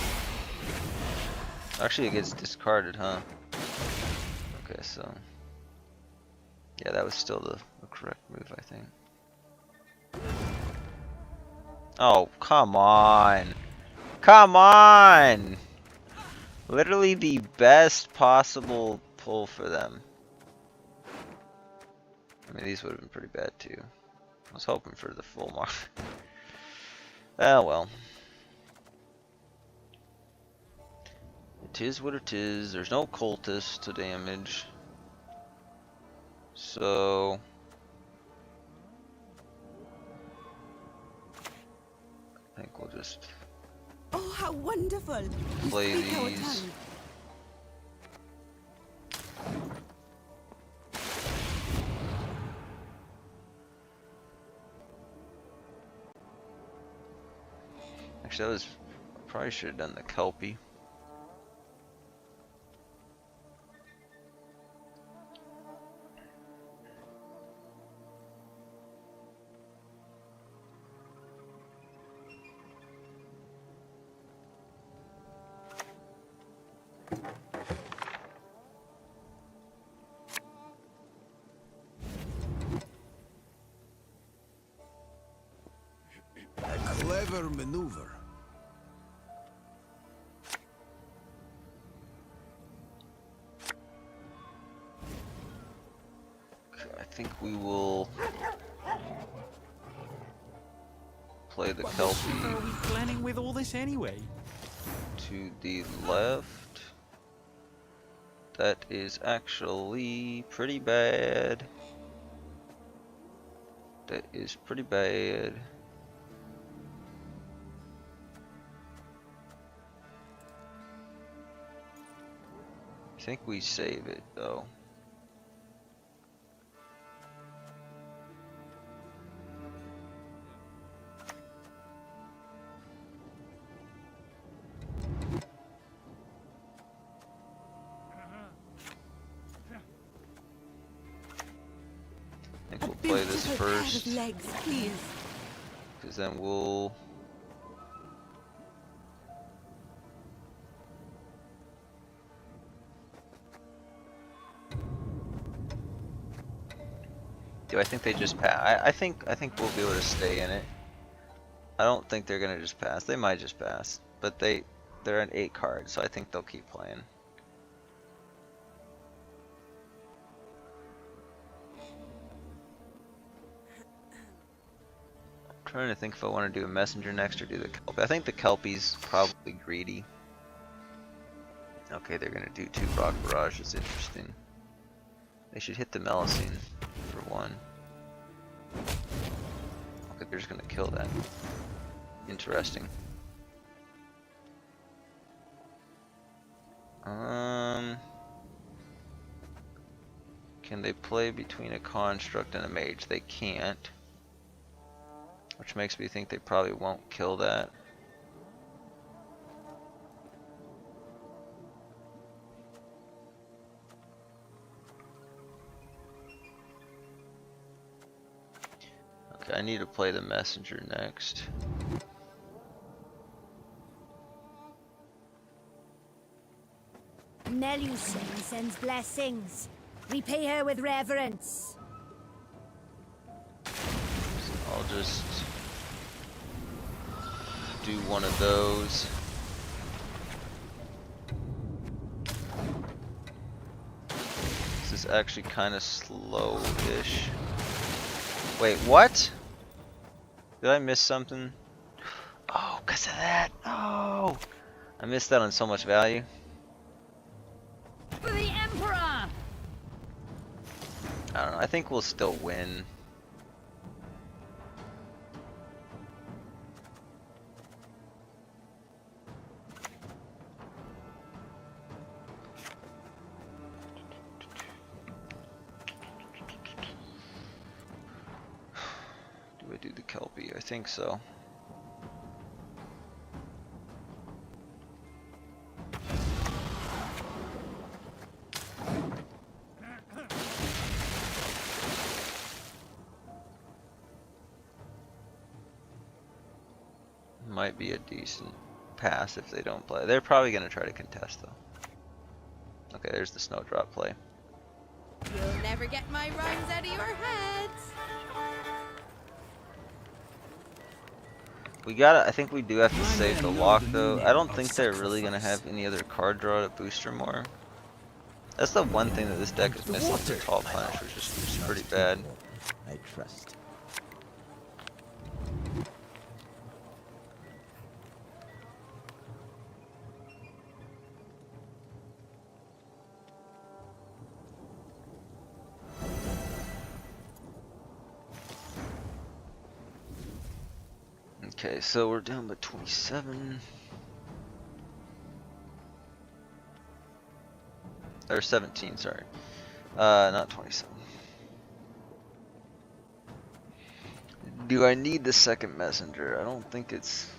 Actually, it gets discarded, huh? Okay, so yeah, that was still the correct move, I think. Oh, come on! Come on! Literally the best possible pull for them. I mean, these would have been pretty bad too. I was hoping for the full mark. Oh well. It is what it is. There's no cultists to damage. So I think we'll just Oh, how wonderful! You play speak our these. tongue. Actually, that was probably should have done the Kelpie. A clever maneuver. I think we will play the Kelpie Are we planning with all this anyway? to the left. That is actually pretty bad. That is pretty bad. I think we save it though. I think we'll play this Beautiful pair of first, legs, please. because then we'll do. I think they just pass. I think we'll be able to stay in it. I don't think they're gonna just pass. They might just pass, but they're an 8 card, so I think they'll keep playing. I'm trying to think if I want to do a messenger next or do the Kelpie. I think the Kelpie's probably greedy. Okay, they're gonna do 2 rock barrages. Interesting. They should hit the Melusine for 1. Okay, they're just gonna kill that. Interesting. Can they play between a construct and a mage? They can't. Which makes me think they probably won't kill that. Okay, I need to play the messenger next. Melusine sends blessings. Repay her with reverence. So I'll just do one of those. This is actually kind of slow-ish. Wait, what? Did I miss something? Oh, because of that. Oh, I missed that on so much value. For the Emperor! I don't know. I think we'll still win. Do I do the Kelpie? I think so. Might be a decent pass if they don't play. They're probably going to try to contest though. Okay, there's the snowdrop play. You'll never get my rhymes out of your heads. We gotta, I think we do have to save the lock though. I don't think they're really gonna have any other card draw to boost her more. That's the one thing that this deck is missing, is the tall punish, which is pretty bad. I trust. Okay, so we're down by 27. Or 17, sorry. Not 27. Do I need the second messenger? I don't think it's...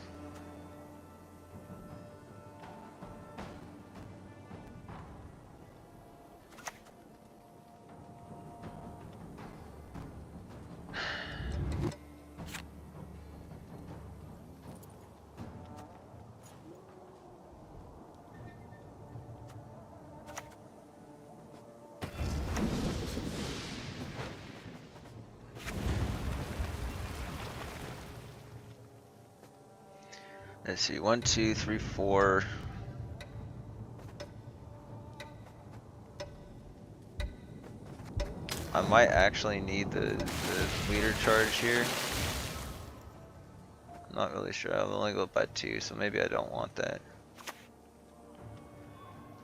Let's see, 1, 2, 3, 4. I might actually need the leader charge here. I'm not really sure. I'll only go by 2, so maybe I don't want that.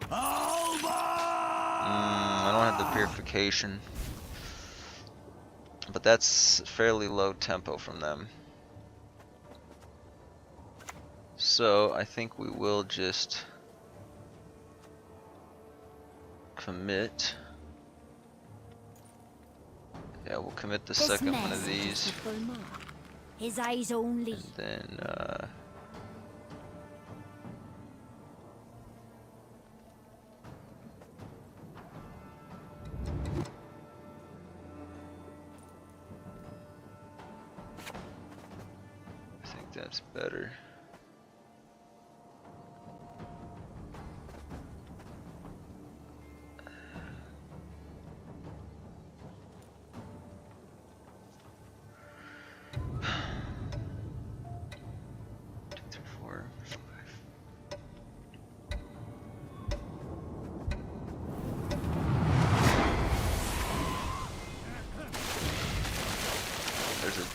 I don't have the purification. But that's fairly low tempo from them. So I think we will just commit. Yeah, we'll commit the second one of these. His eyes only. And then I think that's better.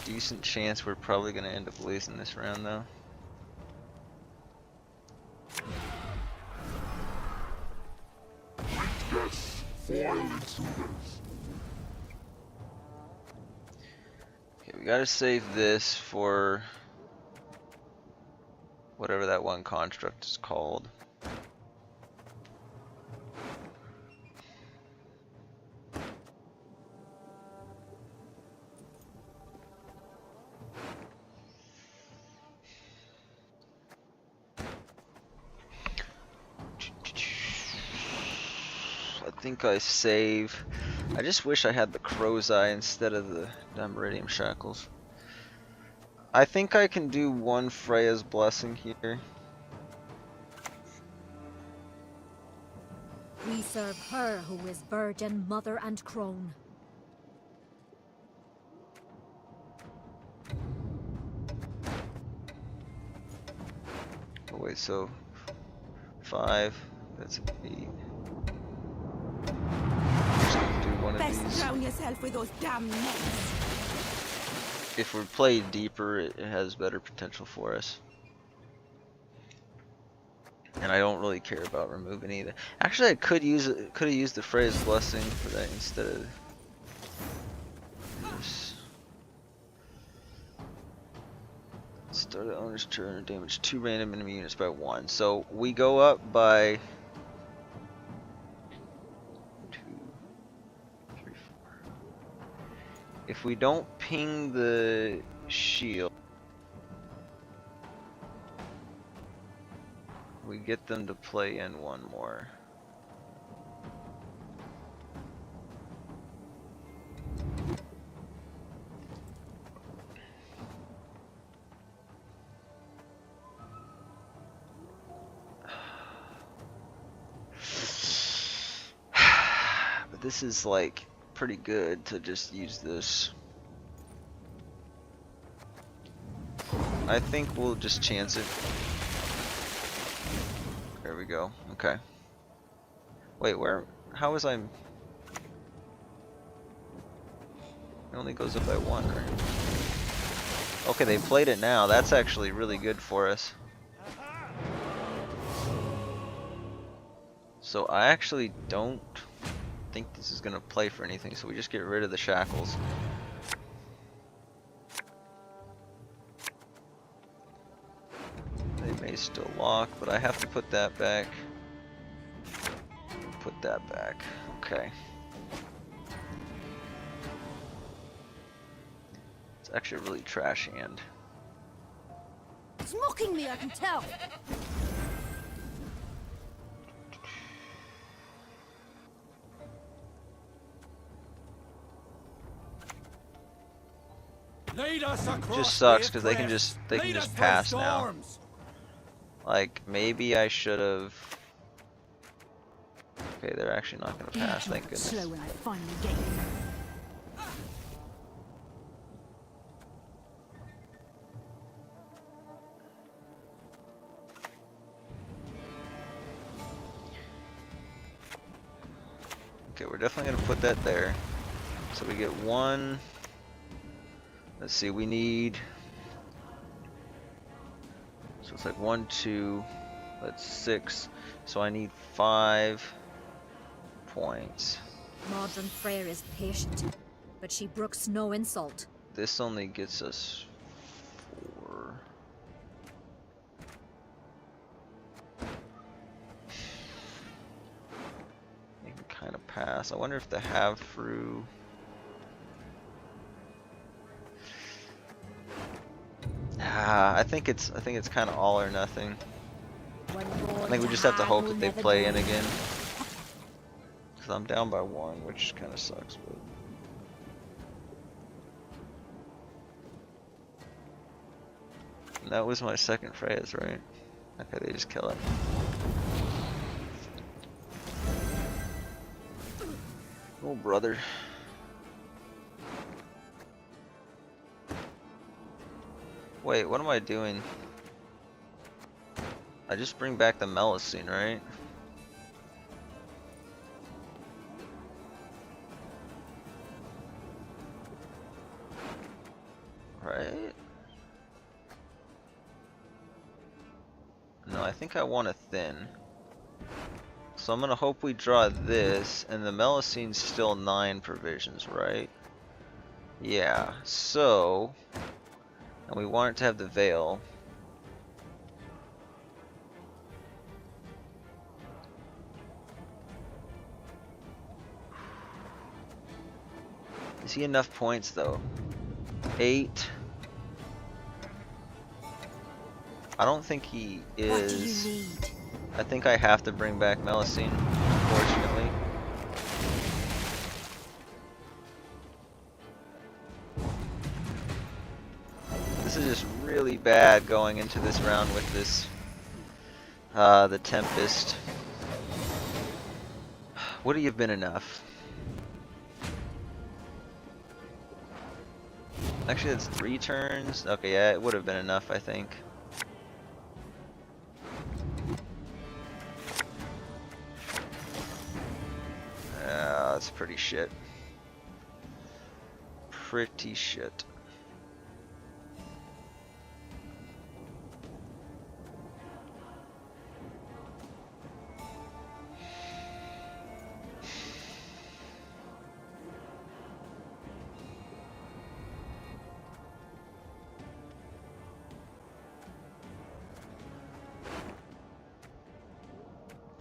Decent chance we're probably going to end up losing this round though. Okay, we got to save this for whatever that one construct is called. I think I save. I just wish I had the crow's eye instead of the Meridium shackles. I think I can do one Freya's blessing here. We serve her who is virgin, mother, and crone. Oh wait, so 5. That's 8. Best drown yourself with those damn nets. If we play deeper, it has better potential for us. And I don't really care about removing either. Actually, I could have used the Freya's blessing for that instead of this. Start the owner's turn, damage 2 random enemy units by 1. So we go up by 2, 3, 4. If we don't ping the shield, we get them to play in 1 more. But this is like pretty good to just use this. I think we'll just chance it. There we go. Okay. Wait, where? How was I? It only goes up by 1, right? Okay, they played it now. That's actually really good for us. So I actually don't think this is gonna play for anything, so we just get rid of the shackles. They may still lock, but I have to put that back. Put that back. Okay. It's actually a really trash hand. It's mocking me, I can tell. Lead us across, Just sucks dear because they can friends. Lead us just through pass now. storms. Like maybe I should have. Okay, they're actually not gonna pass. Thank goodness. Slow when I finally get you. Okay, we're definitely gonna put that there. So we get 1. Let's see, we need. So it's like 1, 2. That's 6. So I need 5 points. Modern Freyr is patient, but she brooks no insult. This only gets us 4. You can kind of pass. I wonder if the have through. I think it's kind of all or nothing. I think we just have to hope that they play in again. Because I'm down by 1, which kind of sucks. But and that was my second phrase, right? Okay, they just kill it. Oh, brother. Wait, what am I doing? I just bring back the Melusine, right? Right? No, I think I want a thin. So I'm gonna hope we draw this, and the Melusine's still 9 provisions, right? Yeah, so... And we want it to have the veil. Is he enough points though? 8. I don't think he is. What do you need? I think I have to bring back Melusine, unfortunately. This is just really bad going into this round with this, the Tempest. Would he have been enough? Actually, that's 3 turns. Okay, yeah, it would have been enough, I think. That's pretty shit. Pretty shit.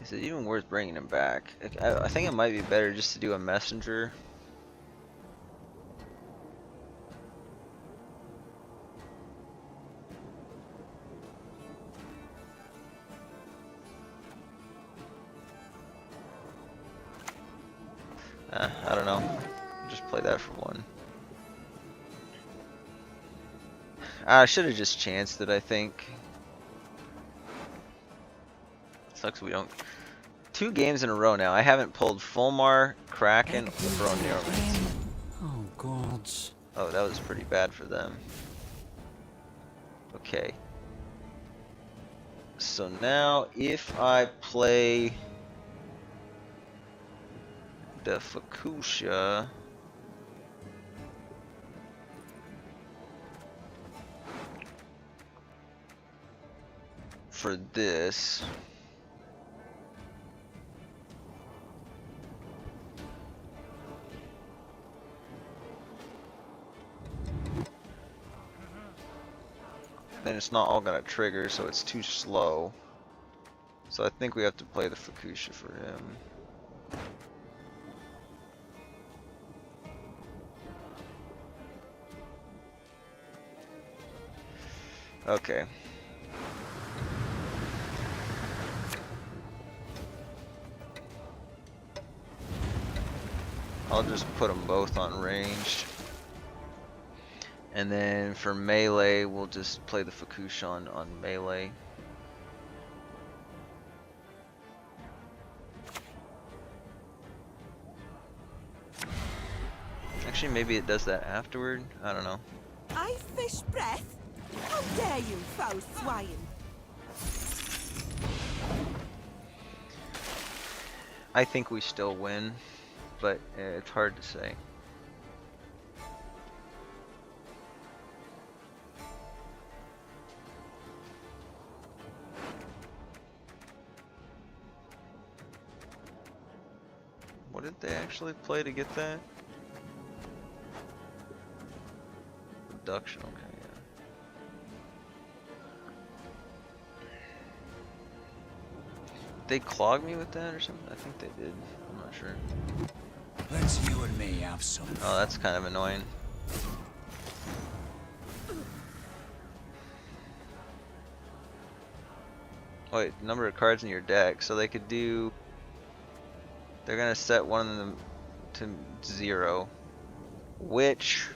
Is it even worth bringing him back? I think it might be better just to do a messenger. I don't know. Just play that for 1. I should have just chanced it, I think. Sucks we don't. 2 games in a row now. I haven't pulled Fulmar, Kraken, or Neuromance. Oh, gods. Oh, that was pretty bad for them. Okay. So now if I play the Fukusha, for this, then it's not all gonna trigger, so it's too slow. So I think we have to play the Fukusha for him. Okay. I'll just put them both on ranged. And then for melee, we'll just play the Fukusha on melee. Actually, maybe it does that afterward. I don't know. I fish breath? How dare you, foul swine! I think we still win, but it's hard to say. What did they actually play to get that? Reduction, okay, yeah. Did they clog me with that or something? I think they did. I'm not sure. Let's you and me have some. Oh, that's kind of annoying. Wait, number of cards in your deck. So they could do... They're gonna set one of them to 0. Which...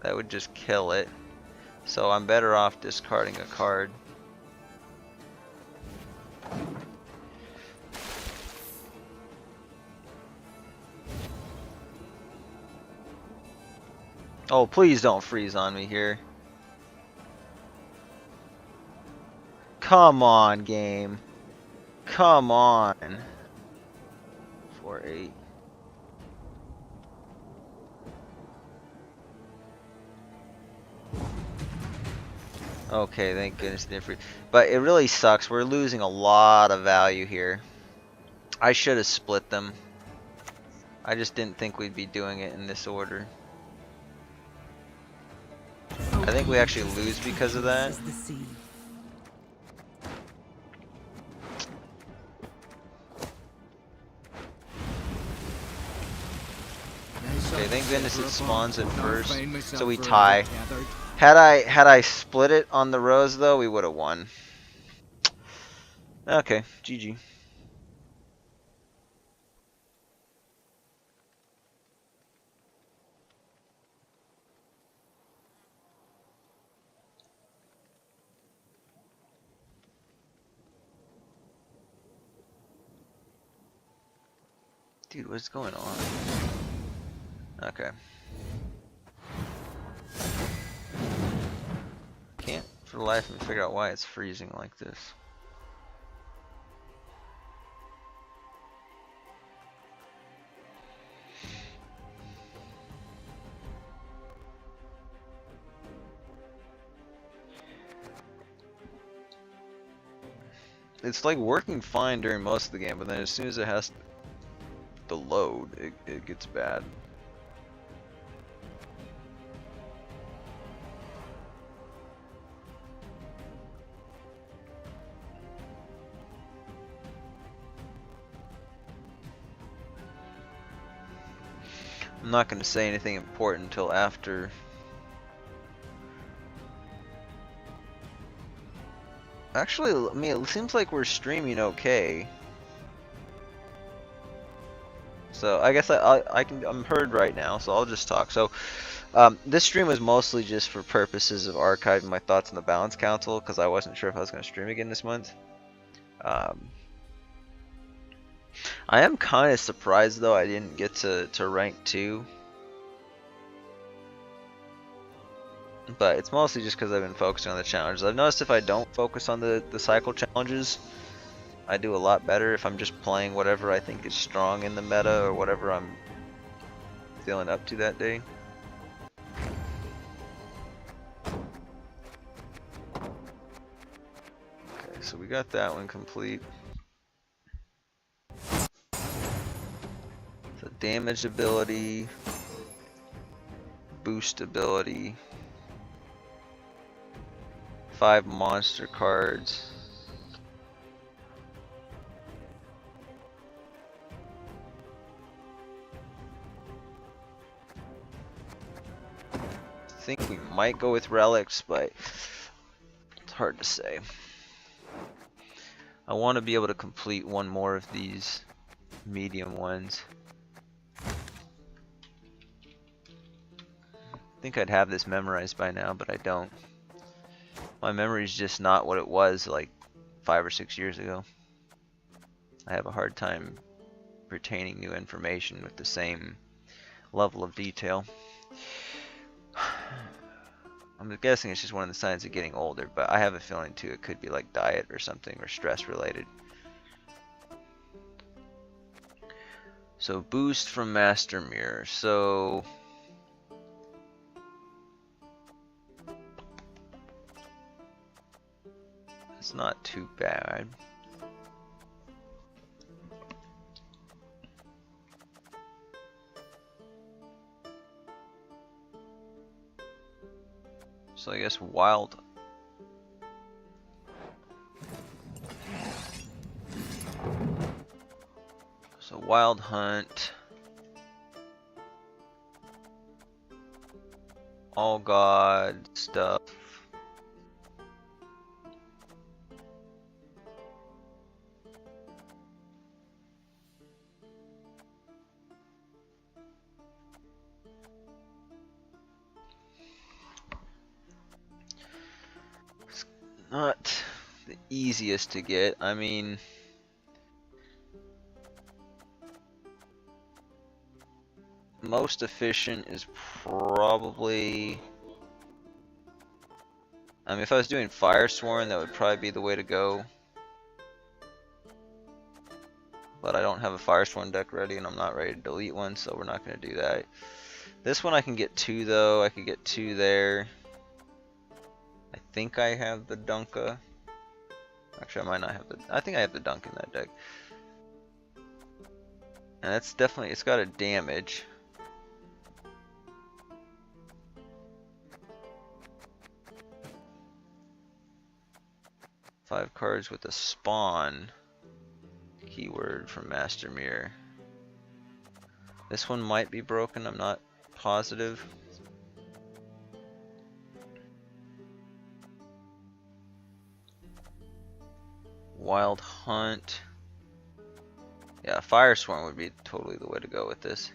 that would just kill it. So I'm better off discarding a card. Oh, please don't freeze on me here. Come on, game. Come on. 4-8. Okay, thank goodness they didn't freeze. But it really sucks. We're losing a lot of value here. I should have split them. I just didn't think we'd be doing it in this order. I think we actually lose because of that. Okay, thank goodness it spawns it first, so we tie. Had I split it on the rows though, we would have won. Okay, GG. Dude, what's going on? Okay. Can't for the life of me figure out why it's freezing like this. It's like working fine during most of the game, but then as soon as it has to load, it gets bad. I'm not going to say anything important until after. Actually, I mean, it seems like we're streaming okay. So I guess I'm heard right now, so I'll just talk. So this stream was mostly just for purposes of archiving my thoughts on the Balance Council, because I wasn't sure if I was going to stream again this month. I am kind of surprised though I didn't get to rank 2. But it's mostly just because I've been focusing on the challenges. I've noticed if I don't focus on the cycle challenges, I do a lot better if I'm just playing whatever I think is strong in the meta or whatever I'm feeling up to that day. Okay, so we got that one complete. So damage ability, boost ability, 5 monster cards. I think we might go with relics, but it's hard to say. I want to be able to complete one more of these medium ones. I think I'd have this memorized by now, but I don't. My memory is just not what it was like 5 or 6 years ago. I have a hard time retaining new information with the same level of detail. I'm guessing it's just one of the signs of getting older, but I have a feeling too it could be like diet or something, or stress related. So boost from Master Mirror. So it's not too bad. So I guess wild. So wild hunt. All god stuff. Not the easiest to get. I mean, most efficient is probably, I mean, if I was doing Firesworn, that would probably be the way to go. But I don't have a Firesworn deck ready, and I'm not ready to delete one, so we're not going to do that. This one I can get 2 though. I could get 2 there. I think I have the Dunka. Actually, I might not have the. I think I have the Dunk in that deck. And that's definitely. It's got a damage. Five cards with a spawn keyword from Master Mirror. This one might be broken. I'm not positive. Wild Hunt. Yeah, Firesworn would be totally the way to go with this.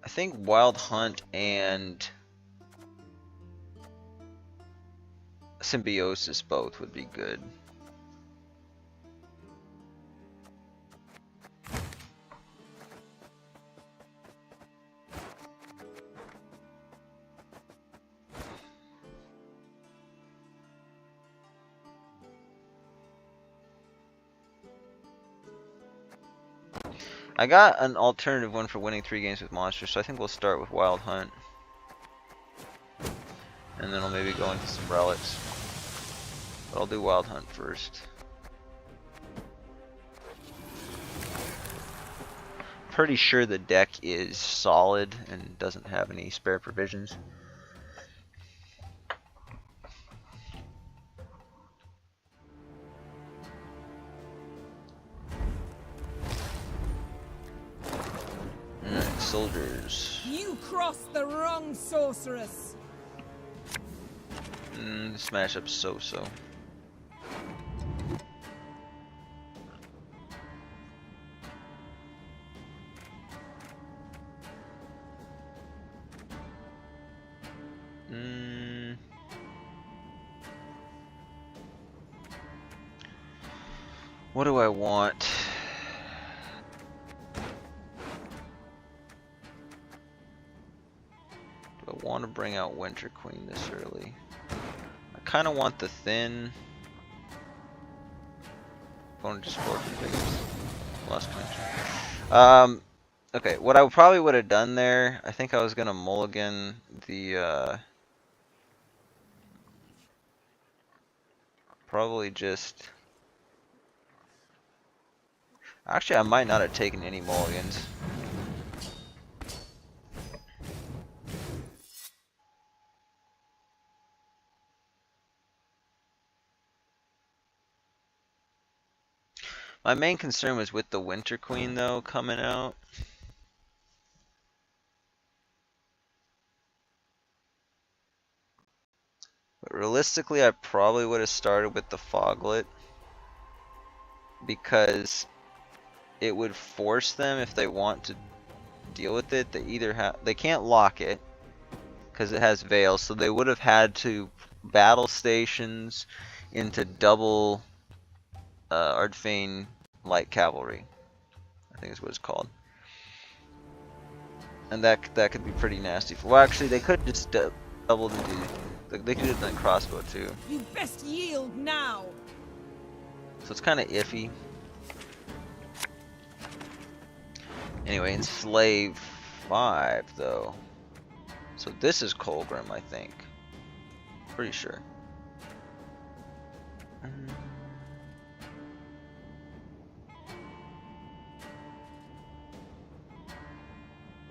I think Wild Hunt and Symbiosis both would be good. I got an alternative one for winning 3 games with monsters, so I think we'll start with Wild Hunt. And then I'll maybe go into some relics. But I'll do Wild Hunt first. Pretty sure the deck is solid and doesn't have any spare provisions. Alright, soldiers. You crossed the wrong sorceress. Smash up so-so. What do I want? Do I want to bring out Winter Queen this early? I kind of want the thin. Going to just forward configures. Lost connection. Okay, what I probably would have done there, I think I was gonna mulligan the probably just. Actually, I might not have taken any mulligans. My main concern was with the Winter Queen though coming out. But realistically, I probably would have started with the Foglet because it would force them, if they want to deal with it, they can't lock it because it has Veil, so they would have had to battle stations into double Ardfane Light Cavalry, I think is what it's called. And that could be pretty nasty. Well, actually, they could just double they could do the crossbow too. You best yield now. So it's kind of iffy. Anyway, Enslave 5 though. So this is Colgrim, I think. Pretty sure.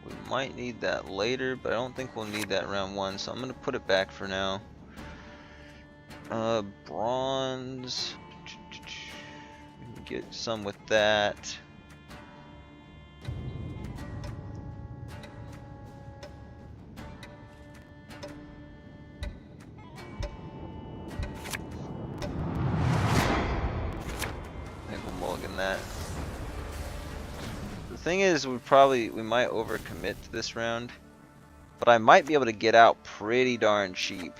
We might need that later, but I don't think we'll need that round 1, so I'm gonna put it back for now. Bronze. We can get some with that. I think we'll mulligan that. The thing is, we might overcommit to this round, but I might be able to get out pretty darn cheap.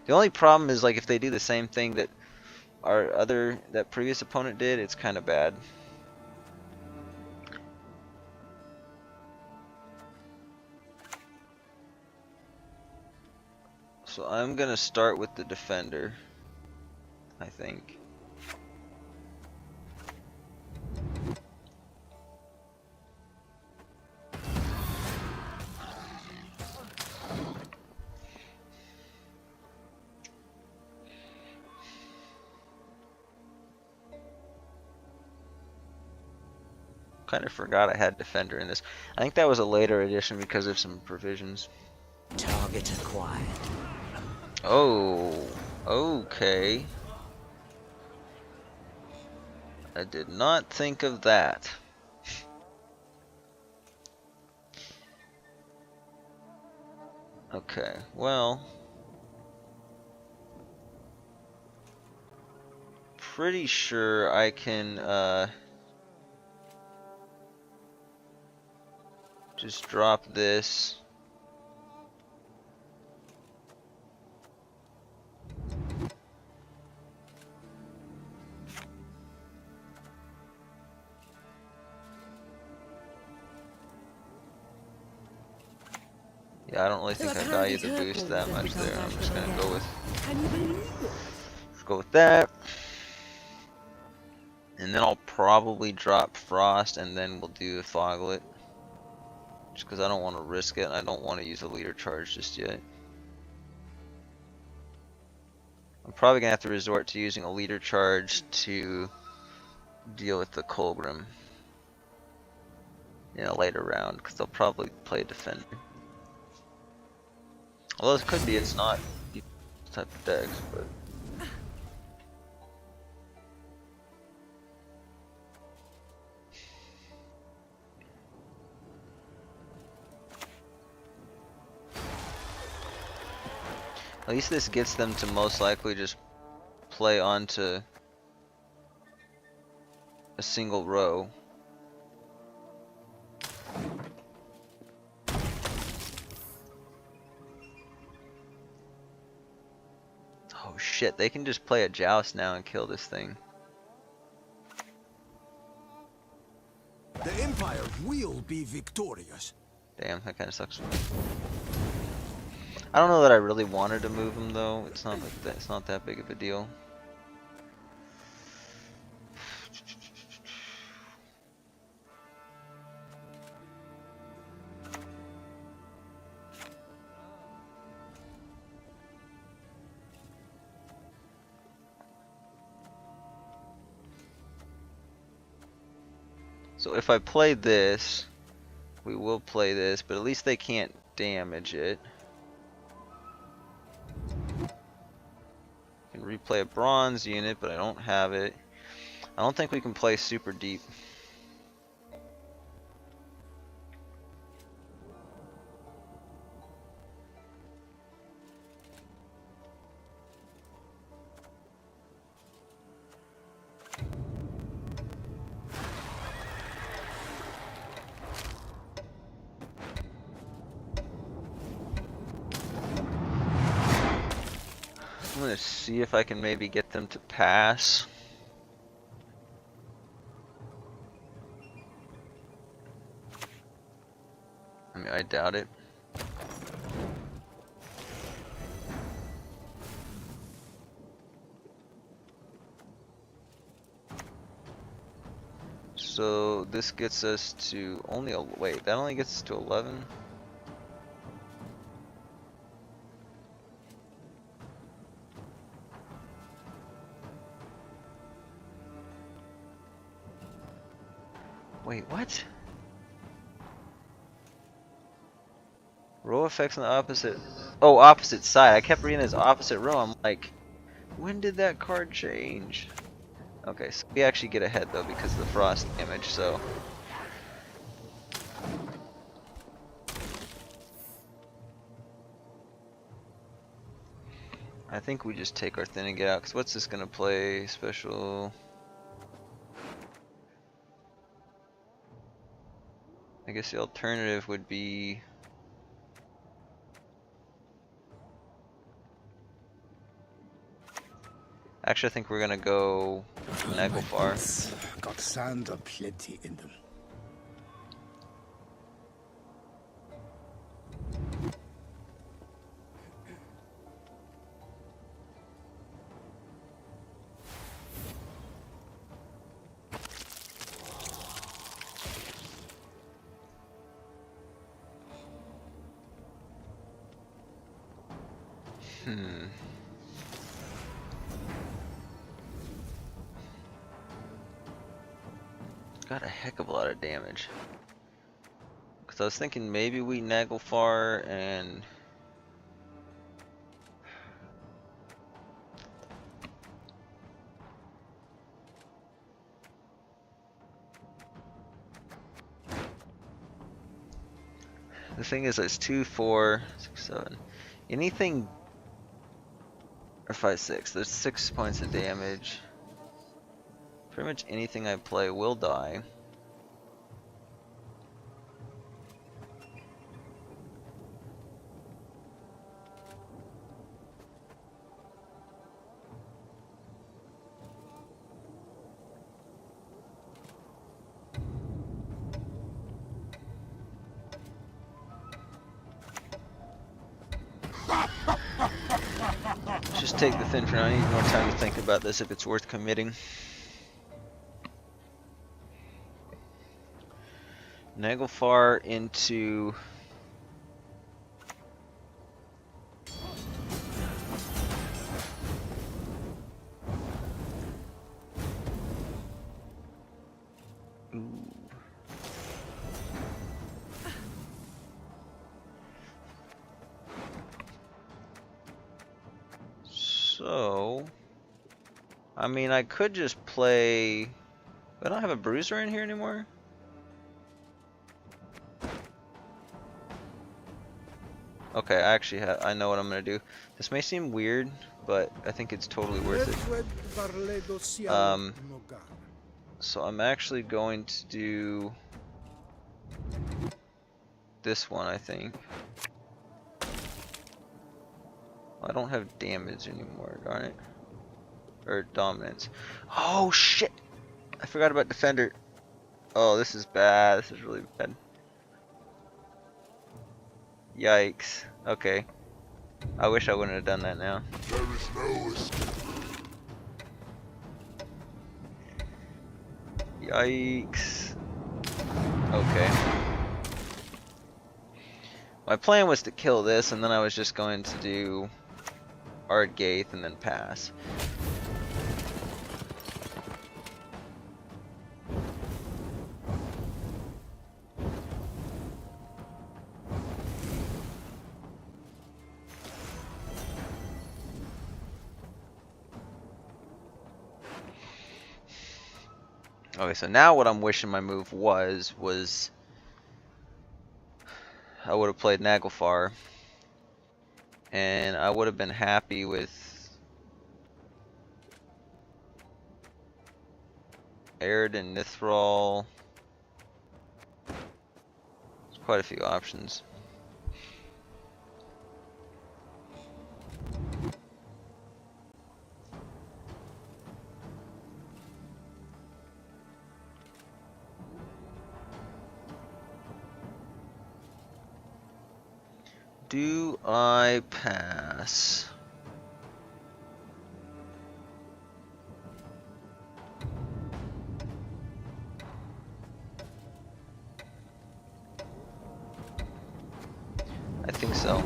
The only problem is, like, if they do the same thing that that previous opponent did, it's kind of bad. So I'm gonna start with the defender, I think. Kind of forgot I had defender in this. I think that was a later addition because of some provisions. Target acquired. Oh, okay. I did not think of that. Okay, well, pretty sure I can just drop this. Yeah, I don't really think I value the boost that much there. I'm just gonna go with. Can you believe it? Let's go with that. And then I'll probably drop Frost, and then we'll do a Foglet. Just because I don't want to risk it, and I don't want to use a leader charge just yet. I'm probably going to have to resort to using a leader charge to deal with the Colgrim in a later round, because they'll probably play defender. Although it could be it's not this type of decks, but. At least this gets them to most likely just play onto a single row. Oh shit, they can just play a joust now and kill this thing. we'll be victorious. Damn, that kind of sucks. I don't know that I really wanted to move him though. It's not like that. It's not that big of a deal. So if I play this, we will play this, but at least they can't damage it. Can replay a bronze unit, but I don't have it. I don't think we can play super deep. I'm gonna see if I can maybe get them to pass. I mean, I doubt it. So this gets us to only a wait. That only gets us to 11. Wait, what? Row effects on the opposite. Oh, opposite side. I kept reading as opposite row. I'm like, when did that card change? Okay, so we actually get ahead though because of the frost damage, so. I think we just take our thing and get out, because what's this gonna play? Special. I guess the alternative would be. Actually, I think we're gonna go Naglfar. Got sand aplenty in them. Got a heck of a lot of damage. Because I was thinking maybe we Naglfar and. The thing is, it's 2, 4, 6, 7. Anything. Or 5, 6. There's 6 points of damage. Pretty much anything I play will die. Let's just take the thin for now. I need more time to think about this if it's worth committing. Naglfar into so I mean I could just play. I don't have a bruiser in here anymore. Okay, I actually I know what I'm gonna do. This may seem weird, but I think it's totally worth it. So I'm actually going to do this one, I think. I don't have damage anymore, darn it. Or dominance. Oh shit! I forgot about defender. Oh, this is bad. This is really bad. Yikes. Okay. I wish I wouldn't have done that now. There is no escape. Yikes. Okay. My plan was to kill this, and then I was just going to do Ardgaith and then pass. Okay, so now what I'm wishing my move was I would have played Naglfar, and I would have been happy with Airden, Nithral. There's quite a few options. Do I pass? I think so.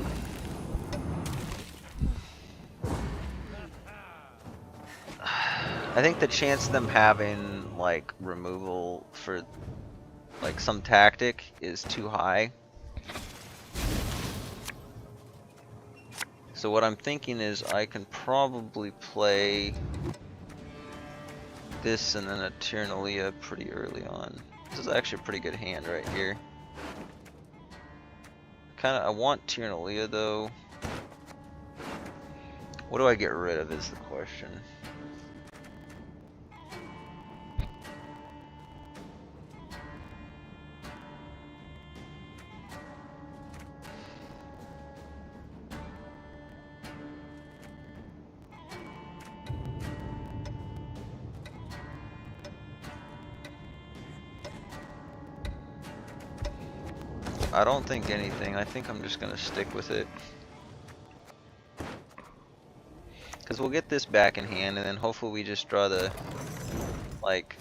I think the chance of them having like removal for like some tactic is too high. So what I'm thinking is I can probably play this and then a Tyrannalia pretty early on. This is actually a pretty good hand right here. I want Tyrannalia though. What do I get rid of is the question. I don't think anything. I think I'm just gonna stick with it. Because we'll get this back in hand, and then hopefully we just draw the, like...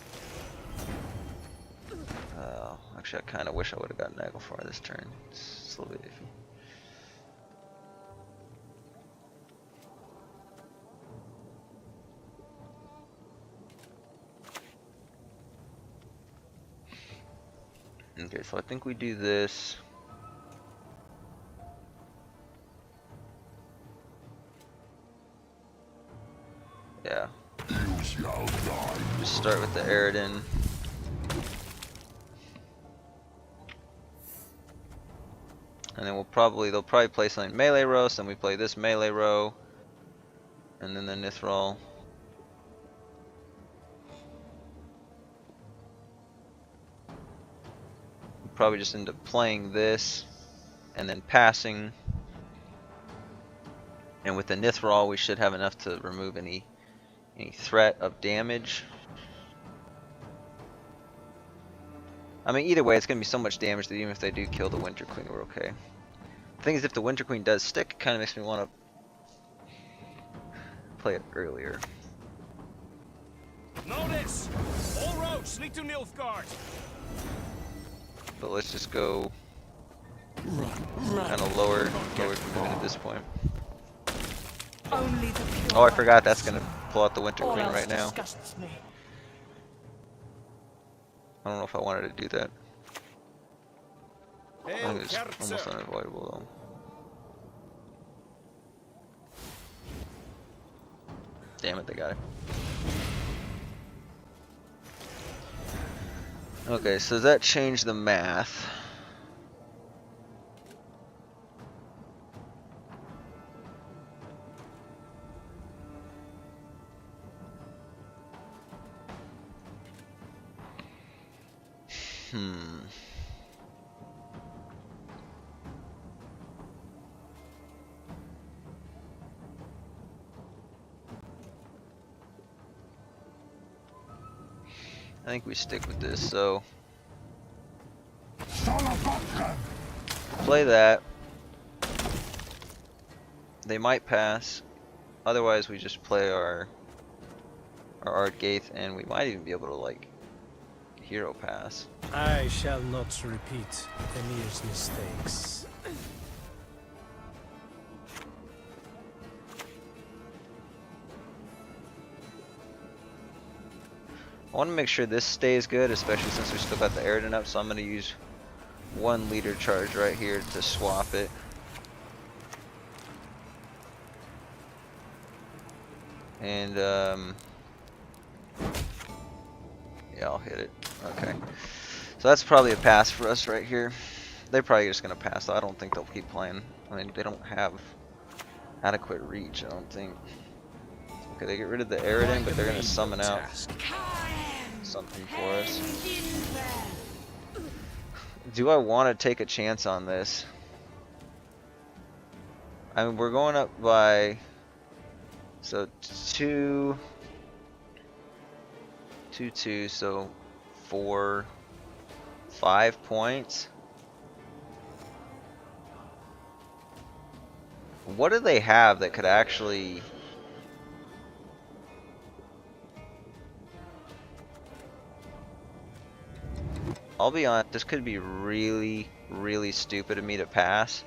actually, I kind of wish I would have gotten Naglfar this turn. It's a little bit iffy. Okay, so I think we do this. Yeah. Just start with the Airden. And then they'll probably play something melee row, so then we play this melee row. And then the Nithral. Probably just end up playing this and then passing, and with the Nithral we should have enough to remove any threat of damage. I mean, either way it's gonna be so much damage that even if they do kill the Winter Queen, we're okay. The thing is, if the Winter Queen does stick, it kind of makes me want to play it earlier. Notice! All roads lead to Nilfgaard. But let's just go kind of lower command at this point. Oh, I forgot that's gonna pull out the Winter Queen right now. I don't know if I wanted to do that. I think it's almost unavoidable though. Damn it, they got it. Okay, so does that change the math? I think we stick with this, so Play that. They might pass. Otherwise, we just play our Ardgaith, and we might even be able to like hero pass. I shall not repeat Emir's mistakes. I want to make sure this stays good, especially since we still got the Aridin up, so I'm going to use 1 leader charge right here to swap it. And, yeah, I'll hit it. Okay. So that's probably a pass for us right here. They're probably just going to pass, though. I don't think they'll keep playing. I mean, they don't have adequate reach, I don't think. Okay, they get rid of the Aridin, but they're going to summon out something for us. Do I want to take a chance on this? I mean, we're going up by, so 2, 2, so 4, 5 points. What do they have that could actually... I'll be honest, this could be really, really stupid of me to pass.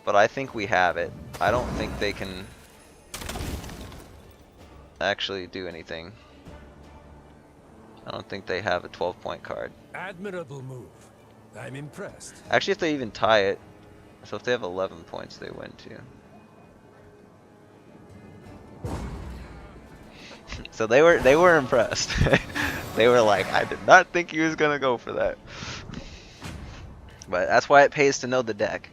But I think we have it. I don't think they can actually do anything. I don't think they have a 12-point card. Admirable move. I'm impressed. Actually, if they even tie it, so if they have 11 points, they win too. So they were impressed. They were like, I did not think he was gonna go for that. But that's why it pays to know the deck.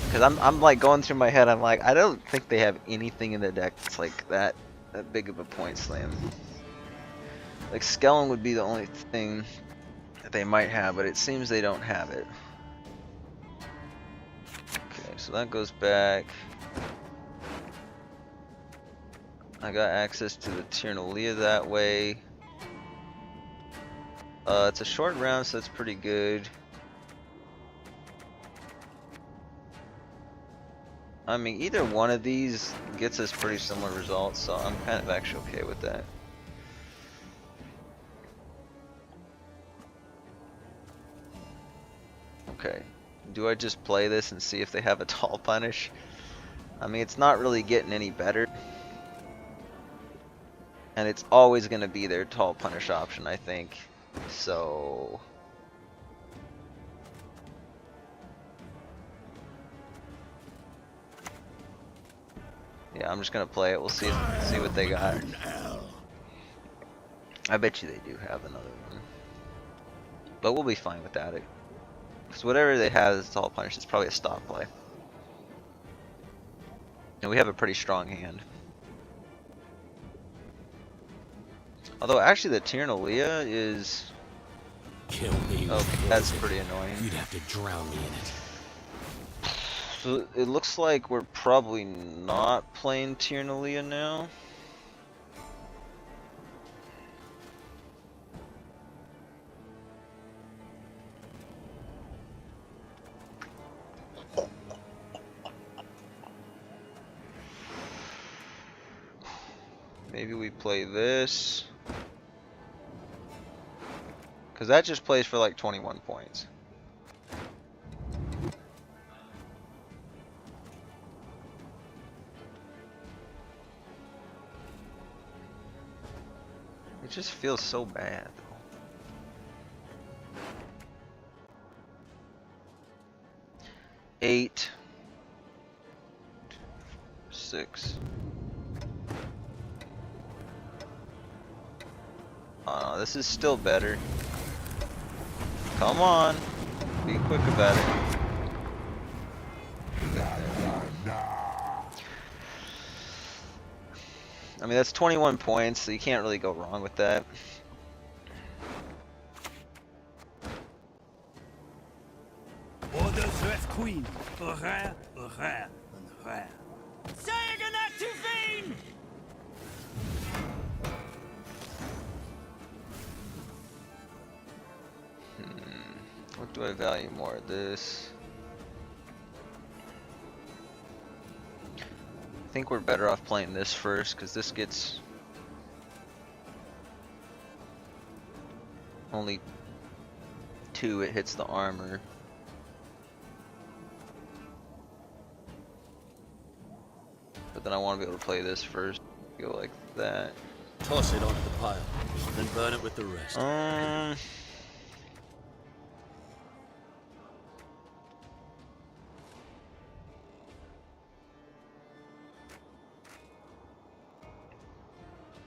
Because I'm like going through my head, I'm like, I don't think they have anything in the deck that's like that big of a point slam. Like Skellen would be the only thing that they might have, but it seems they don't have it. Okay, so that goes back. I got access to the Tyrnalia that way. It's a short round, so that's pretty good. I mean, either one of these gets us pretty similar results, so I'm kind of actually okay with that. Okay, do I just play this and see if they have a tall punish? I mean, it's not really getting any better. And it's always going to be their tall punish option, I think. So... yeah, I'm just going to play it. We'll see what they got. I bet you they do have another one. But we'll be fine without it. Because whatever they have as tall punish, it's probably a stop play. And we have a pretty strong hand. Although actually the Tyrnalia is... Kill me. okay, that's pretty annoying. You'd have to drown me in it. So it looks like we're probably not playing Tyrnalia now. Maybe we play this. Because that just plays for like 21 points. It just feels so bad. 8, 6. This is still better. Come on, be quick about it. I mean, that's 21 points, so you can't really go wrong with that. Orders Red Queen. Rare, rare, and rare. Sagen activine! What do I value more? This. I think we're better off playing this first because this gets only 2. It hits the armor. But then I want to be able to play this first. Go like that. Toss it onto the pile, then burn it with the rest.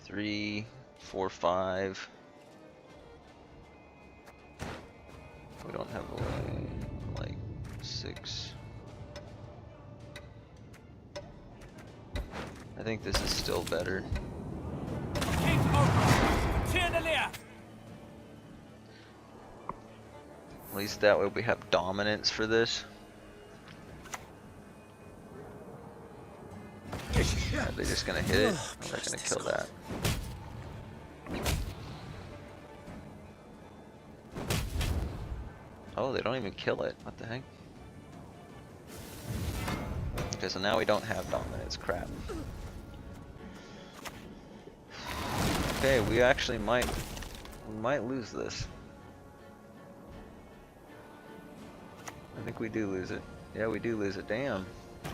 3, 4, 5. We don't have like 6. I think this is still better. At least that way we have dominance for this. Are they just gonna hit it? Or they're gonna kill that. Oh, they don't even kill it. What the heck? Okay, so now we don't have dominance. Crap. Okay, we actually might lose this. I think we do lose it. Yeah, we do lose it. Damn.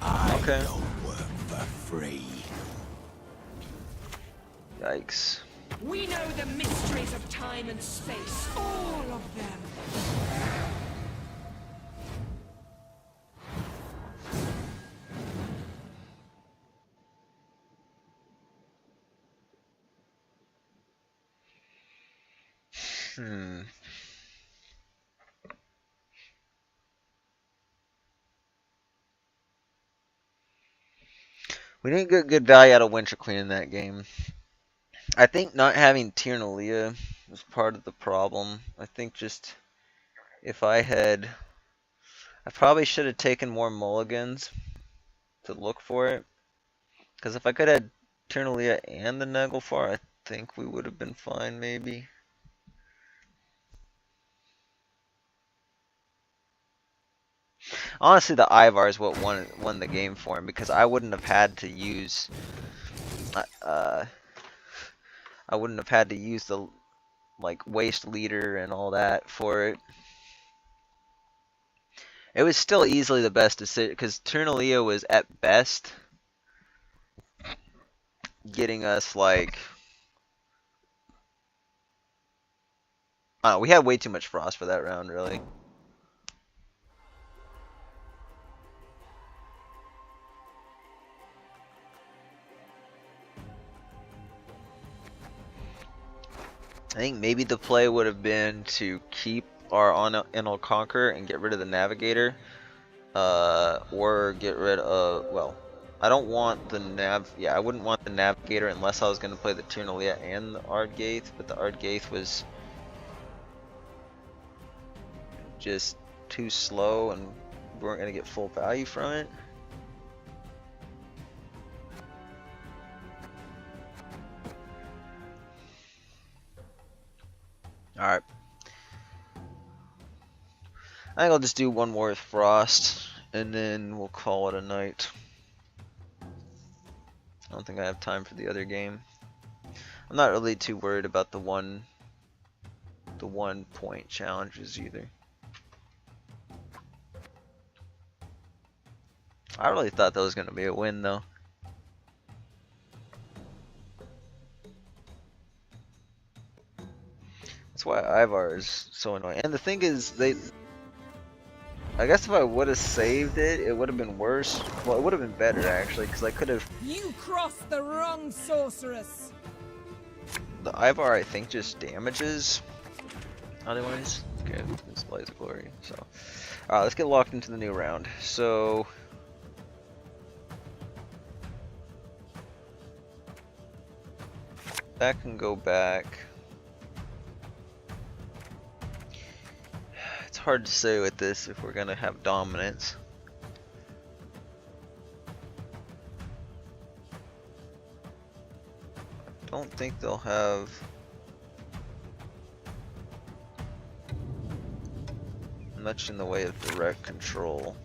Okay. I don't work for free. Yikes. We know the mysteries of time and space, all of them. We didn't get good value out of Winter Queen in that game. I think not having Tiernalia was part of the problem. I think just if I probably should have taken more mulligans to look for it. Because if I could have had Tiernalia and the Naglfar, I think we would have been fine maybe. Honestly, the Ivar is what won the game for him because I wouldn't have had to use the like waste leader and all that for it. It was still easily the best decision because Tiernalia was at best getting us like I don't know, we had way too much frost for that round really. I think maybe the play would have been to keep our Enel Conquer and get rid of the Navigator, or get rid of, well, I don't want the I wouldn't want the Navigator unless I was going to play the Tiernalia and the Ardgaith, but the Ardgaith was just too slow and we weren't going to get full value from it. Alright. I think I'll just do one more with Frost, and then we'll call it a night. I don't think I have time for the other game. I'm not really too worried about the one point challenges either. I really thought that was going to be a win though. That's why Ivar is so annoying. And the thing is, I guess if I would have saved it, it would have been worse. Well, it would have been better actually, because I could have. You crossed the wrong sorceress. The Ivar, I think, just damages. Otherwise, okay, it's Blaze of Glory. So, let's get locked into the new round. So. That can go back. It's hard to say with this if we're gonna have dominance. I don't think they'll have. much in the way of direct control.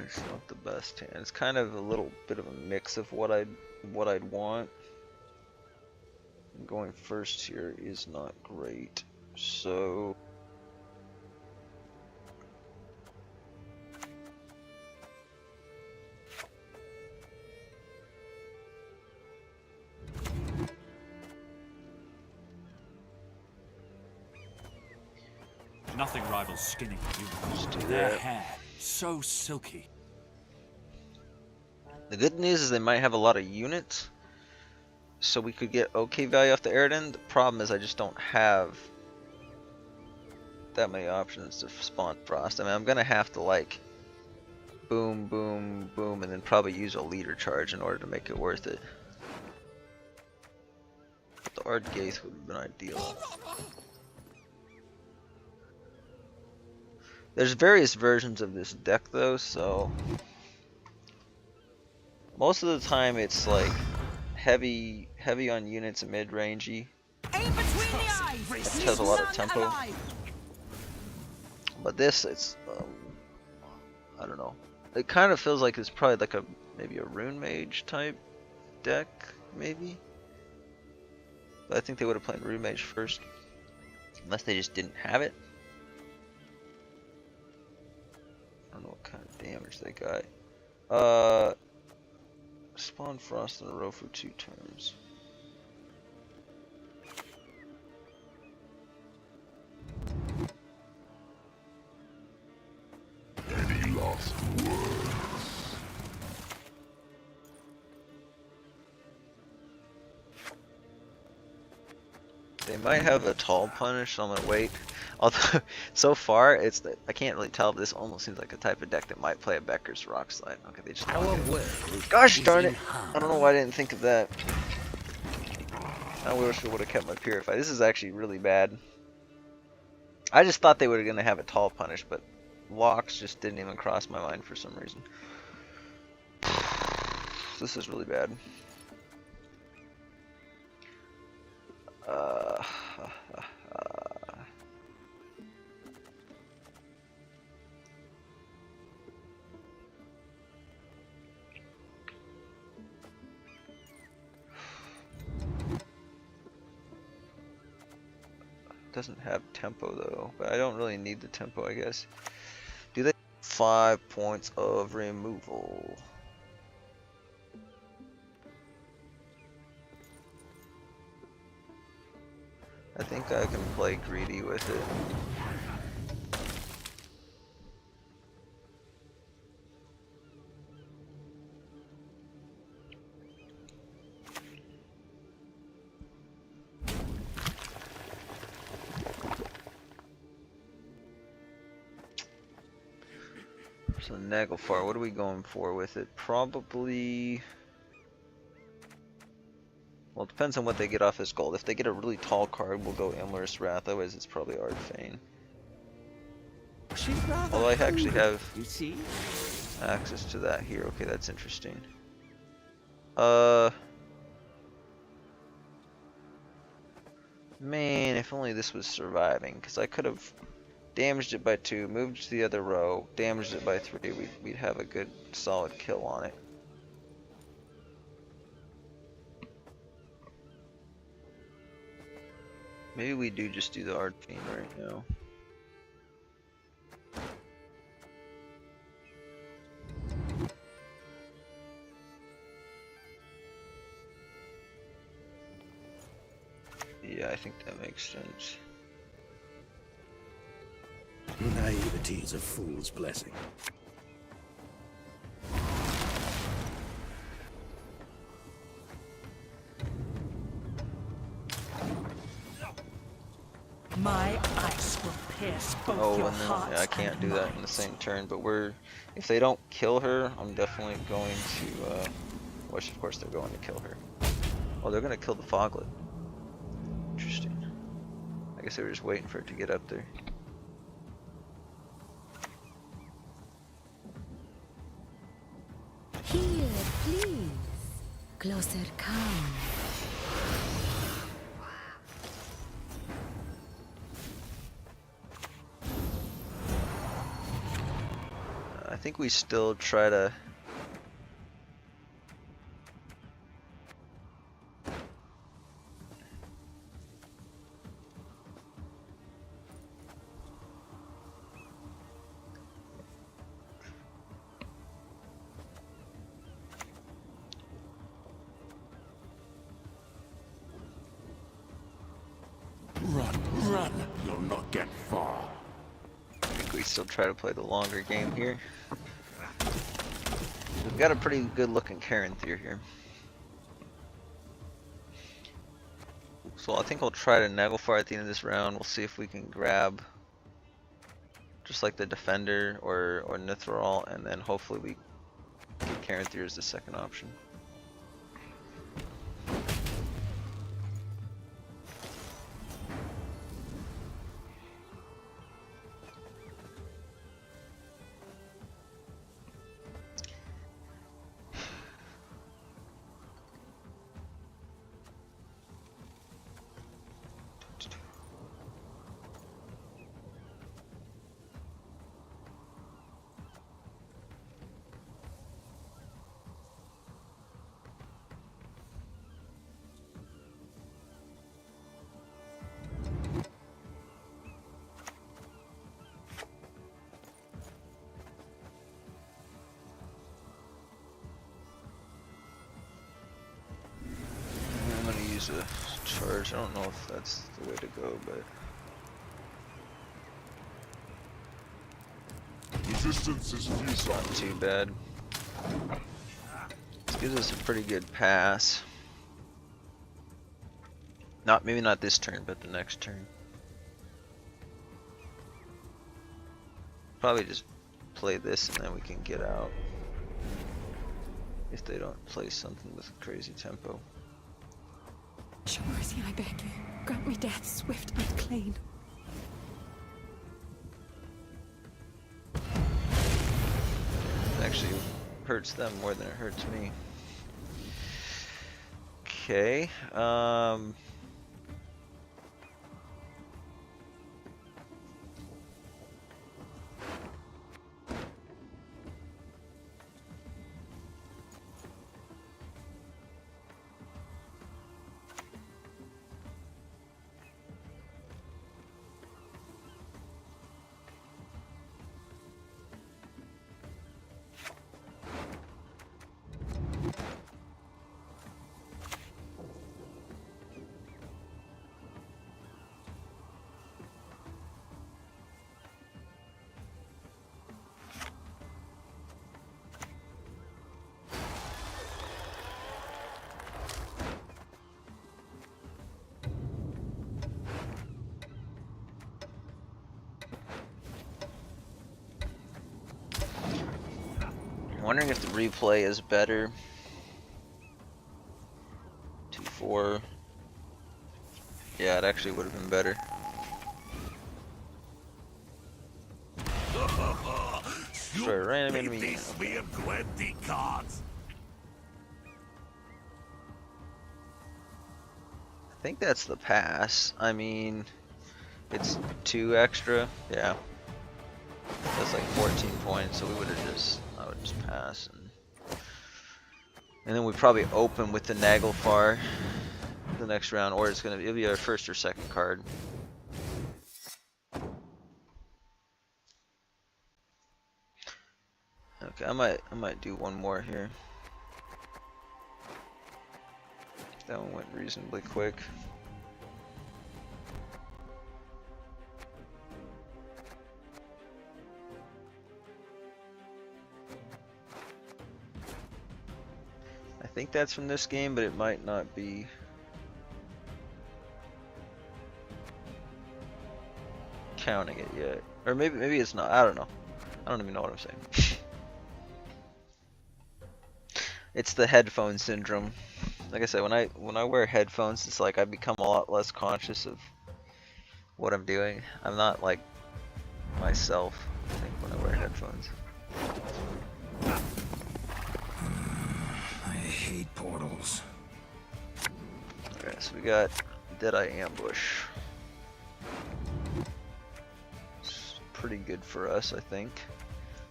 It's not the best hand. It's kind of a little bit of a mix of what I'd want. Going first here is not great. So Nothing rivals skinning Let's do humans. Their that. hair, so silky. The good news is they might have a lot of units, so we could get okay value off the Aridin. The problem is I just don't have that many options to spawn Frost. I mean, I'm gonna have to like boom, boom, boom, and then probably use a leader charge in order to make it worth it. But the Ardgaith would have been ideal. There's various versions of this deck though, so most of the time it's like heavy on units and mid-rangey. Aim between the eyes. It has a lot of tempo. Alive. But this, it's I don't know. It kind of feels like it's probably like maybe a Rune Mage type deck, maybe. But I think they would have played Rune Mage first, unless they just didn't have it. I don't know what kind of damage they got. Spawn Frost in a row for 2 turns. Any lost words? They might have a tall punish, so I'm gonna wait. Although, so far, I can't really tell, but this almost seems like a type of deck that might play a Becker's Rock Slide. Okay, they just gosh darn it! I don't know why I didn't think of that. I wish I would have kept my Purify. This is actually really bad. I just thought they were gonna have a tall punish, but locks just didn't even cross my mind for some reason. This is really bad. Doesn't have tempo though, but I don't really need the tempo, I guess. Do they 5 points of removal? I think I can play greedy with it. So Naglfar, what are we going for with it? Probably... Well, it depends on what they get off this gold. If they get a really tall card, we'll go Imler's Wrath. Otherwise, it's probably Ardfane. Although I actually have access to that here. Okay, that's interesting. Man, if only this was surviving, because I could have damaged it by 2, moved to the other row, damaged it by 3. We'd have a good, solid kill on it. Maybe we do just do the Ardfane right now. Yeah, I think that makes sense. Naivety is a fool's blessing. My ice will pierce both Oh, your and then hearts yeah, I can't and do that in the minds. same turn. But if they don't kill her, I'm definitely going to. Which of course they're going to kill her. Oh, they're going to kill the Foglet. Interesting. I guess they were just waiting for it to get up there. Closer come. I think we still try to. Run! You'll not get far. I think we still try to play the longer game here. We've got a pretty good looking Karen here. So I think we'll try to Naglfar at the end of this round. We'll see if we can grab just like the Defender or Nithral, and then hopefully we get Karen as the second option. A charge. I don't know if that's the way to go, but Resistance is futile. not too bad. This gives us a pretty good pass. Maybe not this turn, but the next turn. Probably just play this and then we can get out. If they don't play something with crazy tempo. Show mercy, I beg you. Grant me death swift and clean. It actually hurts them more than it hurts me. Okay. I'm wondering if the replay is better. 2-4. Yeah, it actually would have been better. Sure, random enemy. This me of GWENT cards. I think that's the pass. I mean, it's 2 extra. Yeah. That's like 14 points, so we would have just, I would just pass. And then we probably open with the Naglfar the next round, or it'll be our first or second card. Okay, I might do one more here. That one went reasonably quick. I think that's from this game, but it might not be. Counting it yet. Or maybe it's not. I don't know. I don't even know what I'm saying. It's the headphone syndrome. Like I said, when I wear headphones, it's like I become a lot less conscious of what I'm doing. I'm not like myself, I think, when I wear headphones. I hate portals. Okay, so we got Deadeye Ambush. It's pretty good for us, I think.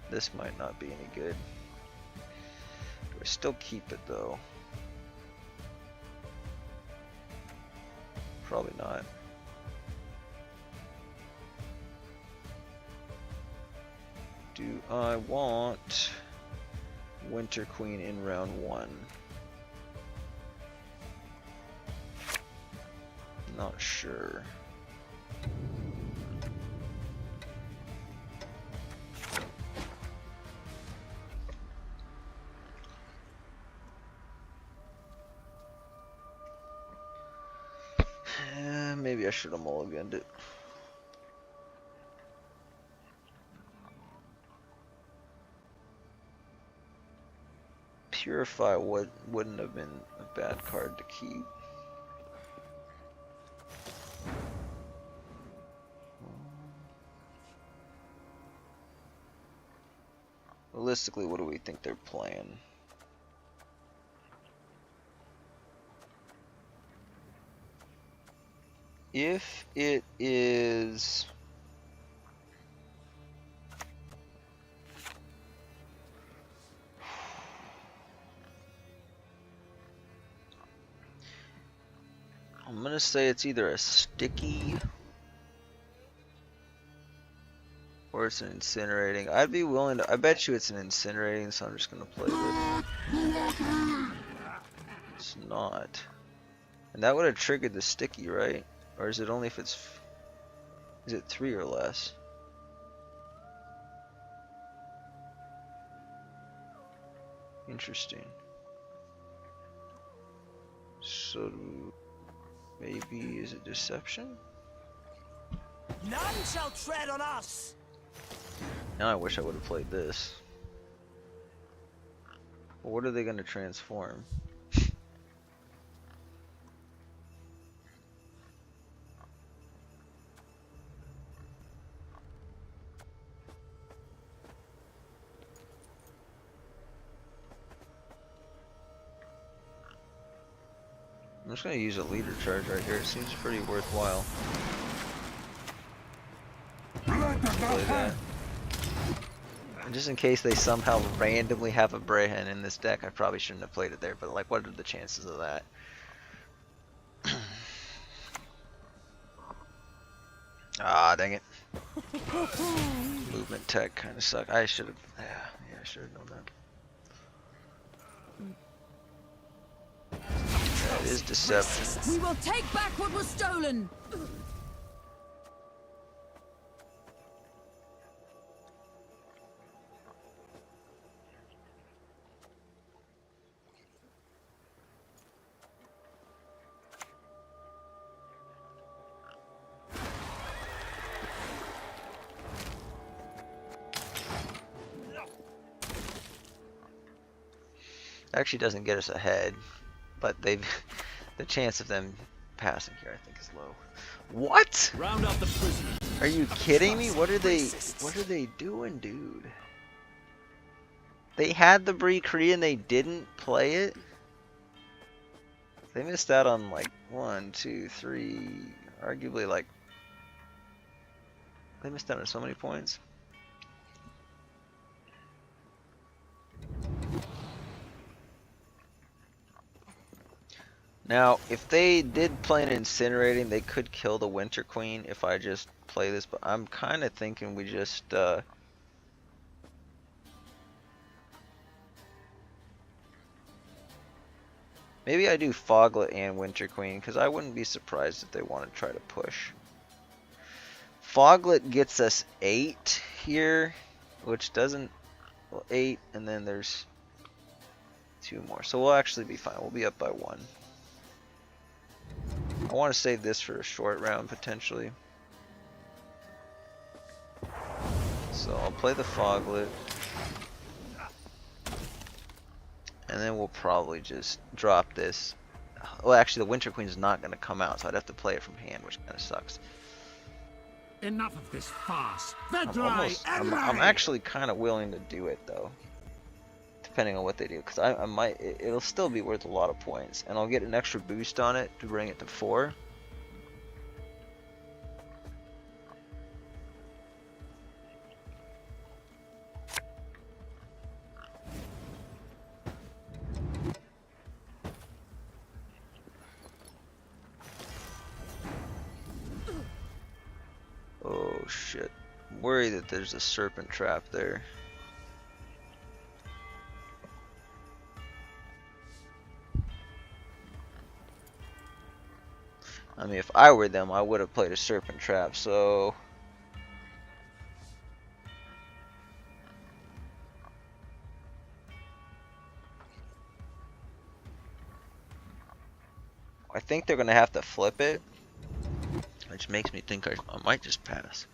This might not be any good. Do I still keep it though? Probably not. Do I want Winter Queen in round 1? Not sure. Maybe I should have mulliganed it. Purify wouldn't have been a bad card to keep. Realistically, what do we think they're playing? If it is... I'm gonna say it's either a sticky or it's an incinerating. I'd be willing to... I bet you it's an incinerating, so I'm just gonna play this. It's not. And that would have triggered the sticky, right? Or is it only if it's... Is it 3 or less? Interesting. So... Maybe... Is it deception? None shall tread on us. Now I wish I would have played this. Well, what are they going to transform? I'm just going to use a leader charge right here. It seems pretty worthwhile. Play that. And just in case they somehow randomly have a Brehen in this deck, I probably shouldn't have played it there, but like, what are the chances of that? Ah, dang it. Movement tech kind of suck. I should have, yeah, I should have known that. That is deception. We will take back what was stolen. Actually doesn't get us ahead, but they've the chance of them passing here I think is low. What? Round up the prisoners. Are you kidding me? What are they doing, dude? They had the Bree Kree and they didn't play it? They missed out on like 1, 2, 3, arguably like they missed out on so many points. Now, if they did play an incinerating, they could kill the Winter Queen if I just play this, but I'm kind of thinking we just, maybe I do Foglet and Winter Queen, because I wouldn't be surprised if they want to try to push. Foglet gets us 8 here, which doesn't, well, 8, and then there's 2 more, so we'll actually be fine. We'll be up by 1. I want to save this for a short round, potentially. So I'll play the Foglet. And then we'll probably just drop this. Well, actually, the Winter Queen's not going to come out, so I'd have to play it from hand, which kind of sucks. Enough of this farce. I'm actually kind of willing to do it, though. depending on what they do, because I might, it'll still be worth a lot of points, and I'll get an extra boost on it to bring it to 4. Oh shit. I'm worried that there's a serpent trap there. I mean, if I were them, I would have played a serpent trap, so... I think they're going to have to flip it, which makes me think I might just pass.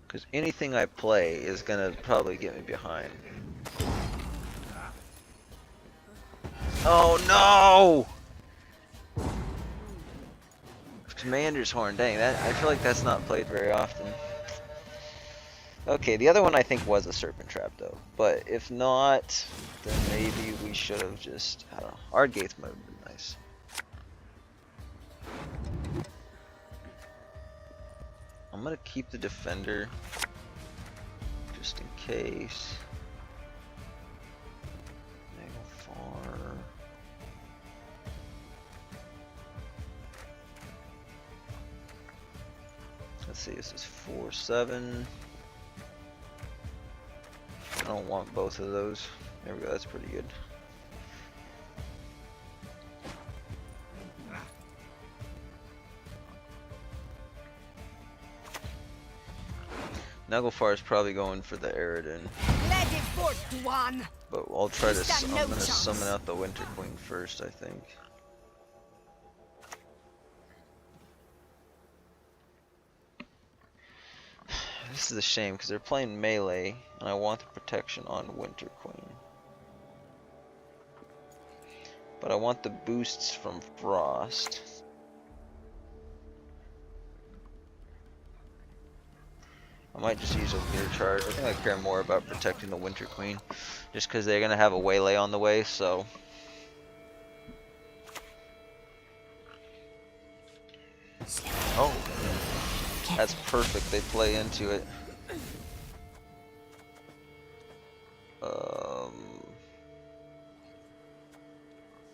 Because anything I play is going to probably get me behind. Oh no! Commander's Horn, dang, that I feel like that's not played very often. Okay, the other one I think was a serpent trap though, but if not, then maybe we should have just, I don't know, Ard Gates might have been nice. I'm gonna keep the defender, just in case. Let's see, this is 4-7. I don't want both of those. There we go, that's pretty good. Naglfar is probably going for the Aridin. Let it forth, Dwan. But I'll try to, Stand no I'm gonna chance. summon out the Winter Queen first, I think. This is a shame because they're playing melee and I want the protection on Winter Queen. But I want the boosts from Frost. I might just use a gear charge. I think I care more about protecting the Winter Queen just because they're going to have a waylay on the way, so. Oh. That's perfect, they play into it.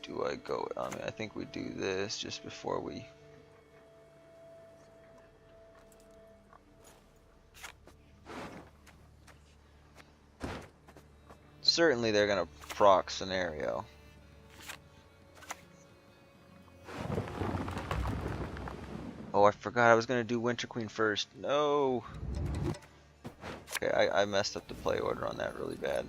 Do I go, I mean, I think we do this just before we... Certainly they're gonna proc scenario. Oh, I forgot I was gonna do Winter Queen first. No. Okay, I messed up the play order on that really bad.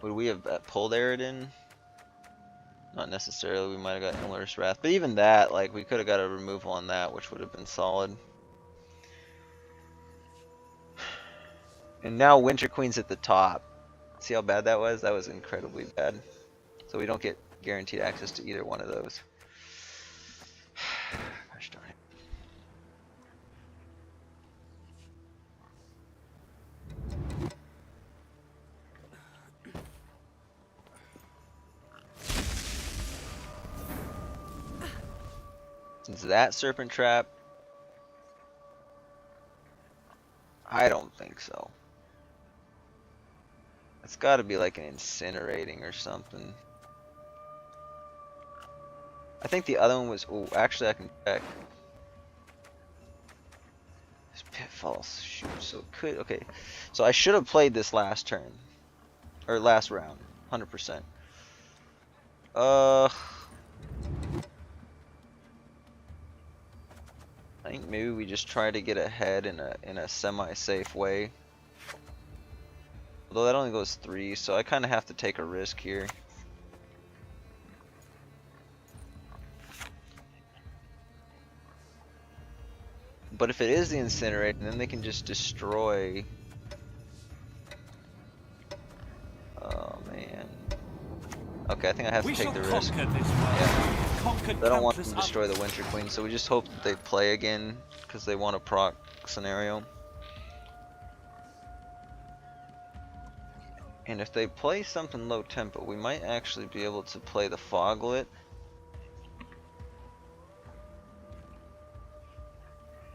Would we have pulled Aridin? Not necessarily, we might have got Illuris Wrath. But even that, like, we could have got a removal on that, which would have been solid. And now Winter Queen's at the top. See how bad that was? That was incredibly bad. So we don't get guaranteed access to either one of those. Gosh darn it. Is that Serpent Trap? I don't think so. It's got to be like an incinerating or something. I think the other one was. Oh, actually, I can check. This pitfalls. Shoot. So it could. Okay. So I should have played this last turn, or last round, 100%. I think maybe we just try to get ahead in a semi-safe way. Although that only goes 3, so I kind of have to take a risk here. But if it is the incinerator, then they can just destroy Okay, I think I have to We take shall the risk. conquer this world. Yeah. Conquer I don't want countless them to destroy the others. Winter Queen, so we just hope that they play again because they want a proc scenario. And if they play something low tempo, we might actually be able to play the Foglet.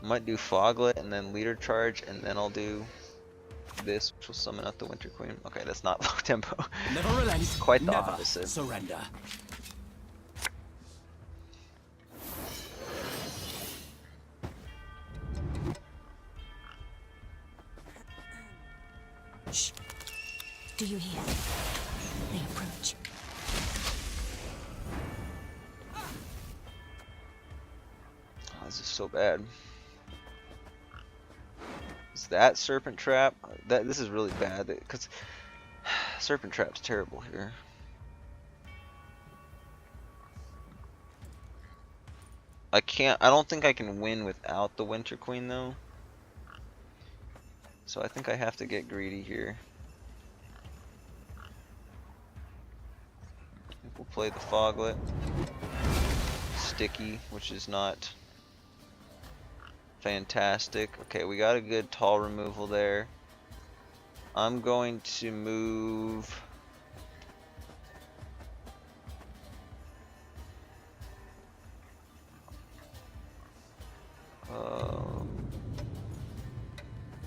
Might do Foglet and then Leader Charge, and then I'll do this, which will summon out the Winter Queen. Okay, that's not low tempo. Never relent. It's quite the Never opposite. surrender. Shh. Do you hear? They approach. Oh, this is so bad. Is that Serpent Trap? This is really bad because Serpent Trap's terrible here. I don't think I can win without the Winter Queen though. So I think I have to get greedy here. I think we'll play the Foglet. Sticky, which is not fantastic. Okay, we got a good tall removal there. I'm going to move...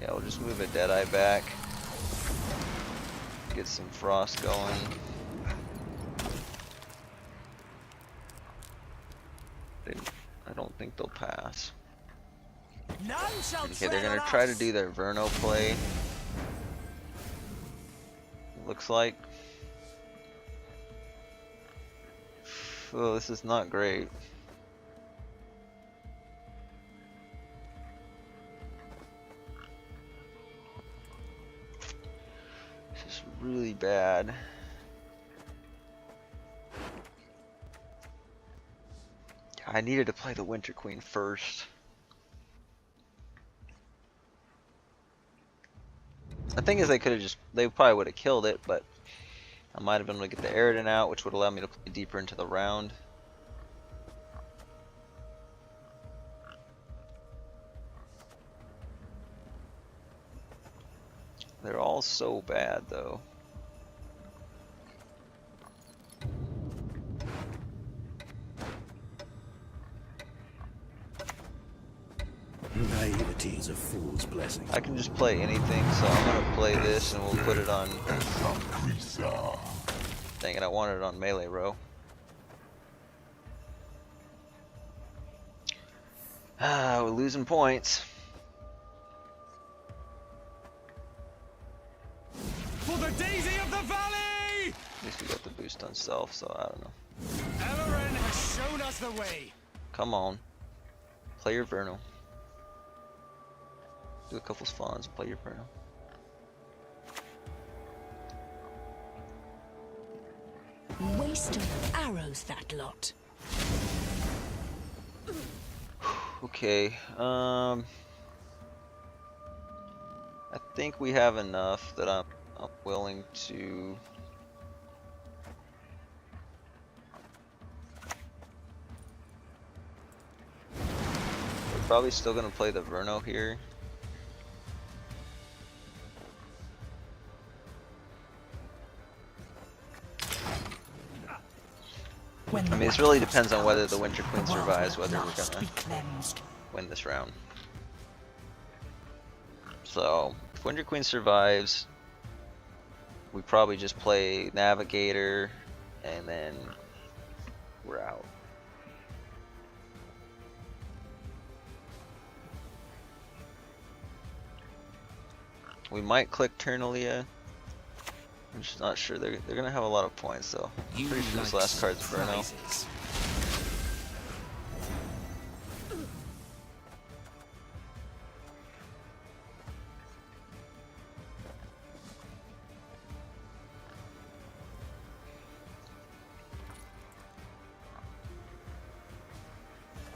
yeah, we'll just move a Deadeye back. Get some frost going. I don't think they'll pass. None shall Okay, they're tread gonna on try to us. do their Verno play. Looks like. Oh, this is not great. This is really bad. I needed to play the Winter Queen first. The thing is, they probably would have killed it, but I might have been able to get the Aridin out, which would allow me to play deeper into the round. They're all so bad, though. Naivety is a fool's blessing. I can just play anything, so I'm gonna play this and we'll put it on. Dang it, I wanted it on melee row. Ah, we're losing points. For the daisy of the valley! At least we got the boost on self, so I don't know. Elren has shown us the way. Come on. Play your Verno. Do a couple spawns and play your Verno. Waste of arrows, that lot. Okay, I think we have enough that I'm willing to. We're probably still gonna play the Verno here. I mean, it really depends on whether the Winter Queen survives, whether we're gonna win this round. So, if Winter Queen survives, we probably just play Navigator, and then we're out. We might click Ternalia. I'm just not sure. They're gonna have a lot of points, though. I'm pretty sure this last card's Verno.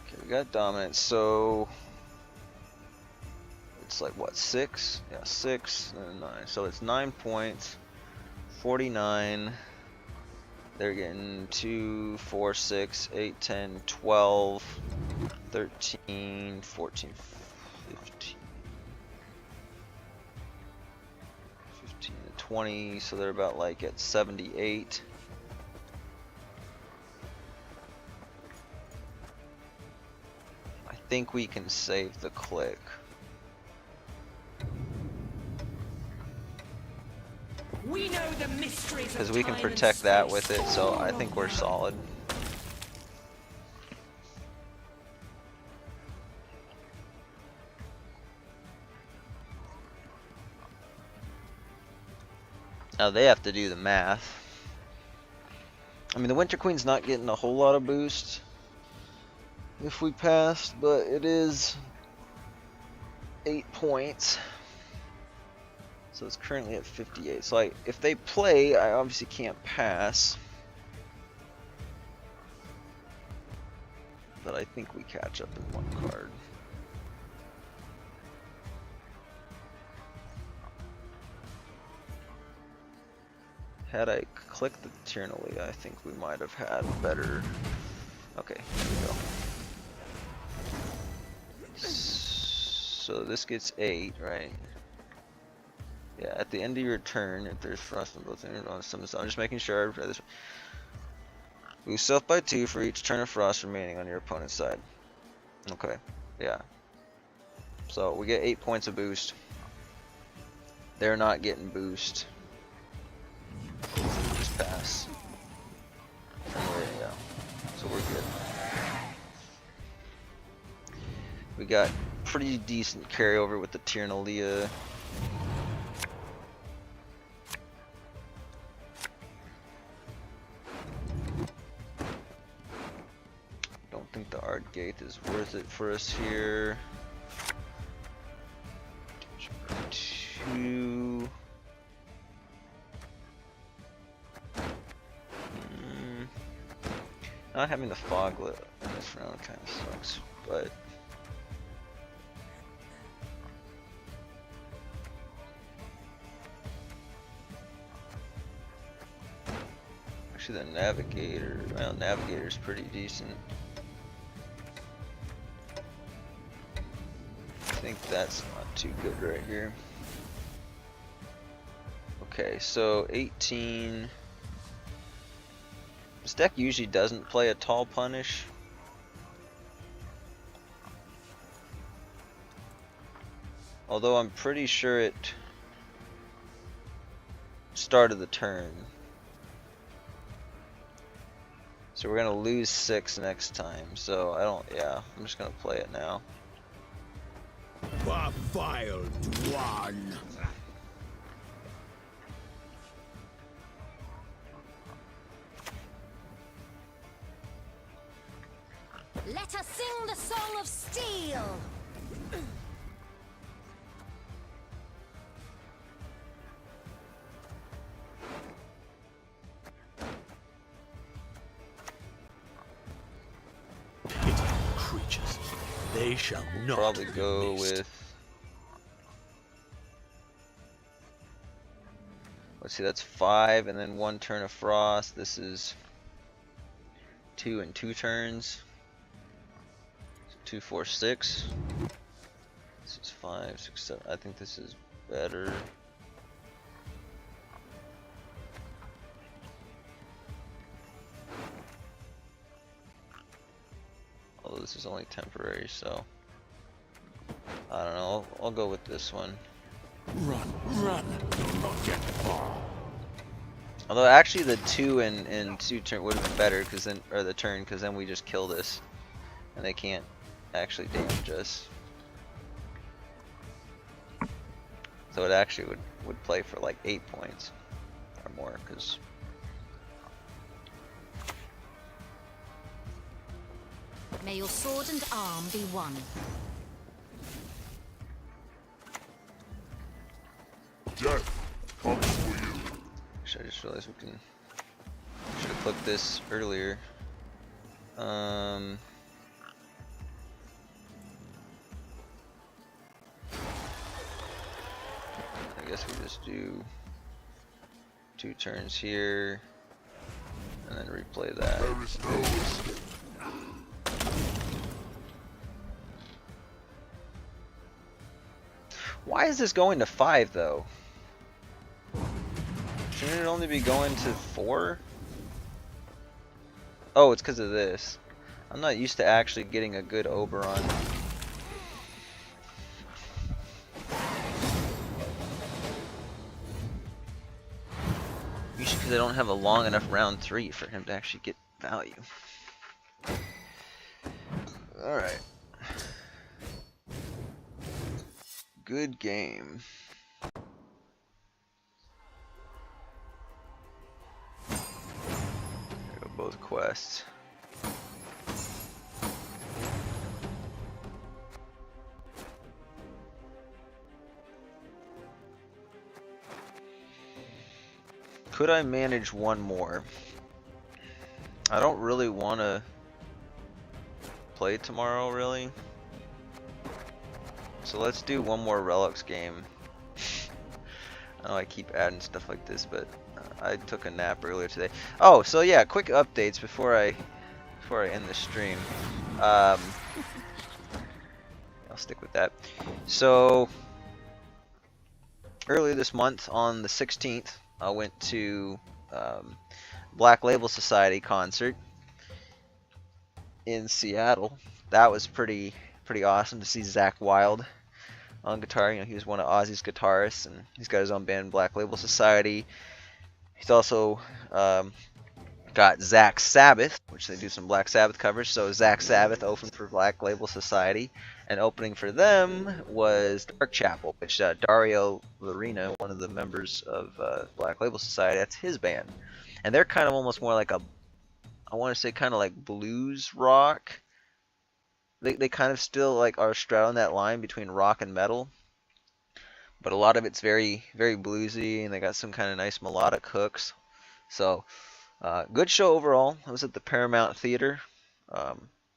Okay, we got dominance, so it's like what, 6? Yeah, 6 and 9. So it's 9 points. 49. They're getting 2, 4, 6, 8, 10, 12, 13, 14, 15, 15 to 20, so they're about like at 78. I think we can save the click. We know the mysteries Because of we can time and protect that space. with it, so All I of think we're them. solid. Now they have to do the math. I mean, the Winter Queen's not getting a whole lot of boost if we passed, but it is 8 points. So it's currently at 58. So if they play, I obviously can't pass. But I think we catch up in one card. Had I clicked the Tyranny, I think we might have had better. Okay, here we go. So this gets 8, right? Yeah, at the end of your turn, if there's frost on both ends on some, I'm just making sure I've read this. Boost self by 2 for each turn of frost remaining on your opponent's side. Okay, yeah. So we get 8 points of boost. They're not getting boost. Just pass. Yeah. So we're good. We got pretty decent carryover with the Tyranny. Don't think the Art Gate is worth it for us here. 2. Not having the foglet in this round kind of sucks, but actually the navigator, well, navigator's pretty decent. I think that's not too good right here. Okay, so 18. This deck usually doesn't play a tall punish. Although I'm pretty sure it started the turn. So we're gonna lose 6 next time. So I don't, yeah, I'm just gonna play it now. Defiled one. Let us sing the song of steel. Pitiful creatures. They shall not Probably be go missed. with, let's see, that's 5 and then 1 turn of frost. This is 2 and 2 turns. 2, 4, 6. This is 5, 6, 7. I think this is better. Although this is only temporary, so I don't know. I'll go with this one. Run, run. You'll not get far. Although actually the 2 and 2 turn would have been better, because then, or the turn, because then we just kill this, and they can't actually damage us. So it actually would play for like 8 points or more, because May your sword and arm be one. Death comes for you. actually I just realized we can. Should have clicked this earlier. I guess we just do 2 turns here. and then replay that. Why is this going to 5 though? Shouldn't it only be going to 4? Oh, it's because of this. I'm not used to actually getting a good Oberon. Usually because I don't have a long enough round 3 for him to actually get value. Alright. Good game. There go both quests. Could I manage one more? I don't really want to play tomorrow, really. So let's do one more Relics game. I know I keep adding stuff like this, but I took a nap earlier today. Oh, so yeah, quick updates before I end the stream. I'll stick with that. So earlier this month, on the 16th, I went to Black Label Society concert in Seattle. That was pretty awesome to see Zach Wilde on guitar. You know, he was one of Ozzy's guitarists, and he's got his own band, Black Label Society. He's also got Zach Sabbath, which they do some Black Sabbath covers. So Zach Sabbath opened for Black Label Society, and opening for them was Dark Chapel, which Dario Lorena, one of the members of Black Label Society, that's his band. And they're kind of almost more like I want to say kind of like blues rock. They kind of still like are straddling that line between rock and metal, but a lot of it's very, very bluesy, and they got some kind of nice melodic hooks. So good show overall. I was at the Paramount Theater.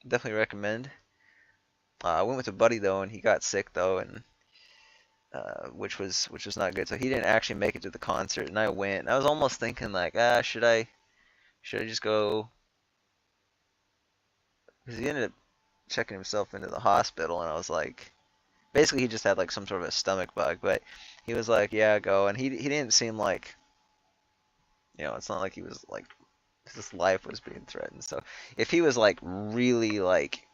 Definitely recommend. I went with a buddy though, and he got sick though, and which was not good. So he didn't actually make it to the concert, and I went. And I was almost thinking like, should I just go? Because he ended up checking himself into the hospital, and I was like, basically he just had like some sort of a stomach bug, but he was like, yeah, go. And he didn't seem like, you know, it's not like he was like his life was being threatened. So if he was like really like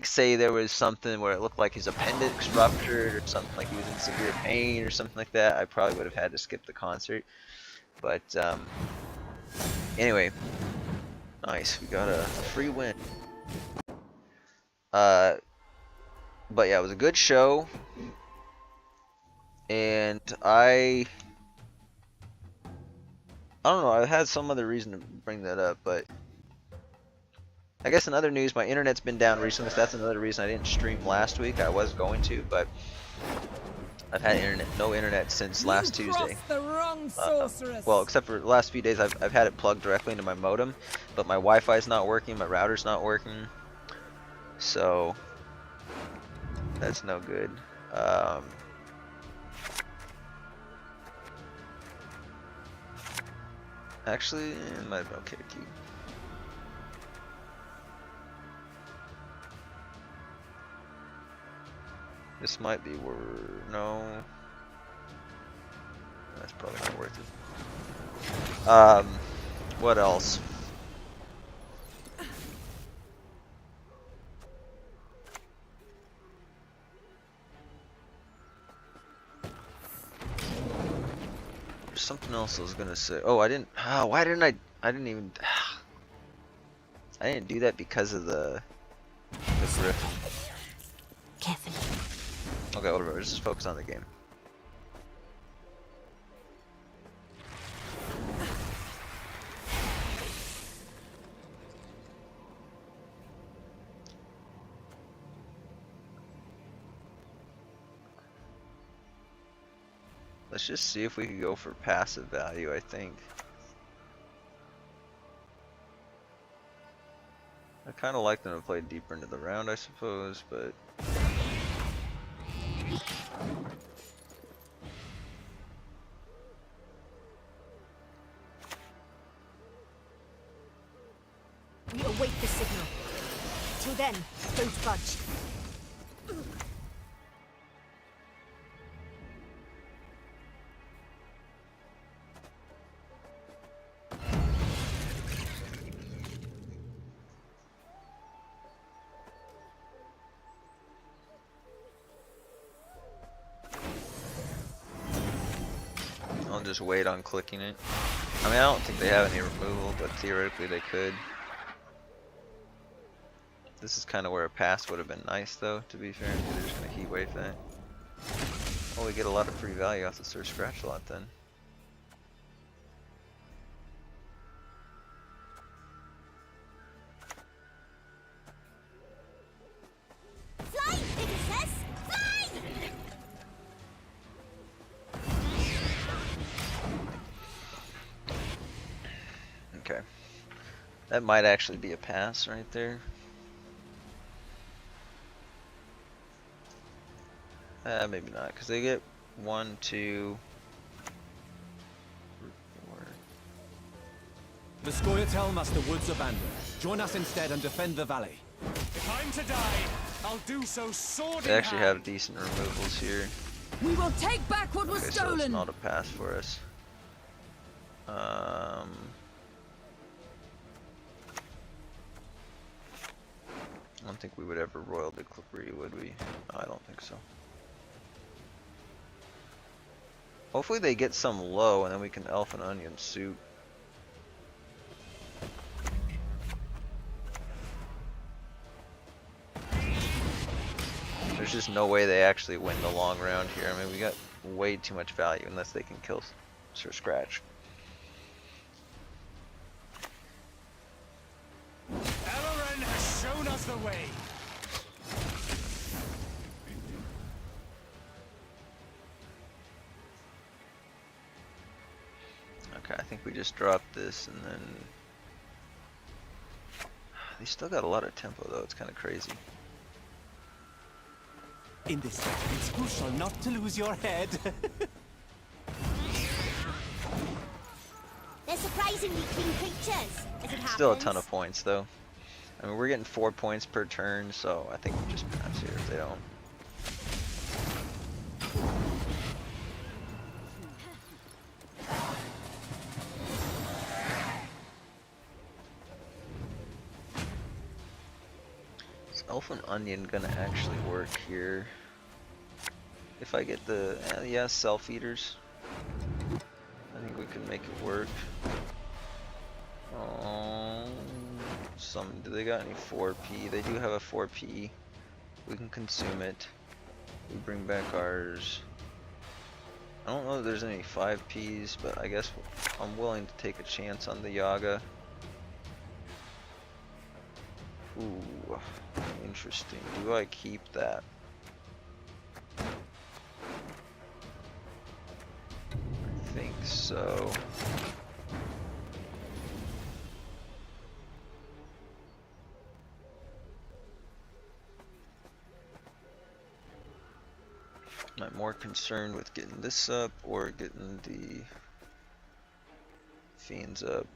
say there was something where it looked like his appendix ruptured or something, like he was in severe pain or something like that, I probably would have had to skip the concert. But anyway, nice, we got a free win. But yeah, it was a good show, and I don't know, I had some other reason to bring that up, but I guess in other news, my internet's been down recently, so that's another reason I didn't stream last week. I was going to, but I've had no internet since last Tuesday. The wrong sorceress. Well, except for the last few days, I've had it plugged directly into my modem, but my Wi-Fi's not working, my router's not working, so that's no good. Actually, it might have been okay to keep. This might be no. That's probably not worth it. What else? There's something else I was gonna say. Oh, I didn't. Why didn't I? I didn't even. I didn't do that because of the griffin. Carefully. Okay, whatever. Let's just focus on the game. Let's just see if we can go for passive value, I think. I kind of like them to play deeper into the round, I suppose, but... Then, don't budge. I'll just wait on clicking it. I mean, I don't think they have any removal, but theoretically they could. This is kind of where a pass would have been nice, though, to be fair. They're just going to heat wave that. Oh, we get a lot of free value off the Sir Scratch lot then. Fly, Pegasus! Fly! Okay. That might actually be a pass right there. Maybe not, because they get 1, 2, 4. The Scoia'tael must the woods abandon. Join us instead and defend the valley. If I'm to die, I'll do so sword They actually have decent removals here. We will take back what was Okay, so it's stolen. not a pass for us. I don't think we would ever royal the Clippery, would we? No, I don't think so. Hopefully they get some low and then we can Elf and Onion suit. There's just no way they actually win the long round here. I mean, we got way too much value unless they can kill Sir Scratch. Elren has shown us the way. Okay, I think we just dropped this and then... They still got a lot of tempo though, it's kind of crazy. In this it's crucial not to lose your head. They're surprisingly clean creatures, as it happens. Still a ton of points though. I mean, we're getting 4 points per turn, so I think we just pass here if they don't. Is Elf and Onion gonna actually work here? If I get the, yeah, self-eaters, I think we can make it work. Do they got any 4P? They do have a 4P. We can consume it. We bring back ours. I don't know if there's any 5Ps, but I guess I'm willing to take a chance on the Yaga. Ooh, interesting. Do I keep that? I think so. Am I more concerned with getting this up or getting the Fiends up?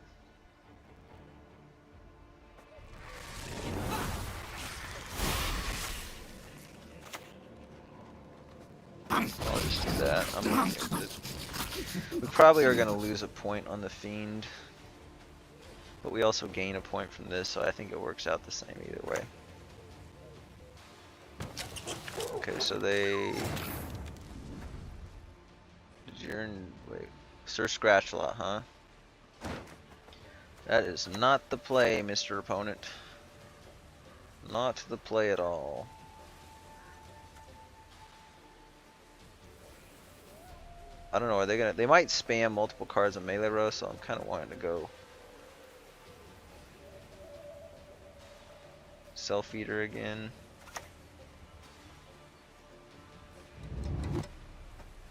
I'll just do that. I'm looking at it. We probably are going to lose a point on the Fiend, but we also gain a point from this, so I think it works out the same either way. Okay, so they... Wait, Sir Scratchlot, huh? That is not the play, Mr. Opponent. Not the play at all. I don't know, are they gonna... They might spam multiple cards on melee row, so I'm kind of wanting to go Self-Eater again.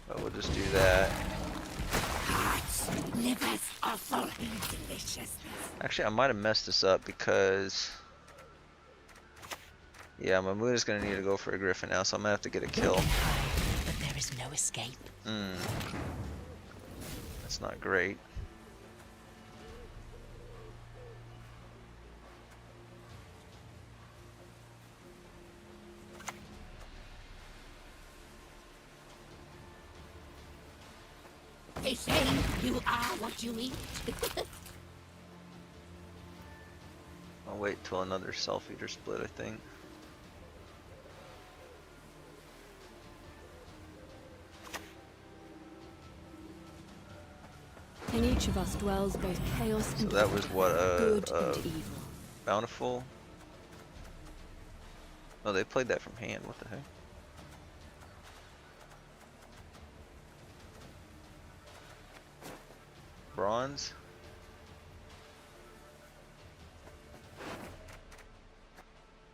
But we'll just do that. Hearts, livers, awful deliciousness. Actually, I might have messed this up because... Yeah, Mamuda's gonna need to go for a Griffin now, so I'm gonna have to get a kill. But there is no escape. That's not great. They say you are what you eat. I'll wait till another self-eater split, I think. In each of us dwells both chaos So and that was what, good and evil. Bountiful? Oh, they played that from hand, what the heck? Bronze?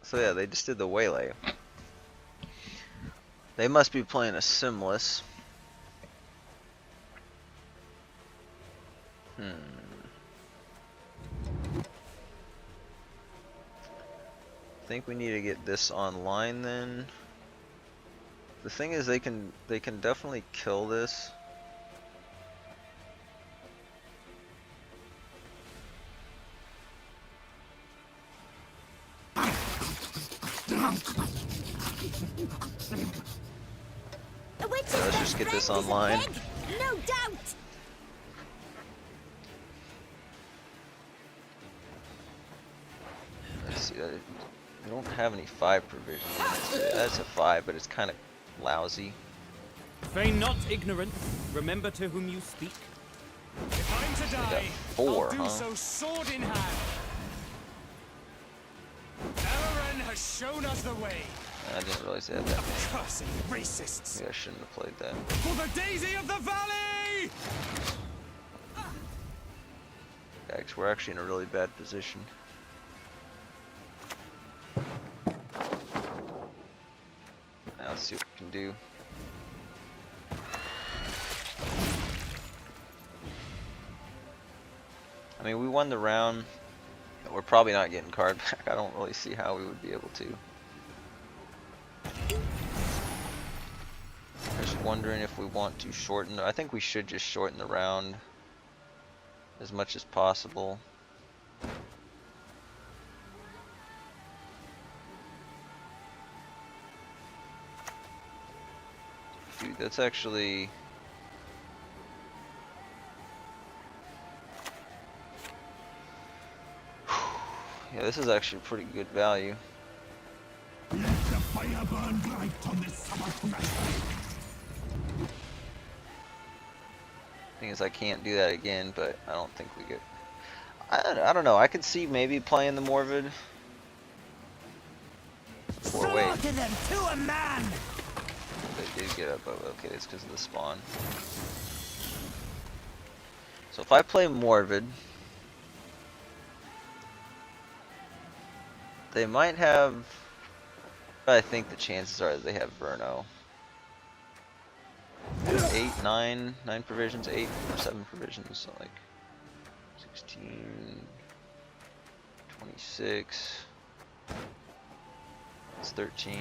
So yeah, they just did the waylay. They must be playing a simless. I think we need to get this online then. The thing is they can definitely kill this. Let's just get this online. No doubt. Let's see. We don't have any 5 provisions. That's a 5, but it's kind of lousy. Feign not ignorance. Remember to whom you speak. If I'm to die, 4, I'll do huh? so sword in hand. Aaron has shown us the way. I didn't realize they had that. Cursing racists. Maybe I shouldn't have played that. For the daisy of the valley! Yeah, 'cause we're actually in a really bad position. Now let's see what we can do. I mean, we won the round. We're probably not getting card back. I don't really see how we would be able to. Just wondering if we want to shorten. I think we should just shorten the round as much as possible. Dude, that's actually... Yeah, this is actually pretty good value. Let the fire burn bright on this summer night. Thing is, I can't do that again, but I don't think we get... I don't know, I could see maybe playing the Morbid. Or wait, Slaughter them to a man. they did get up, oh, okay, it's because of the spawn. So if I play Morbid, they might have... I think the chances are that they have Verno. 9 provisions, 8 or 7 provisions, so like 16, 26, it's 13.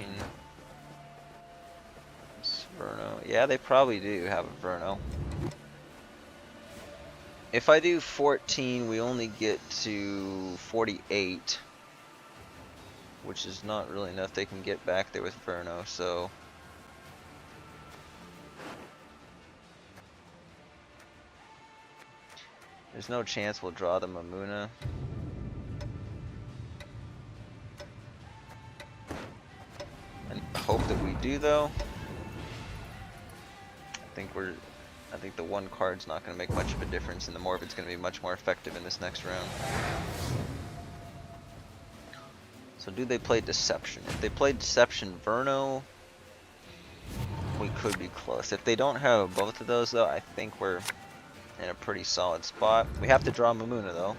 It's Verno. Yeah, they probably do have a Verno. If I do 14, we only get to 48, which is not really enough. They can get back there with Verno, so... There's no chance we'll draw the Mamuna. And I hope that we do, though. I think the one card's not going to make much of a difference, and the Morbid's going to be much more effective in this next round. So do they play Deception? If they play Deception Verno, we could be close. If they don't have both of those, though, I think we're in a pretty solid spot. We have to draw Mamuna, though.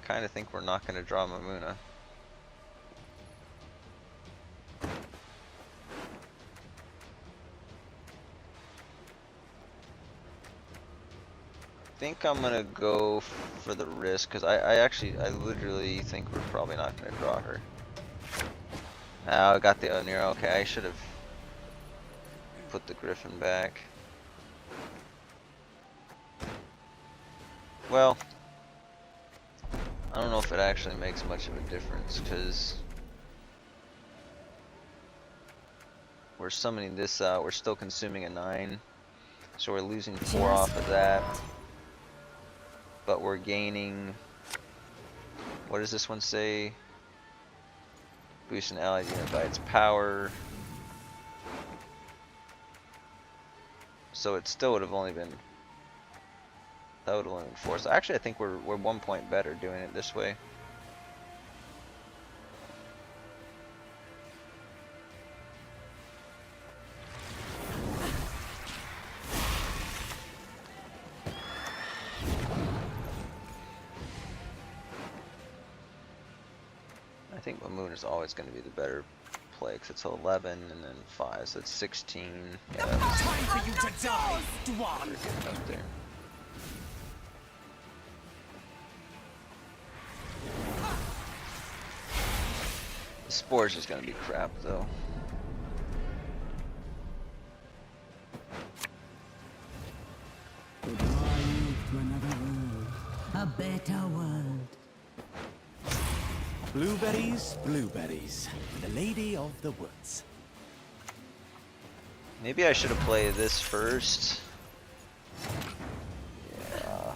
Kind of think we're not going to draw Mamuna. I think I'm gonna go for the risk because I literally think we're probably not gonna draw her. Oh, I got the Onir. Okay, I should have put the Griffin back. Well, I don't know if it actually makes much of a difference, because we're summoning this out, we're still consuming a 9, so we're losing 4 off of that, but we're gaining, what does this one say? Boost an allied unit by its power. So it still would have only been, that would have only been 4. So actually I think we're 1 point better doing it this way. I think Mamoon is always going to be the better play, because it's 11 and then 5, so it's 16. Yeah, that's Time for you to die, Dwan! getting up there. The Spore's just going to be crap, though. Goodbye to another world, a better world. Blueberries, blueberries. The lady of the woods. Maybe I should have played this first. Yeah.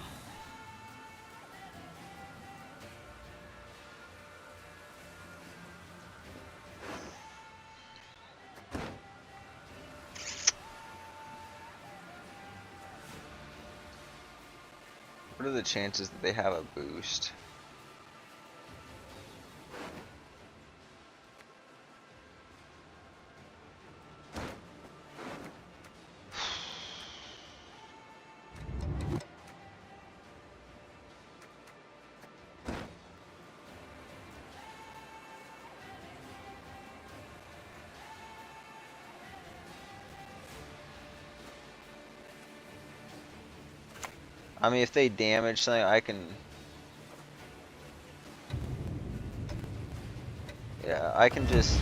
What are the chances that they have a boost? I mean, if they damage something, I can... Yeah, I can just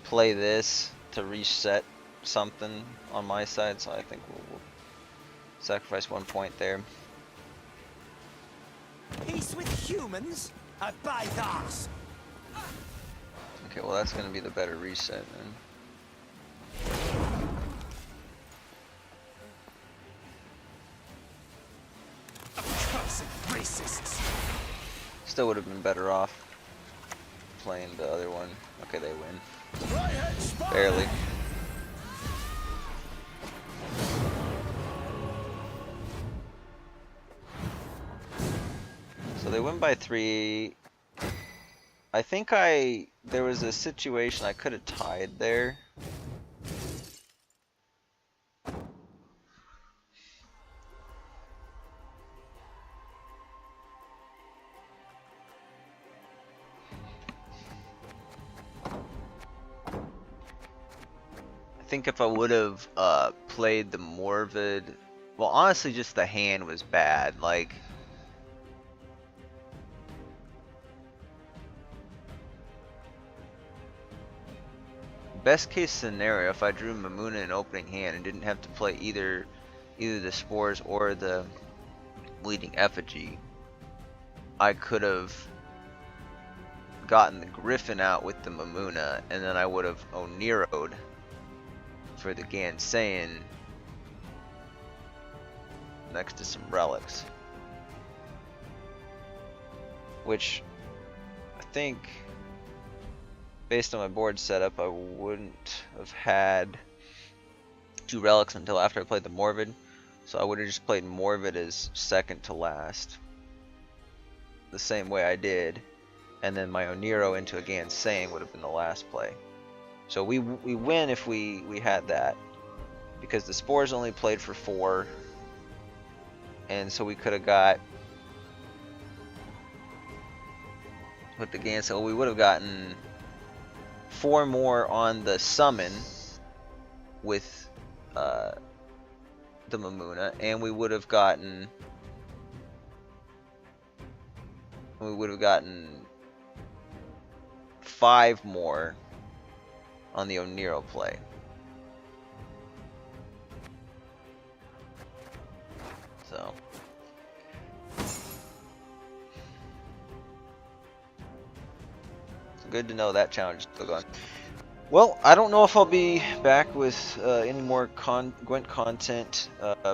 play this to reset something on my side, so I think we'll sacrifice 1 point there. Peace with humans? I buy that! Okay, well that's gonna be the better reset then. Cursed racists! Still would have been better off playing the other one. Okay, they win. Barely. So they win by 3. I think there was a situation I could have tied there. I think if I would have played the Morvid, well, honestly, just the hand was bad. Like, best case scenario, if I drew Mamuna in opening hand and didn't have to play either the Spores or the Bleeding Effigy, I could have gotten the Griffin out with the Mamuna, and then I would have Oniro'd for the Gansein next to some relics, which I think, based on my board setup, I wouldn't have had 2 relics until after I played the Morvid, so I would have just played Morvid as second to last, the same way I did, and then my Oniro into a Gansein would have been the last play. So we win if we had that, because the Spores only played for 4, and so we could have got with the Gansein. So we would have gotten 4 more on the summon with the Mamuna, and we would have gotten 5 more on the Oniro play. So good to know that challenge is still going. Well, I don't know if I'll be back with any more GWENT content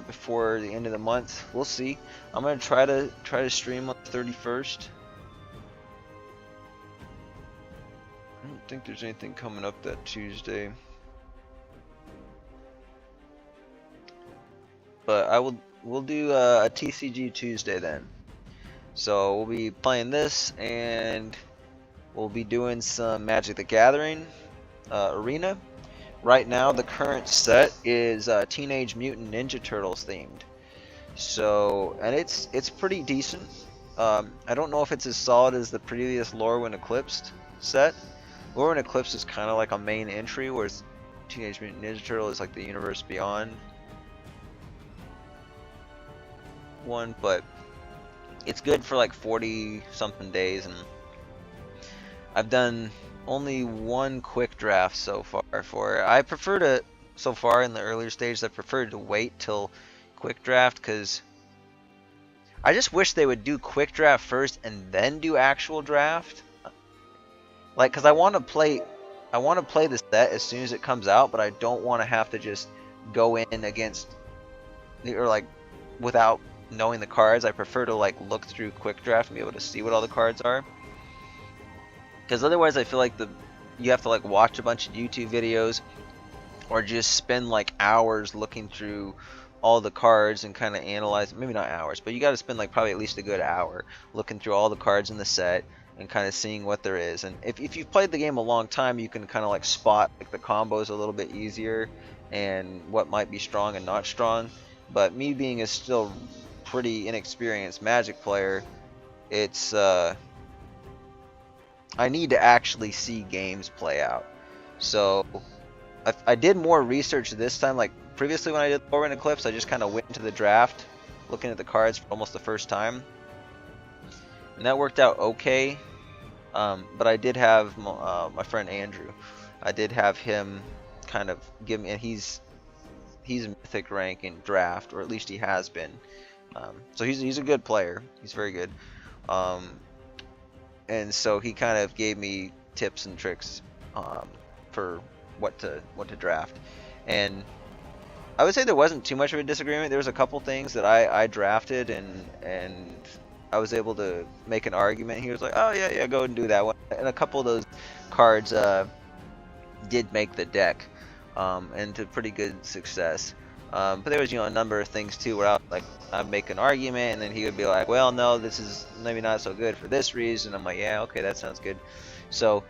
before the end of the month. We'll see. I'm gonna try to stream on the 31st. I don't think there's anything coming up that Tuesday, but we'll do a TCG Tuesday then. So we'll be playing this, and we'll be doing some Magic the Gathering arena. Right now the current set is Teenage Mutant Ninja Turtles themed. So, and it's pretty decent. I don't know if it's as solid as the previous Lorwyn Eclipsed set. Lorwyn Eclipse is kind of like a main entry, whereas Teenage Mutant Ninja Turtle is like the Universe Beyond one, but it's good for like 40 something days, and I've done only one quick draft so far for it. I prefer to, so far in the earlier stages, I preferred to wait till quick draft, because I just wish they would do quick draft first and then do actual draft. Like, because I want to play the set as soon as it comes out, but I don't want to have to just go in against, or like without knowing the cards. I prefer to like look through quick draft and be able to see what all the cards are, because otherwise I feel like you have to like watch a bunch of YouTube videos or just spend like hours looking through all the cards and kind of analyze, maybe not hours, but you got to spend like probably at least a good hour looking through all the cards in the set and kind of seeing what there is. And if you've played the game a long time, you can kind of like spot like the combos a little bit easier and what might be strong and not strong. But me being a still pretty inexperienced Magic player, it's I need to actually see games play out. So I did more research this time. Like previously when I did Lorwyn Eclipse, I just kind of went into the draft looking at the cards for almost the first time, and that worked out okay. But I did have my friend Andrew. I did have him kind of give me, and he's mythic rank in draft, or at least he has been. So he's a good player. He's very good. And so he kind of gave me tips and tricks for what to draft. And I would say there wasn't too much of a disagreement. There was a couple things that I drafted and I was able to make an argument. He was like, oh yeah, go and do that one. And a couple of those cards did make the deck, and to pretty good success. But there was, a number of things too where I'd make an argument, and then he would be like, well, no, this is maybe not so good for this reason. I'm like, yeah, okay, that sounds good. So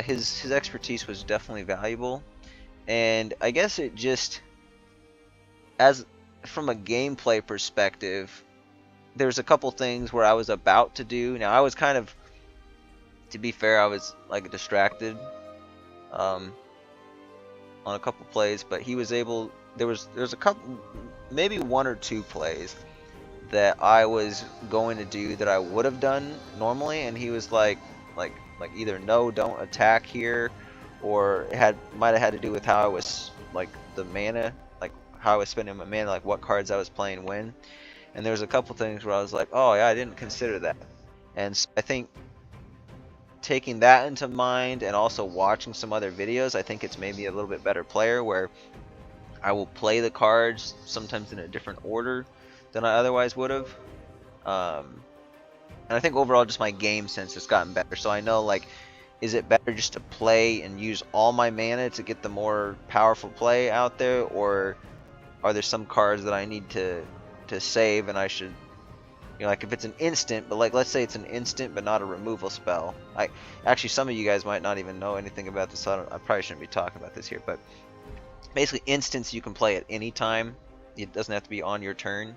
his expertise was definitely valuable, and I guess it just, as from a gameplay perspective, there's a couple things where I was about to do. Now I was kind of, to be fair, I was like distracted on a couple plays, but he was able. There's a couple, maybe one or two plays that I was going to do that I would have done normally, and he was like either no, don't attack here, or it might have had to do with how I was like the mana, like how I was spending my mana, like what cards I was playing when. And there was a couple things where I was like, oh yeah, I didn't consider that. And so I think taking that into mind and also watching some other videos, I think it's made me a little bit better player, where I will play the cards sometimes in a different order than I otherwise would have. And I think overall just my game sense has gotten better. So I know, like, is it better just to play and use all my mana to get the more powerful play out there, or are there some cards that I need to save and I should, like if it's an instant, but like let's say it's an instant but not a removal spell. Actually, some of you guys might not even know anything about this, so I probably shouldn't be talking about this here, but basically instants you can play at any time. It doesn't have to be on your turn.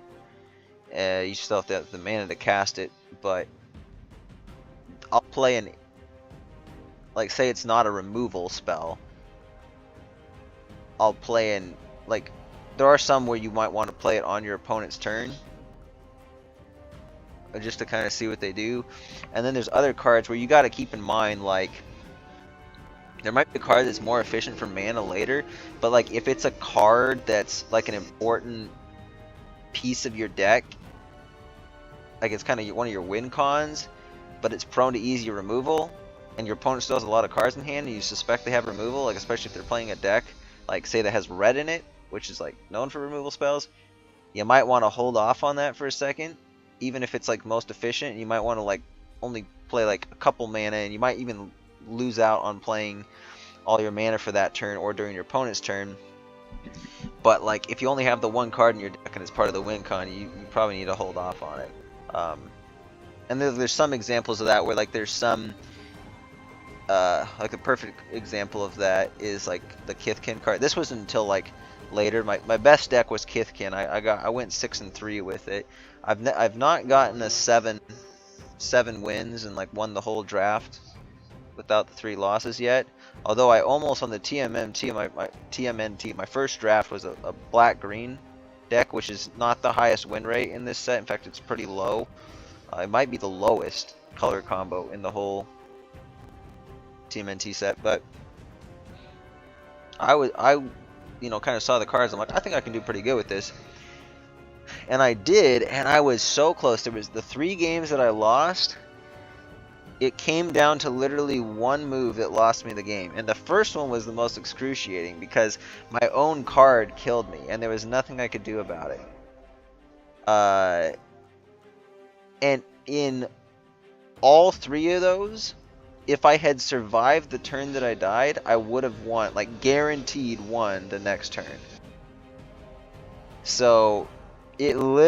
You still have to have the mana to cast it, but I'll play an, like say it's not a removal spell, I'll play in, like there are some where you might want to play it on your opponent's turn, just to kind of see what they do. And then there's other cards where you got to keep in mind, like there might be a card that's more efficient for mana later, but like if it's a card that's like an important piece of your deck, like it's kind of one of your win cons, but it's prone to easy removal, and your opponent still has a lot of cards in hand, and you suspect they have removal, like especially if they're playing a deck, like say that has red in it, which is like known for removal spells, you might want to hold off on that for a second, even if it's like most efficient. You might want to like only play like a couple mana, and you might even lose out on playing all your mana for that turn or during your opponent's turn. But like if you only have the one card in your deck and it's part of the win con, you probably need to hold off on it. And there's some examples of that where like there's some like a perfect example of that is like the Kithkin card. This wasn't until like later. My best deck was Kithkin. I went 6-3 with it. I've not gotten a 7 wins and like won the whole draft without the 3 losses yet. Although I almost on the TMNT, my first draft was a black-green deck, which is not the highest win rate in this set. In fact, it's pretty low. It might be the lowest color combo in the whole TMNT set, but I you know, kind of saw the cards. I'm like, I think I can do pretty good with this, and I did. And I was so close. There was the 3 games that I lost. It came down to literally one move that lost me the game, and the first one was the most excruciating because my own card killed me, and there was nothing I could do about it. And in all 3 of those, if I had survived the turn that I died, I would have won, like guaranteed won the next turn. So it literally